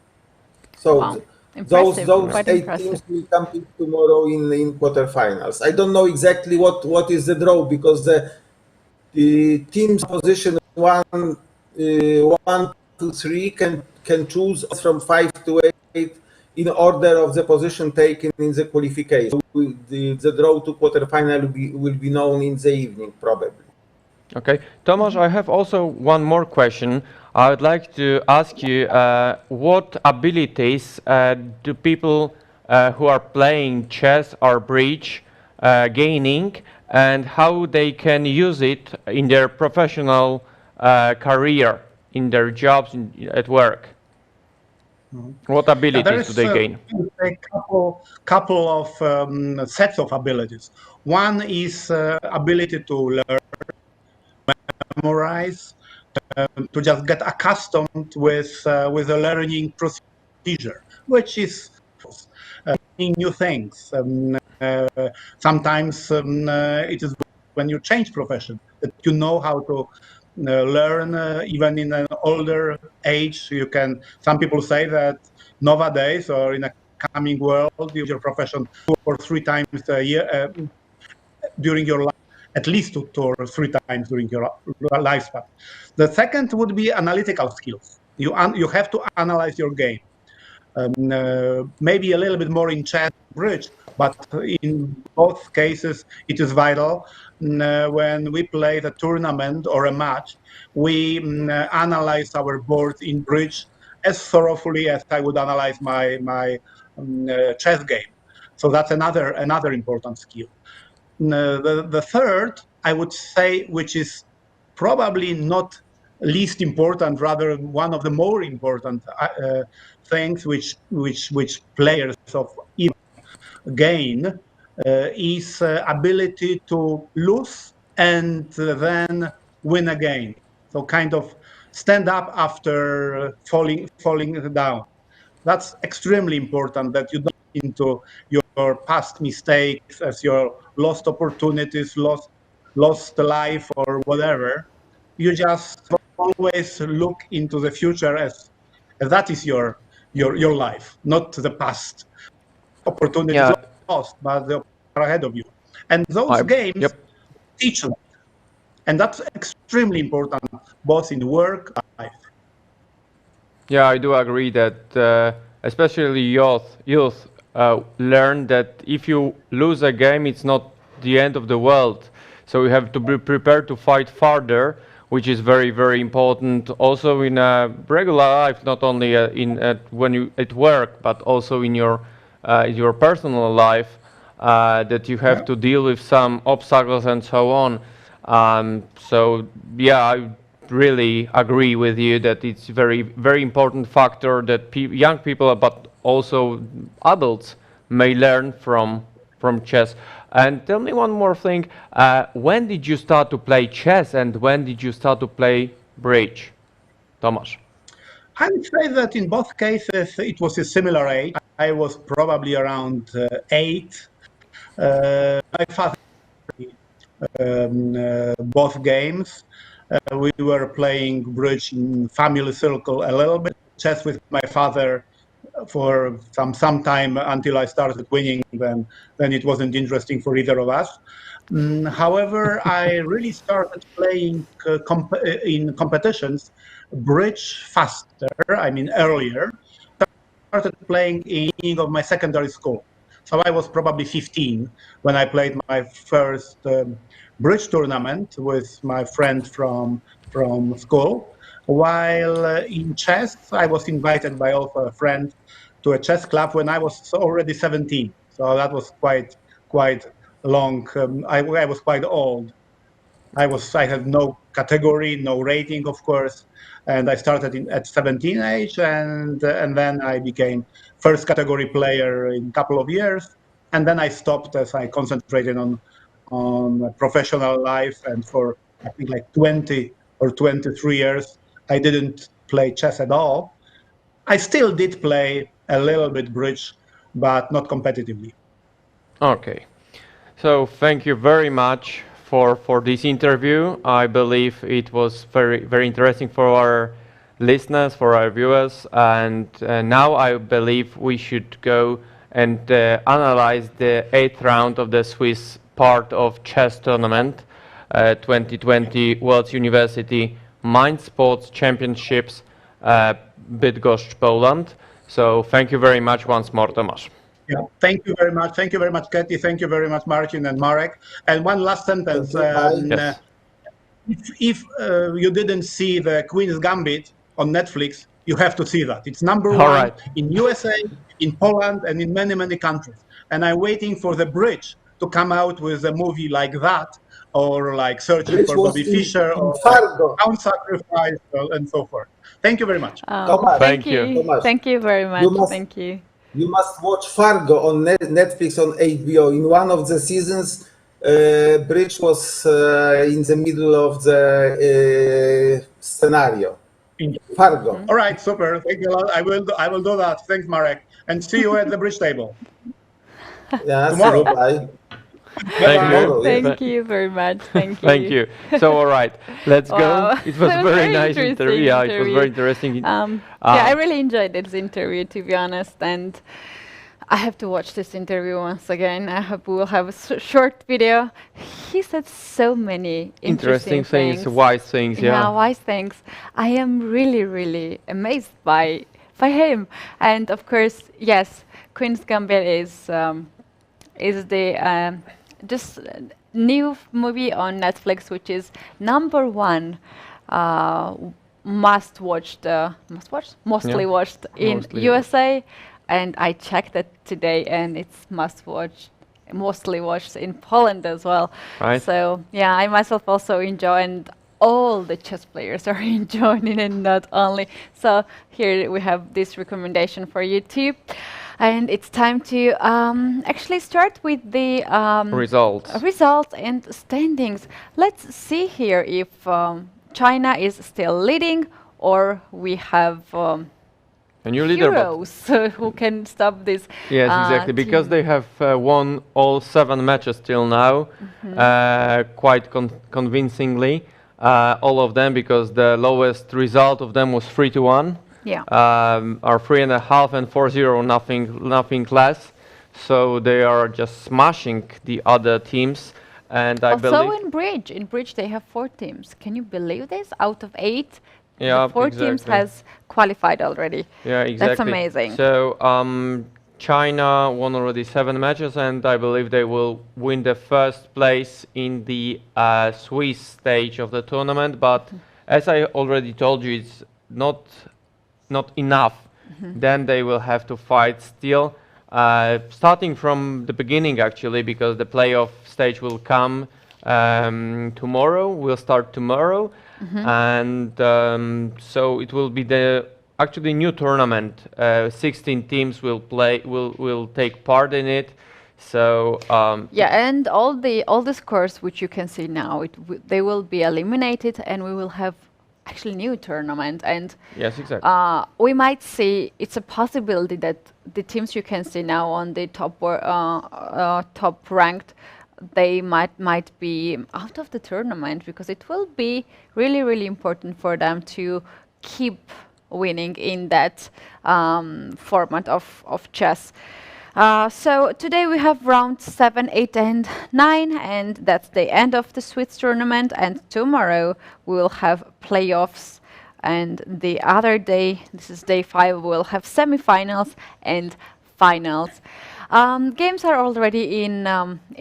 So Wow. those Impressive, those quite 8 impressive. teams will compete tomorrow in quarterfinals. I don't know exactly what is the draw, because the teams position 1, 2, 3 can choose from 5 to 8 in order of the position taken in the qualification. The draw to quarterfinal will be known in the evening probably. Okay, Tomasz, I have also one more question. I would like to ask you what abilities do people who are playing chess or bridge gaining, and how they can use it in their professional career, in their jobs, at work? What There abilities do is they gain? a couple of sets of abilities. One is ability to learn, memorize, to just get accustomed with the learning procedure, which is new things. Sometimes it is when you change profession that you know how to learn even in an older age. You can. Some people say that nowadays or in a coming world, you use your profession 2 or 3 times a year during your life, at least 2 or 3 times during your lifespan. The second would be analytical skills. You have to analyze your game. Maybe a little bit more in chess, bridge, but in both cases it is vital. When we play the tournament or a match, we analyze our board in bridge as thoroughly as I would analyze my chess game. So that's another important skill. The third, I would say, which is probably not least important, rather one of the more important things which players of gain is ability to lose and then win again. So kind of stand up after falling down. That's extremely important, that you don't into your past mistakes as your lost opportunities, lost life or whatever. You just always look into the future as that is your life, not the past. Opportunities Yeah, lost, but they are ahead of you. And those games yep. teach you. And that's extremely important, both in work and life. Yeah, I do agree that especially youth learn that if you lose a game, it's not the end of the world. So you have to be prepared to fight further, which is very, very important. Also in regular life, not only when you at work, but also in your personal life, that you have to deal with some obstacles and so on. So yeah, I really agree with you that it's very, very important factor that young people, but also adults, may learn from chess. And tell me one more thing: when did you start to play chess, and when did you start to play bridge, Tomasz? I would say that in both cases it was a similar age. I was probably around 8. My father both games. We were playing bridge in family circle a little bit, chess with my father for some time until I started winning. Then it wasn't interesting for either of us. However, I really started playing in competitions bridge faster. I mean earlier. Started playing in the beginning of my secondary school. So I was probably 15 when I played my first bridge tournament with my friend from school. While in chess, I was invited by also a friend to a chess club when I was already 17. So that was quite long. I was quite old. I had no category, no rating, of course, and I started at 17 age, and then I became first category player in a couple of years, and then I stopped as I concentrated on on professional life, and for I think like 20 or 23 years, I didn't play chess at all. I still did play a little bit bridge, but not competitively. Okay. So thank you very much for this interview. I believe it was very interesting for our listeners, for our viewers, and now I believe we should go and analyze the 8th round of the Swiss part of chess tournament 2020 World University Mind Sports Championships, Bydgoszcz, Poland. So thank you very much once more, Tomasz. Yeah, thank you very much. Thank you very much, Katie. Thank you very much, Marcin and Marek. And one last sentence. Yes. If you didn't see the Queen's Gambit on Netflix, you have to see that. It's number All one right. in USA, in Poland, and in many, many countries. And I'm waiting for the Bridge to come out with a movie like that, or like Searching Bridge for was Bobby in Fischer, or Fargo. Crown Sacrifice, and so forth. Thank you very much. Tomasz, Thank Thank you. you. Tomasz, Thank you very much. must- Thank you. You must watch Fargo on Netflix on HBO. In one of the seasons, Bridge was in the middle of the scenario. Fargo. All right, super. Thank you a lot. I will do that. Thanks, Marek. And see you at the bridge table. Yeah, Tomorrow. bye. Thank Tomorrow, you. yes. Thank you very much. Thank you. Thank you. So, all right, let's Wow. go. It was That was very very nice interesting interview. Yeah, it was interview. very interesting. Yeah, I really enjoyed this interview, to be honest, and I have to watch this interview once again. I hope we will have a short video. He said so many interesting things, wise things. Yeah. wise things. I am really, really amazed by him. And of course, yes, Queen's Gambit is the just new movie on Netflix, which is number one mostly watched in Mostly USA, and I checked it today, and it's mostly watched in Poland as well. Right. So yeah, I myself also enjoy, and all the chess players are enjoying it, and not only. So here we have this recommendation for you too. And it's time to actually start with the results and standings. Let's see here if China is still leading, or we have A new leader. heroes who can stop this. Yes, exactly. Because team. they have won all 7 matches till now, quite convincingly. All of them, because the lowest result of them was 3-1. Yeah. Are 3.5 and 4-0, nothing less. So they are just smashing the other teams. And I Also believe in bridge they have 4 teams. Can you believe this? Out of 8, Yeah, the 4 teams exactly. has qualified already. Yeah, exactly. That's amazing. So China won already 7 matches, and I believe they will win the first place in the Swiss stage of the tournament. But as I already told you, it's not enough. Then they will have to fight still, starting from the beginning actually, because the playoff stage will come tomorrow. Will start tomorrow, and so it will be the actually new tournament. 16 teams will take part in it. So Yeah, and all the scores which you can see now, they will be eliminated, and we will have actually new tournament. And yes, exactly. we might see, it's a possibility that the teams you can see now on the top ranked, they might be out of the tournament, because it will be really, really important for them to keep winning in that format of chess. So today we have rounds 7, 8, and 9, and that's the end of the Swiss tournament. And tomorrow we will have playoffs, and the other day, this is day 5, we'll have semifinals and finals. Games are already in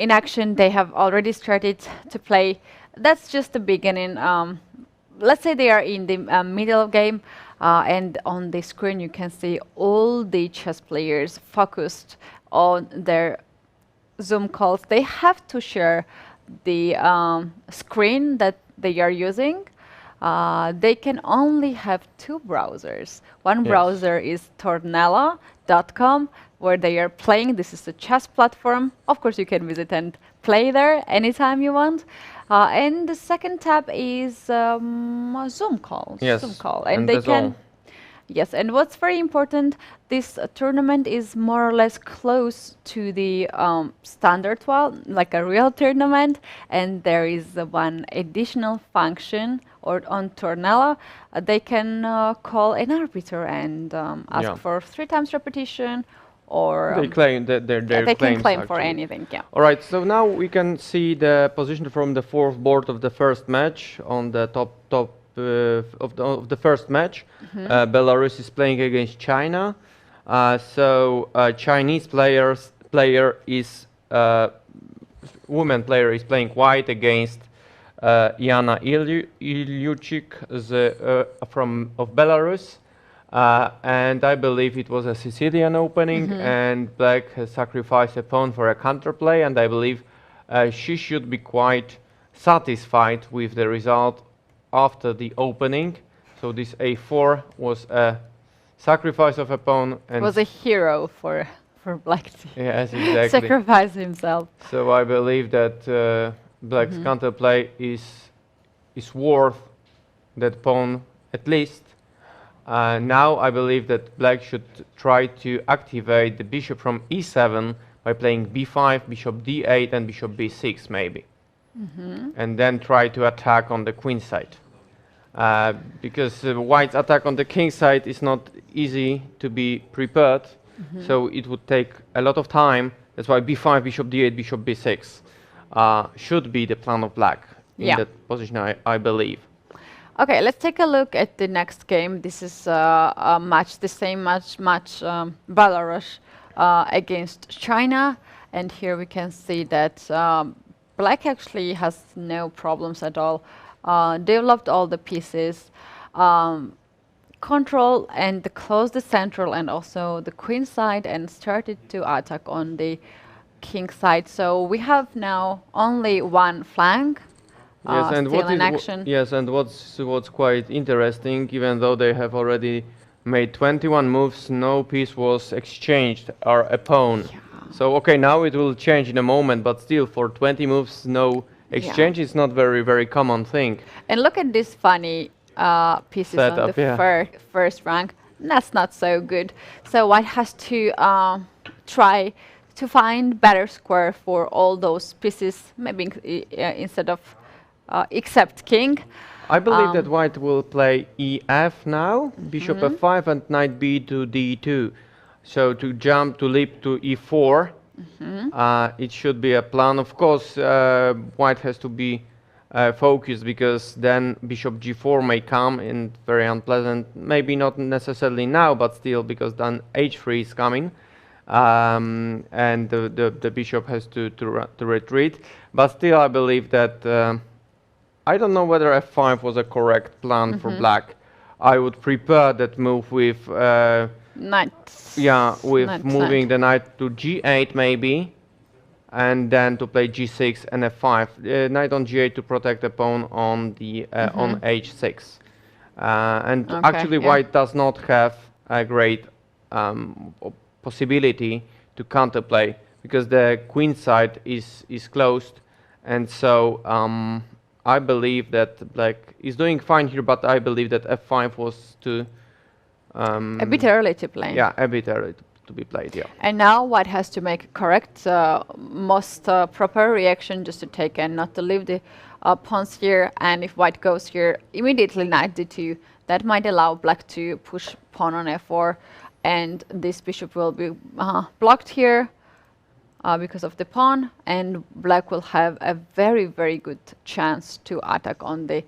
action. They have already started to play. That's just the beginning. Let's say they are in the middle game, and on the screen you can see all the chess players focused on their Zoom calls. They have to share the screen that they are using. They can only have 2 browsers. One Yes. browser is tornella.com, where they are playing. This is a chess platform. Of course, you can visit and play there anytime you want. And the second tab is a Zoom call. Yes, Zoom call, and they that's can. all. Yes, and what's very important, this tournament is more or less close to the standard one, like a real tournament, and there is one additional function, or on Tornella, they can call an arbiter and ask Yeah. for 3 times repetition, or They claim that their they can claims, claim for actually. anything, yeah. All right, so now we can see the position from the fourth board of the first match on the top of the first match. Belarus is playing against China. Chinese player is woman player is playing white against Jana Ilyuchik of Belarus. And I believe it was a Sicilian opening, and black has sacrificed a pawn for a counterplay, and I believe she should be quite satisfied with the result after the opening. So this a4 was a sacrifice of a pawn, and Was a hero for black to yes, exactly. sacrifice himself. So I believe that black's counterplay is worth that pawn at least. Now I believe that black should try to activate the bishop from e7 by playing b5, bishop d8, and bishop b6 maybe. And then try to attack on the queen side. Because white's attack on the king side is not easy to be prepared, so it would take a lot of time. That's why b5, bishop d8, bishop b6 should be the plan of black in that position, I believe. Okay, let's take a look at the next game. This is a match, the same match, Belarus against China. And here we can see that black actually has no problems at all. Developed all the pieces, control and close the central and also the queen side, and started to attack on the king side. So we have now only one flank. Yes, and still in action. Yes, and what's quite interesting, even though they have already made 21 moves, no piece was exchanged or a pawn. So okay, now it will change in a moment, but still for 20 moves, no exchange is not very common thing. And look at this funny pieces on the first rank. That's not so good. So white has to try to find better square for all those pieces, maybe instead of except king. I believe that white will play ef now, bishop f5 and knight b to d2. So to jump, to leap to e4, it should be a plan. Of course, white has to be focused, because then bishop g4 may come in very unpleasant, maybe not necessarily now, but still, because then h3 is coming. And the bishop has to retreat. But still, I believe that I don't know whether f5 was a correct plan for black. I would prepare that move with knight. Yeah, with knight moving the knight to g8 maybe, and then to play g6 and f5. Knight on g8 to protect the pawn on the on h6. And actually, white does not have a great possibility to counterplay, because the queen side is closed, and so I believe that black is doing fine here, but I believe that f5 was too a bit early to play. Yeah, a bit early to be played, yeah. And now white has to make a correct, most proper reaction, just to take and not to leave the pawns here. And if white goes here, immediately knight d2. That might allow black to push pawn on f4, and this bishop will be blocked here because of the pawn, and black will have a very good chance to attack on the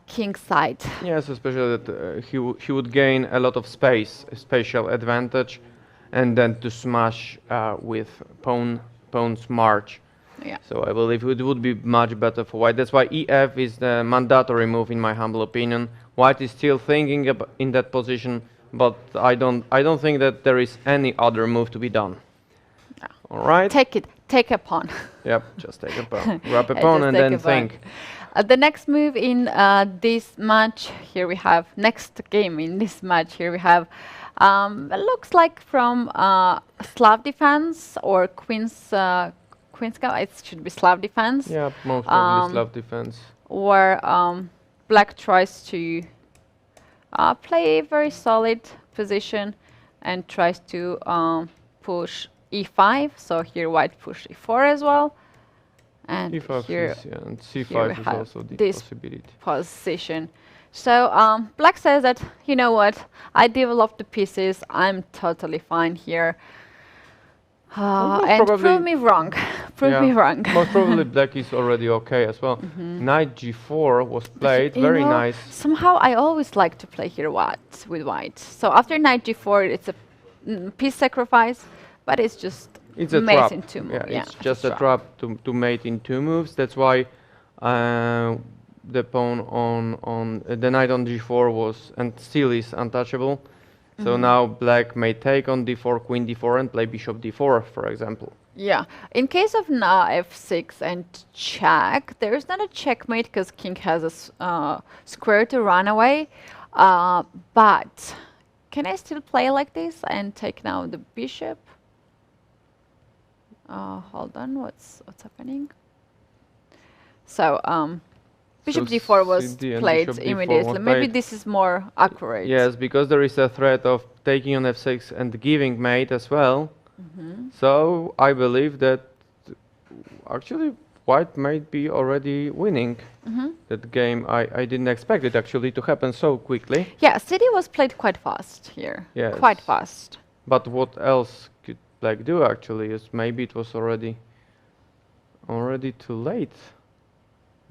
king side. Yes, especially that he would gain a lot of space, a spatial advantage, and then to smash with pawn's march. Yeah. So I believe it would be much better for white. That's why ef is the mandatory move, in my humble opinion. White is still thinking in that position, but I don't think that there is any other move to be done. No. All right. Take a pawn. Yep, just take a pawn. Grab a pawn and then think. The next move in this match, here we have next game in this match. Here we have It looks like from Slav defense or Queen's it should be Slav defense. Yeah, most probably Slav defense. Where black tries to play a very solid position and tries to push e5. So here white push e4 as well. And E5 here, is, yeah, and here C5 we is have also the this possibility. position. So black says that, you know what, I developed the pieces, I'm totally fine here. And prove me wrong. Prove me wrong. Most probably black is already okay as well. Knight g4 was played, very nice. Somehow I always like to play here with white. So after knight g4, it's a piece sacrifice, but it's just It's a mate trap. in 2 moves. Yeah, it's just a trap to mate in 2 moves. That's why the pawn on the knight on g4 was and still is untouchable. So now black may take on d4, queen d4, and play bishop d4, for example. Yeah. In case of f6 and check, there is not a checkmate because king has a square to run away. But can I still play like this and take now the bishop? Hold on, what's happening? So bishop d4 was played immediately. Maybe this is more accurate. Yes, because there is a threat of taking on f6 and giving mate as well. So I believe that actually white might be already winning that game. I didn't expect it actually to happen so quickly. Yeah, cd was played quite fast here. Yes. Quite fast. But what else could black do actually is maybe it was already too late.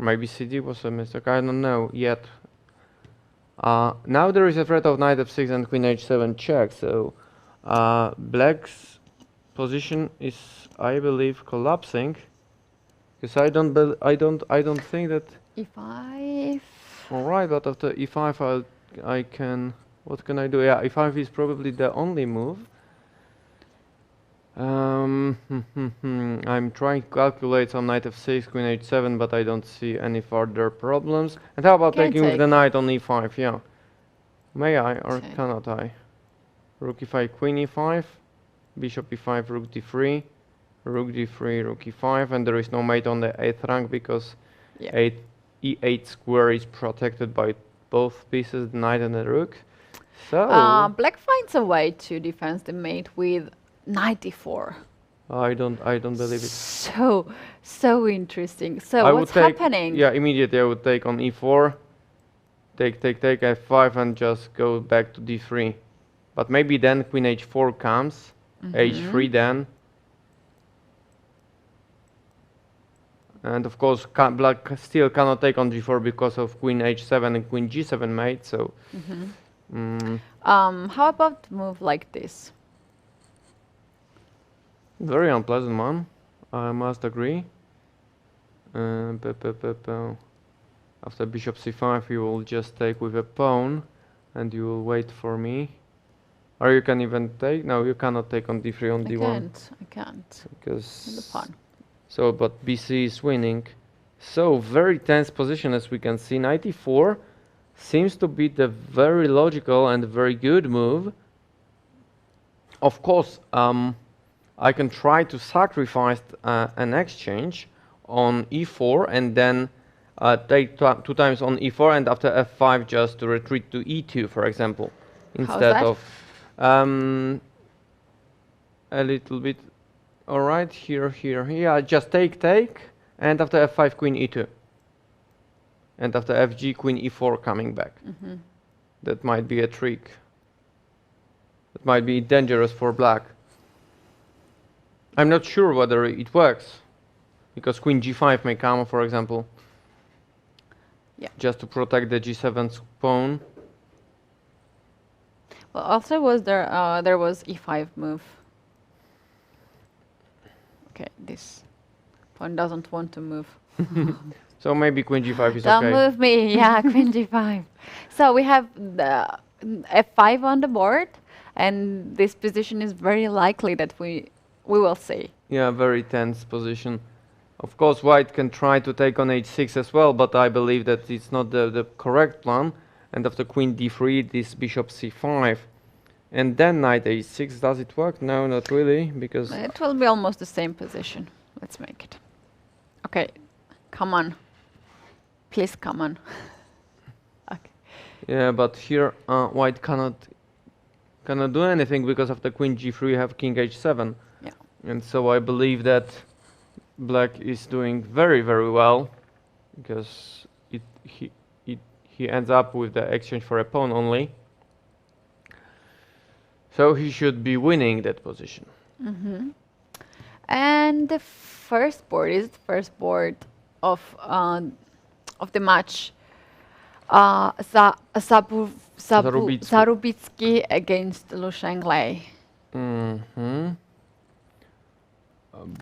Maybe cd was a mistake, I don't know yet. Now there is a threat of knight f6 and queen h7 check, so black's position is, I believe, collapsing. Because I don't think that e5. all right, but after e5 I can, what can I do? Yeah, e5 is probably the only move. I'm trying to calculate some knight f6, queen h7, but I don't see any further problems. And how about taking with the knight on e5? Yeah. May I or cannot I? Rook e5, queen e5, bishop e5, rook d3, rook d3, rook e5, and there is no mate on the 8th rank because e8 square is protected by both pieces, the knight and the rook. So black finds a way to defend the mate with knight e4. I don't believe it. So interesting. So what's happening? Yeah, immediately I would take on e4, take f5, and just go back to d3. But maybe then queen h4 comes, h3 then. And of course black still cannot take on g4 because of queen h7 and queen g7 mate, so... how about move like this? Very unpleasant one, I must agree. After bishop c5 you will just take with a pawn and you will wait for me. Or you can even take, no, you cannot take on d3 on d1. I can't. Because The pawn. So, but bc is winning. So, very tense position as we can see. Knight e4 seems to be the very logical and very good move. Of course, I can try to sacrifice an exchange on e4 and then take 2 times on e4 and after f5 just to retreat to e2, for example, instead of a little bit. All right, here, yeah, just take, and after f5 queen e2, and after fg queen e4 coming back. That might be a trick. That might be dangerous for black. I'm not sure whether it works, because queen g5 may come, for example, just to protect the g7 pawn. Well, also was there was e5 move. Okay, this pawn doesn't want to move. So maybe queen g5 is Don't okay. move me, yeah, queen g5. So we have the f5 on the board, and this position is very likely that we will see. Yeah, very tense position. Of course, white can try to take on h6 as well, but I believe that it's not the correct plan. And after queen d3, this bishop c5 And then knight a6, does it work? No, not really, because It will be almost the same position. Let's make it. Okay, come on. Please come on. Okay. yeah, but here white cannot do anything because of the queen g3. We have king h7, Yeah. and so I believe that black is doing very well because he ends up with the exchange for a pawn only. So he should be winning that position. And the first board is the first board of the match. Zarubitsky against Lu Shenglei.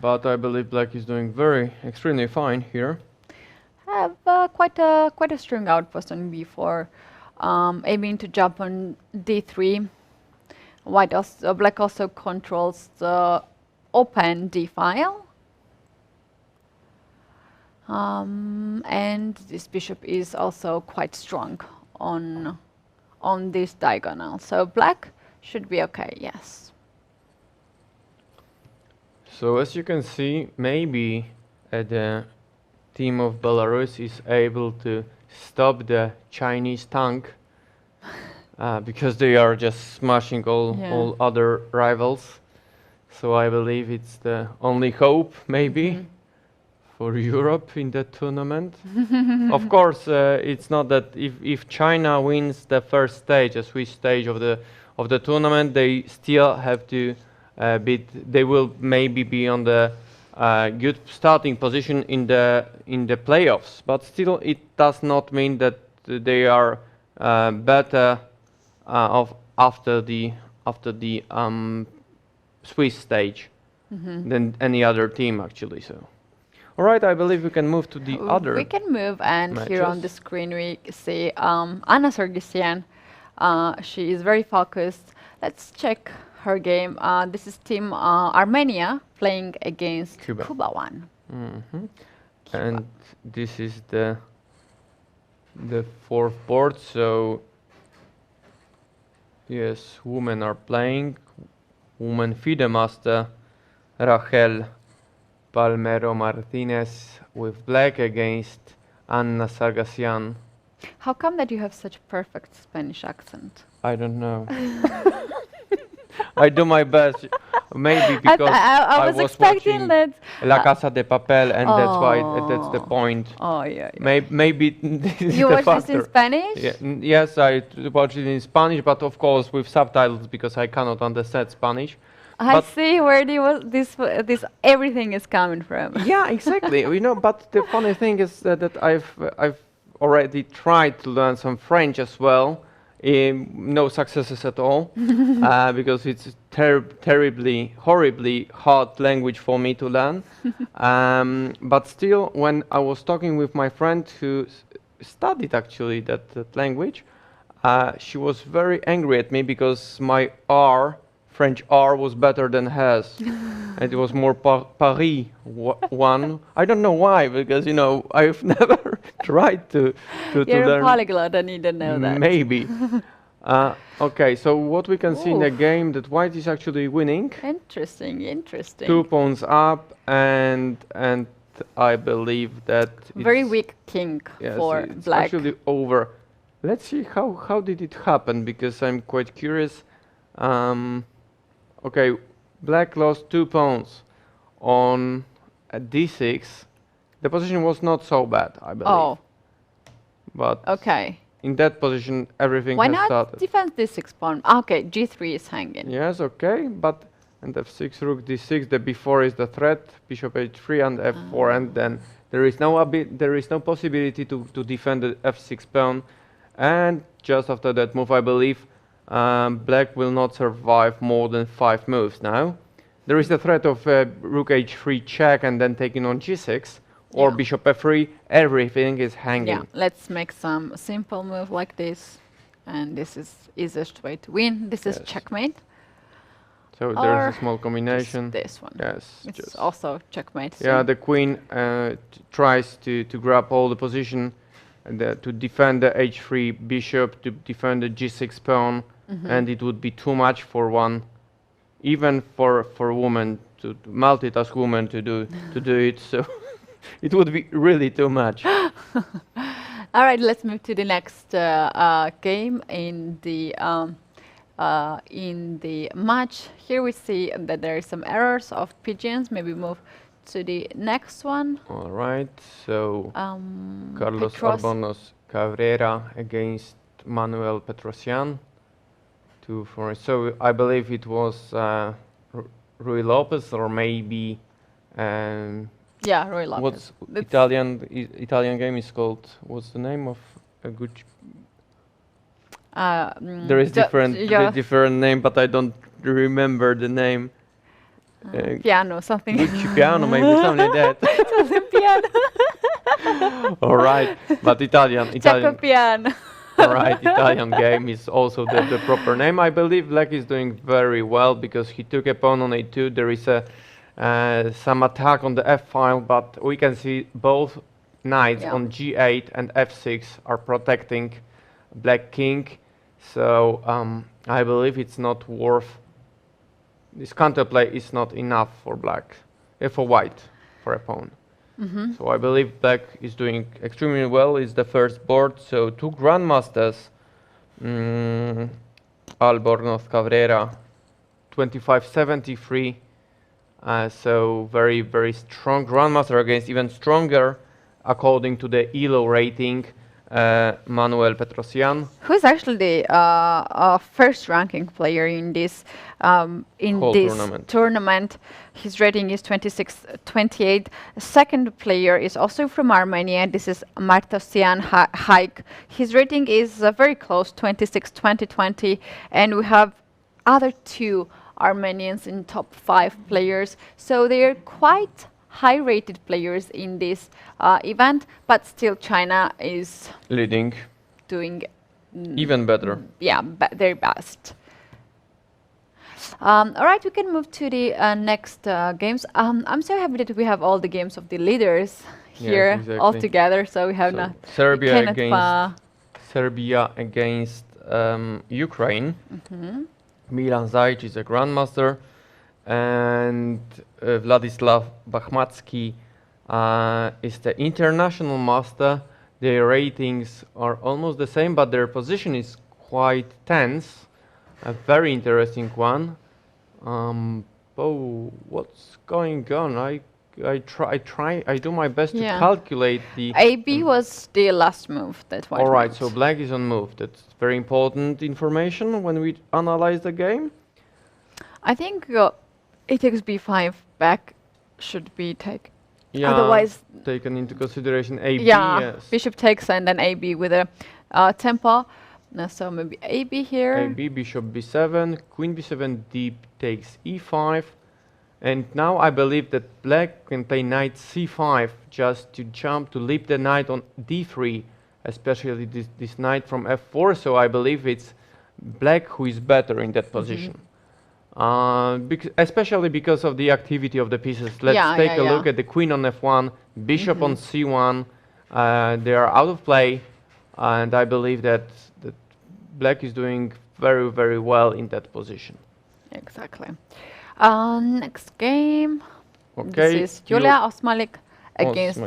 But I believe black is doing extremely fine here. Have quite a strong outpost on b4, aiming to jump on d3. Black also controls the open d file, and this bishop is also quite strong on this diagonal. So black should be okay. Yes. So as you can see, maybe the team of Belarus is able to stop the Chinese tank because they are just smashing all other rivals. So I believe it's the only hope, maybe, for Europe in that tournament. Of course, it's not that if China wins the first stage, a Swiss stage of the tournament, they still have to beat. They will maybe be on the good starting position in the playoffs, but still, it does not mean that they are better after the Swiss stage than any other team actually. So, all right, I believe we can move to the other. We can move, and matches. Here on the screen we see Anna Sargsyan. She is very focused. Let's check her game. This is team Armenia playing against Cuba 1. And this is the fourth board. So yes, women are playing. Woman FIDE master Rachel Palmero Martinez with black against Anna Sargsyan. How come that you have such perfect Spanish accent? I don't know. I do my best. Maybe because I was expecting watching that. La Casa de Papel, and that's why that's the point. Oh yeah. Maybe this is You the watch this in factor. Spanish? Yeah, yes, I watch it in Spanish, but of course with subtitles because I cannot understand Spanish. I But- see where this everything is coming from. Yeah, exactly. But the funny thing is that I've already tried to learn some French as well. No successes at all because it's terribly, horribly hard language for me to learn. But still, when I was talking with my friend who studied actually that language, she was very angry at me because my French R was better than hers. And it was more Paris one. I don't know why, because I've never tried to You're learn. a polyglot and you don't know that. Maybe. Okay, so what we can see in the game that white is actually winning. Interesting. 2 pawns up, and I believe that Very it's- weak king yes, for it's black. actually over. Let's see how did it happen, because I'm quite curious. Okay, black lost 2 pawns on d6. The position was not so bad, I believe. Oh, But okay. in that position, everything Why has not started. defend d6 pawn? Okay, g3 is hanging. Yes, okay, but and f6, rook d6. The b4 is the threat. Bishop h3 and f4, and then there is no possibility to defend the f6 pawn. And just after that move, I believe black will not survive more than 5 moves now. There is the threat of rook h3 check and then taking on g6 or bishop f3. Everything is hanging. Yeah, let's make some simple move like this. And this is easiest way to win. This is Yes. checkmate. So Or there's a small combination. Just this one. Yes, It's just also checkmate. yeah. so- The queen tries to grab all the position and to defend the h3 bishop, to defend the g6 pawn. and it would be too much for one, even for women to multitask women to do it. So it would be really too much. All right, let's move to the next game in the match. Here we see that there are some errors of pigeons. Maybe move to the next one. All right, so Carlos Petros. Orbonos Cabrera against Manuel Petrosian. So I believe it was Rui Lopez, or maybe Yeah, Roy Lopez. what's That's- Italian game is called? What's the name of a good? There is different name, but I don't remember the name. Piano, something. Gucci piano, maybe something like that. Something piano. All right, but Italian. Chaco piano. All right, Italian game is also the proper name. I believe Black is doing very well because he took a pawn on a2. There is some attack on the f file, but we can see both knights on g8 and f6 are protecting Black king. So I believe it's not worth. This counterplay is not enough for Black, for White, for a pawn. So I believe Black is doing extremely well. It's the first board. So two grandmasters, Albornoz Cabrera, 2573. So very, very strong grandmaster against even stronger, according to the ELO rating, Manuel Petrosian. Who's actually the first ranking player in this tournament? His rating is 26-28. Second player is also from Armenia. This is Martosian Haik. His rating is very close, 26-20. And we have other two Armenians in top 5 players. So they are quite high-rated players in this event, but still China is leading, doing even better. Yeah, their best. All right, we can move to the next games. I'm so happy that we have all the games of the leaders here all together. So we have now Serbia against Ukraine. Milan Zajic is a grandmaster, and Vladislav Bakhmatsky is the international master. Their ratings are almost the same, but their position is quite tense. A very interesting one. Oh, what's going on? I do my best to calculate the. AB was the last move that White. All right, so Black is on move. That's very important information when we analyze the game. I think it takes b5 back should be taken. Yeah, otherwise taken into consideration AB. Yeah, yes. bishop takes and then AB with a tempo. So maybe AB here. AB, bishop b7, queen b7, deep takes e5. And now I believe that Black can play knight c5 just to jump, to leap the knight on d3, especially this knight from f4. So I believe it's Black who is better in that position. Especially because of the activity of the pieces. Let's take a look at the queen on f1, bishop on c1. They are out of play, and I believe that Black is doing very, very well in that position. Exactly. Next game. Okay. This is Julia Osmalik against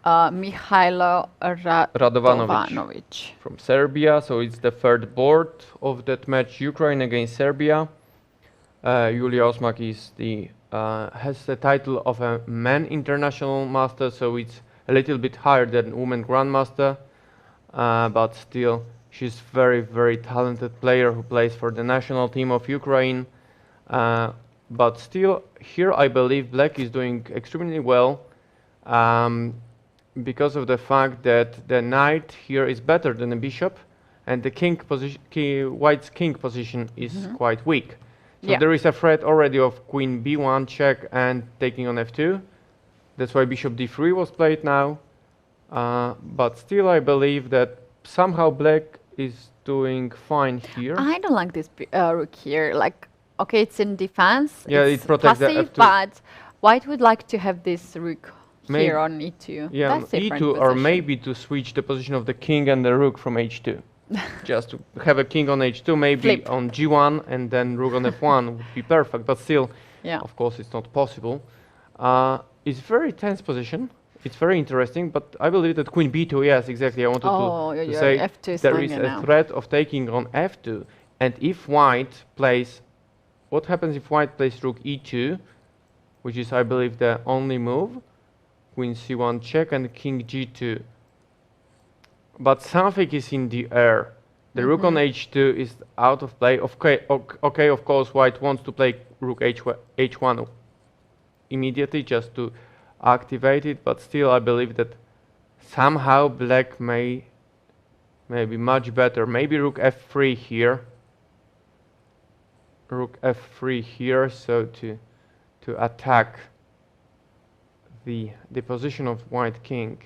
Mihailo Radovanovic from Serbia. So it's the third board of that match. Ukraine against Serbia. Julia Osmak is has the title of a man international master, so it's a little bit higher than woman grandmaster, but still she's very, very talented player who plays for the national team of Ukraine. But still, here I believe Black is doing extremely well because of the fact that the knight here is better than the bishop, and the king position, White's king position is quite weak. So there is a threat already of queen b1 check and taking on f2. That's why bishop d3 was played now. But still, I believe that somehow Black is doing fine here. I don't like this rook here. Like, okay, it's in defense. Yeah, it's it protects passive, the f2. but White would like to have this rook here on e2. Yeah, that's e2 or maybe to switch the position of the king and the rook from h2. just to have a king on h2, maybe Flip. on g1, and then rook on f1 would be perfect. But still, Yeah. of course, it's not possible. It's very tense position. It's very interesting, but I believe that queen b2, yes, exactly. I wanted to your say f2 is there is stronger a now. threat of taking on f2. And if white plays, what happens if white plays rook e2, which is, I believe, the only move? Queen c1 check and king g2. But something is in the air. The rook on h2 is out of play. Okay, of course, white wants to play rook h1 immediately just to activate it, but still I believe that somehow black may be much better. Maybe rook f3 here. Rook f3 here, so to attack the position of white king.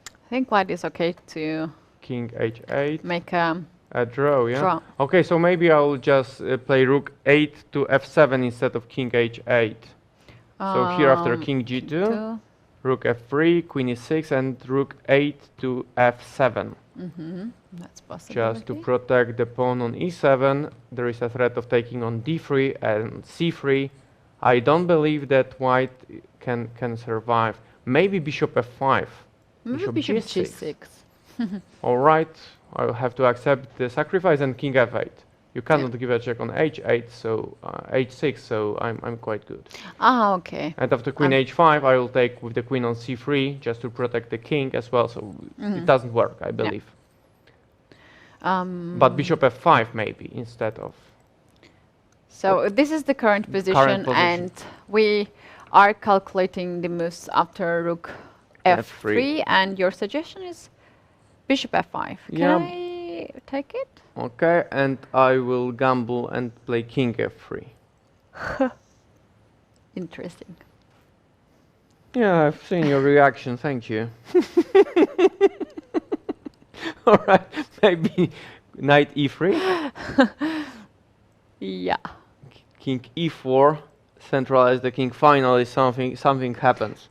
I think white is okay to King h8. make A draw, yeah? draw. Okay, so maybe I'll just play rook 8 to f7 instead of king h8. So here after king g2, rook f3, queen e6, and rook 8 to f7. That's possible. Just to protect the pawn on e7. There is a threat of taking on d3 and c3. I don't believe that white can survive. Maybe bishop f5. Maybe bishop g6. All right, I'll have to accept the sacrifice and king f8. You cannot give a check on h8, so h6, so I'm quite good. Ah, okay. And after queen h5, I will take with the queen on c3 just to protect the king as well, so it doesn't work, I believe. But bishop f5 maybe instead of... So this is the current position, and we are calculating the moves after rook f3, and your suggestion is bishop f5. Can I take it? Okay, and I will gamble and play king f3. Interesting. Yeah, I've seen your reaction, thank you. All right, maybe knight e3. Yeah. King e4, centralize the king. Finally, something happens.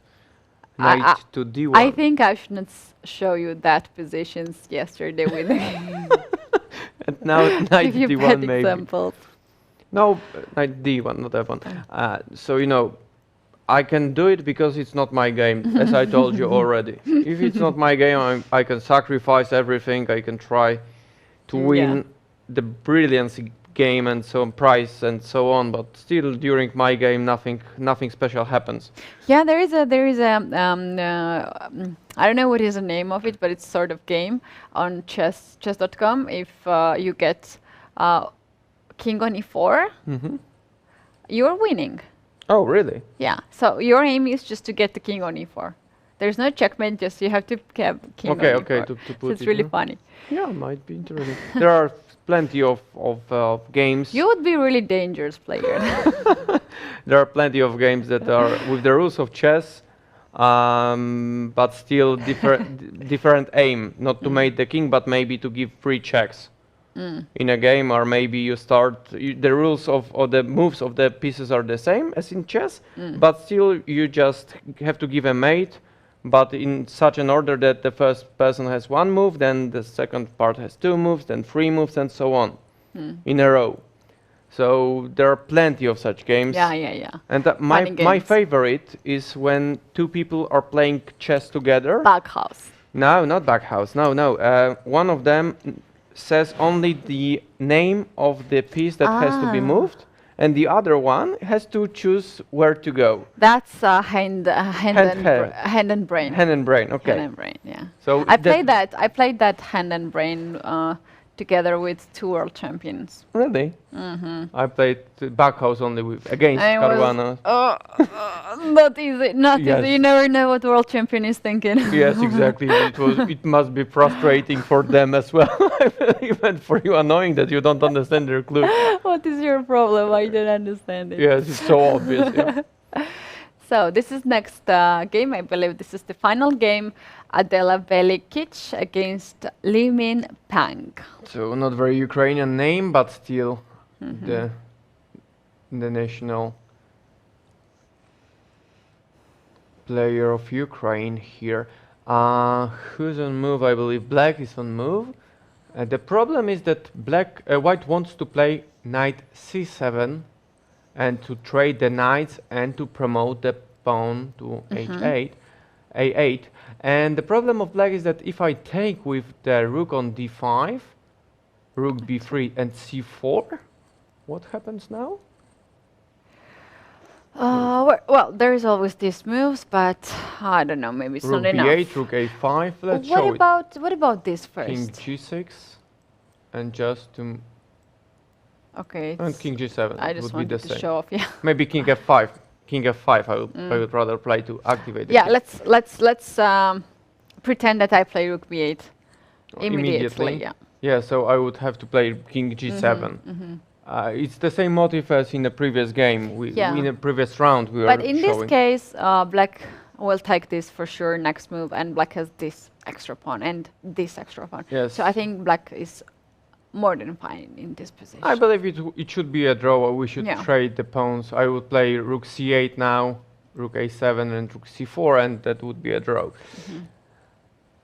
Knight to d1. I think I should not show you that positions yesterday with And now knight give you d1 bad maybe. examples. No, knight d1, not f1. So you know, I can do it because it's not my game, as I told you already. If it's not my game, I can sacrifice everything. I can try to win the brilliancy game and so on, prize and so on. But still, during my game, nothing special happens. Yeah, there is a I don't know what is the name of it, but it's sort of game on chess.com. If you get king on e4, you're winning. Oh, really? Yeah. So your aim is just to get the king on e4. There's no checkmate, just you have to have king on e4. Okay, to put so it's it really there. funny. Yeah, might be interesting. There are plenty of games. You would be really dangerous player. There are plenty of games that are with the rules of chess, but still different aim. Not to mate the king, but maybe to give free checks in a game, or maybe you start. The rules of the moves of the pieces are the same as in chess, but still you just have to give a mate, but in such an order that the first person has one move, then the second part has two moves, then three moves, and so on in a row. So there are plenty of such games. Yeah. And my favorite is when two people are playing chess together. Backhouse. No, not backhouse. No. One of them says only the name of the piece that has to be moved, and the other one has to choose where to go. That's hand and brain. Hand and brain. Okay. Hand and brain. Yeah. So I played that hand and brain together with 2 world champions. Really? I played backhouse only against Caruana. Not easy. Not easy. You never know what world champion is thinking. Yes, exactly. It must be frustrating for them as well. Even for you, annoying that you don't understand their clue. What is your problem? I don't understand it. Yes, it's so obvious. Yeah. So this is next game. I believe this is the final game. Adela Velikic against Limin Pang. So not very Ukrainian name, but still the national player of Ukraine here. Who's on move? I believe Black is on move. The problem is that white wants to play knight c7 and to trade the knights and to promote the pawn to h8, a8. And the problem of black is that if I take with the rook on d5, rook b3 and c4, what happens now? Well, there is always these moves, but I don't know. Maybe it's Rook not enough. b8, rook a5. Let's show it. What about this first? King g6, and just to Okay. and king g7 I just would be the wanted to same. show off. Yeah. Maybe king f5. King f5. I would rather play to activate. The Yeah. king. Let's pretend that I play rook b8 immediately. Yeah. Yeah. So I would have to play king g7. It's the same motive as in the previous game. Yeah. In the previous round we But were in showing. this case, black will take this for sure next move, and black has this extra pawn and this extra pawn. Yes. So I think black is more than fine in this position. I believe it should be a draw. We should Yeah. trade the pawns. I would play rook c8 now, rook a7 and rook c4, and that would be a draw.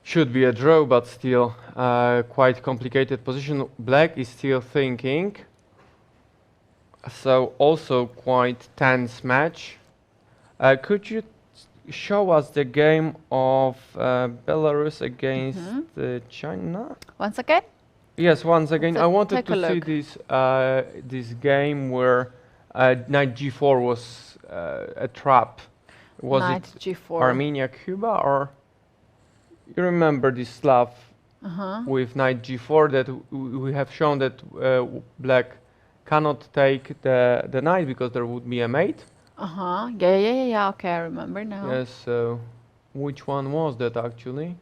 Should be a draw, but still quite complicated position. Black is still thinking. So also quite tense match. Could you show us the game of Belarus against China? Once again? Yes, once again. I wanted take a to see look. this game where knight g4 was a trap. Was Knight it g4. Armenia, Cuba, or you remember this Slav with knight g4 that we have shown that black cannot take the knight because there would be a mate. Yeah. Okay, I remember now. Yes. So, which one was that actually?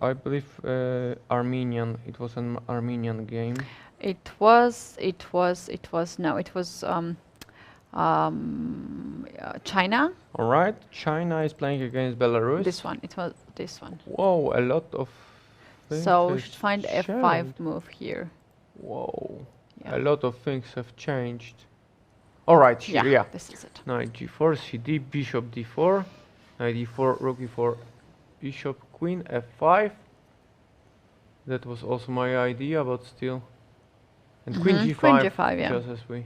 I believe Armenian. It was an Armenian game. It was China. All right. China is playing against Belarus. This one. It was this one. Whoa, a lot of things So we have should find changed. f5 move here. Whoa, Yeah. a lot of things have changed. All right, here, yeah. This is it. Knight g4, cd, bishop d4, knight d4, rook e4, bishop, queen f5. That was also my idea, but still. And queen g5, Queen g5, yeah. just as we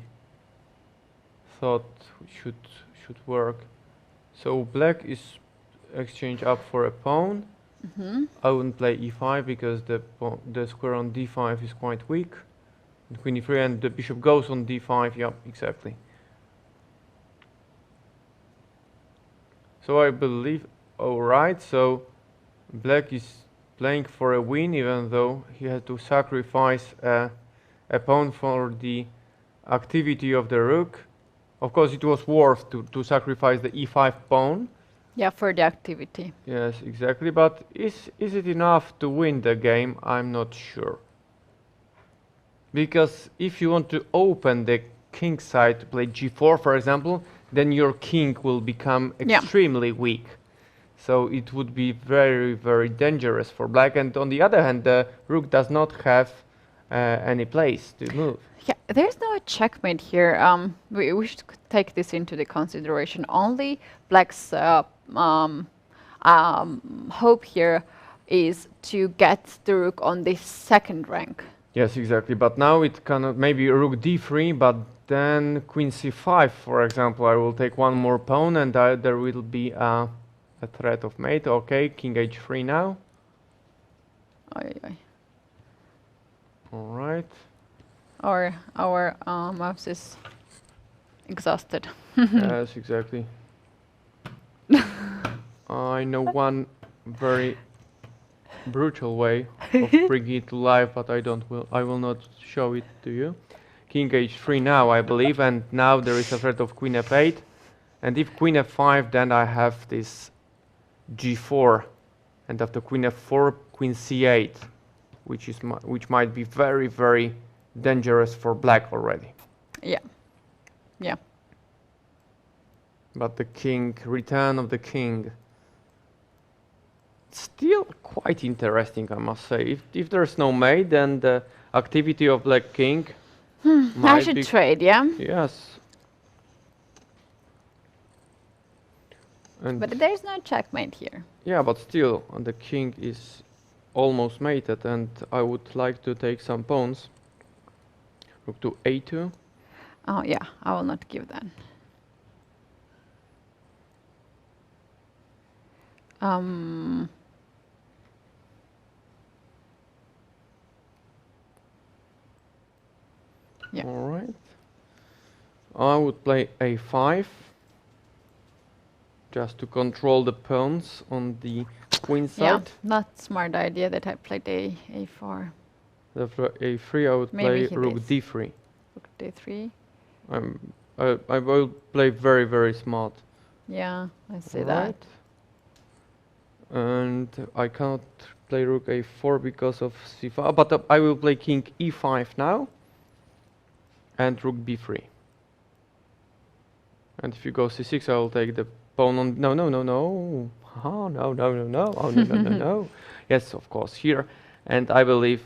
thought should work. So black is exchange up for a pawn. I wouldn't play e5 because the square on d5 is quite weak. And queen e3 and the bishop goes on d5. Yeah, exactly. So I believe, all right. So black is playing for a win, even though he had to sacrifice a pawn for the activity of the rook. Of course, it was worth to sacrifice the e5 pawn. Yeah, for the activity. Yes, exactly. But is it enough to win the game? I'm not sure. Because if you want to open the king side to play g4, for example, then your king will become extremely weak. So it would be very, very dangerous for black. And on the other hand, the rook does not have any place to move. Yeah, there's no checkmate here. We should take this into the consideration. Only black's hope here is to get the rook on the second rank. Yes, exactly. But now it cannot, maybe rook d3, but then queen c5, for example. I will take one more pawn and there will be a threat of mate. Okay, king h3 now. All right. Our mouse is exhausted. Yes, exactly. I know one very brutal way of bringing it to life, but I will not show it to you. King h3 now, I believe, and now there is a threat of queen f8, and if queen f5, then I have this g4, and after queen f4, queen c8, which might be very, very dangerous for black already. Yeah. But the king, return of the king, still quite interesting, I must say. If there's no mate, then the activity of black king I might should be trade, yeah? Yes. And But there's no checkmate here. yeah, but still, the king is almost mated, and I would like to take some pawns. Rook to a2. Oh yeah, I will not give that. Yeah. All right. I would play a5, just to control the pawns on the queen Yeah, side. not smart idea that I played a4. After a3, I would Maybe play he rook is. d3. Rook d3. I will play very, very smart. Yeah, I see that. Right. And I cannot play rook a4 because of c5, but I will play king e5 now, and rook b3. And if you go c6, I will take the pawn on. No, no, no, no. Oh, no, no, no, no. Oh, no, no, no, no. Yes, of course, here. And I believe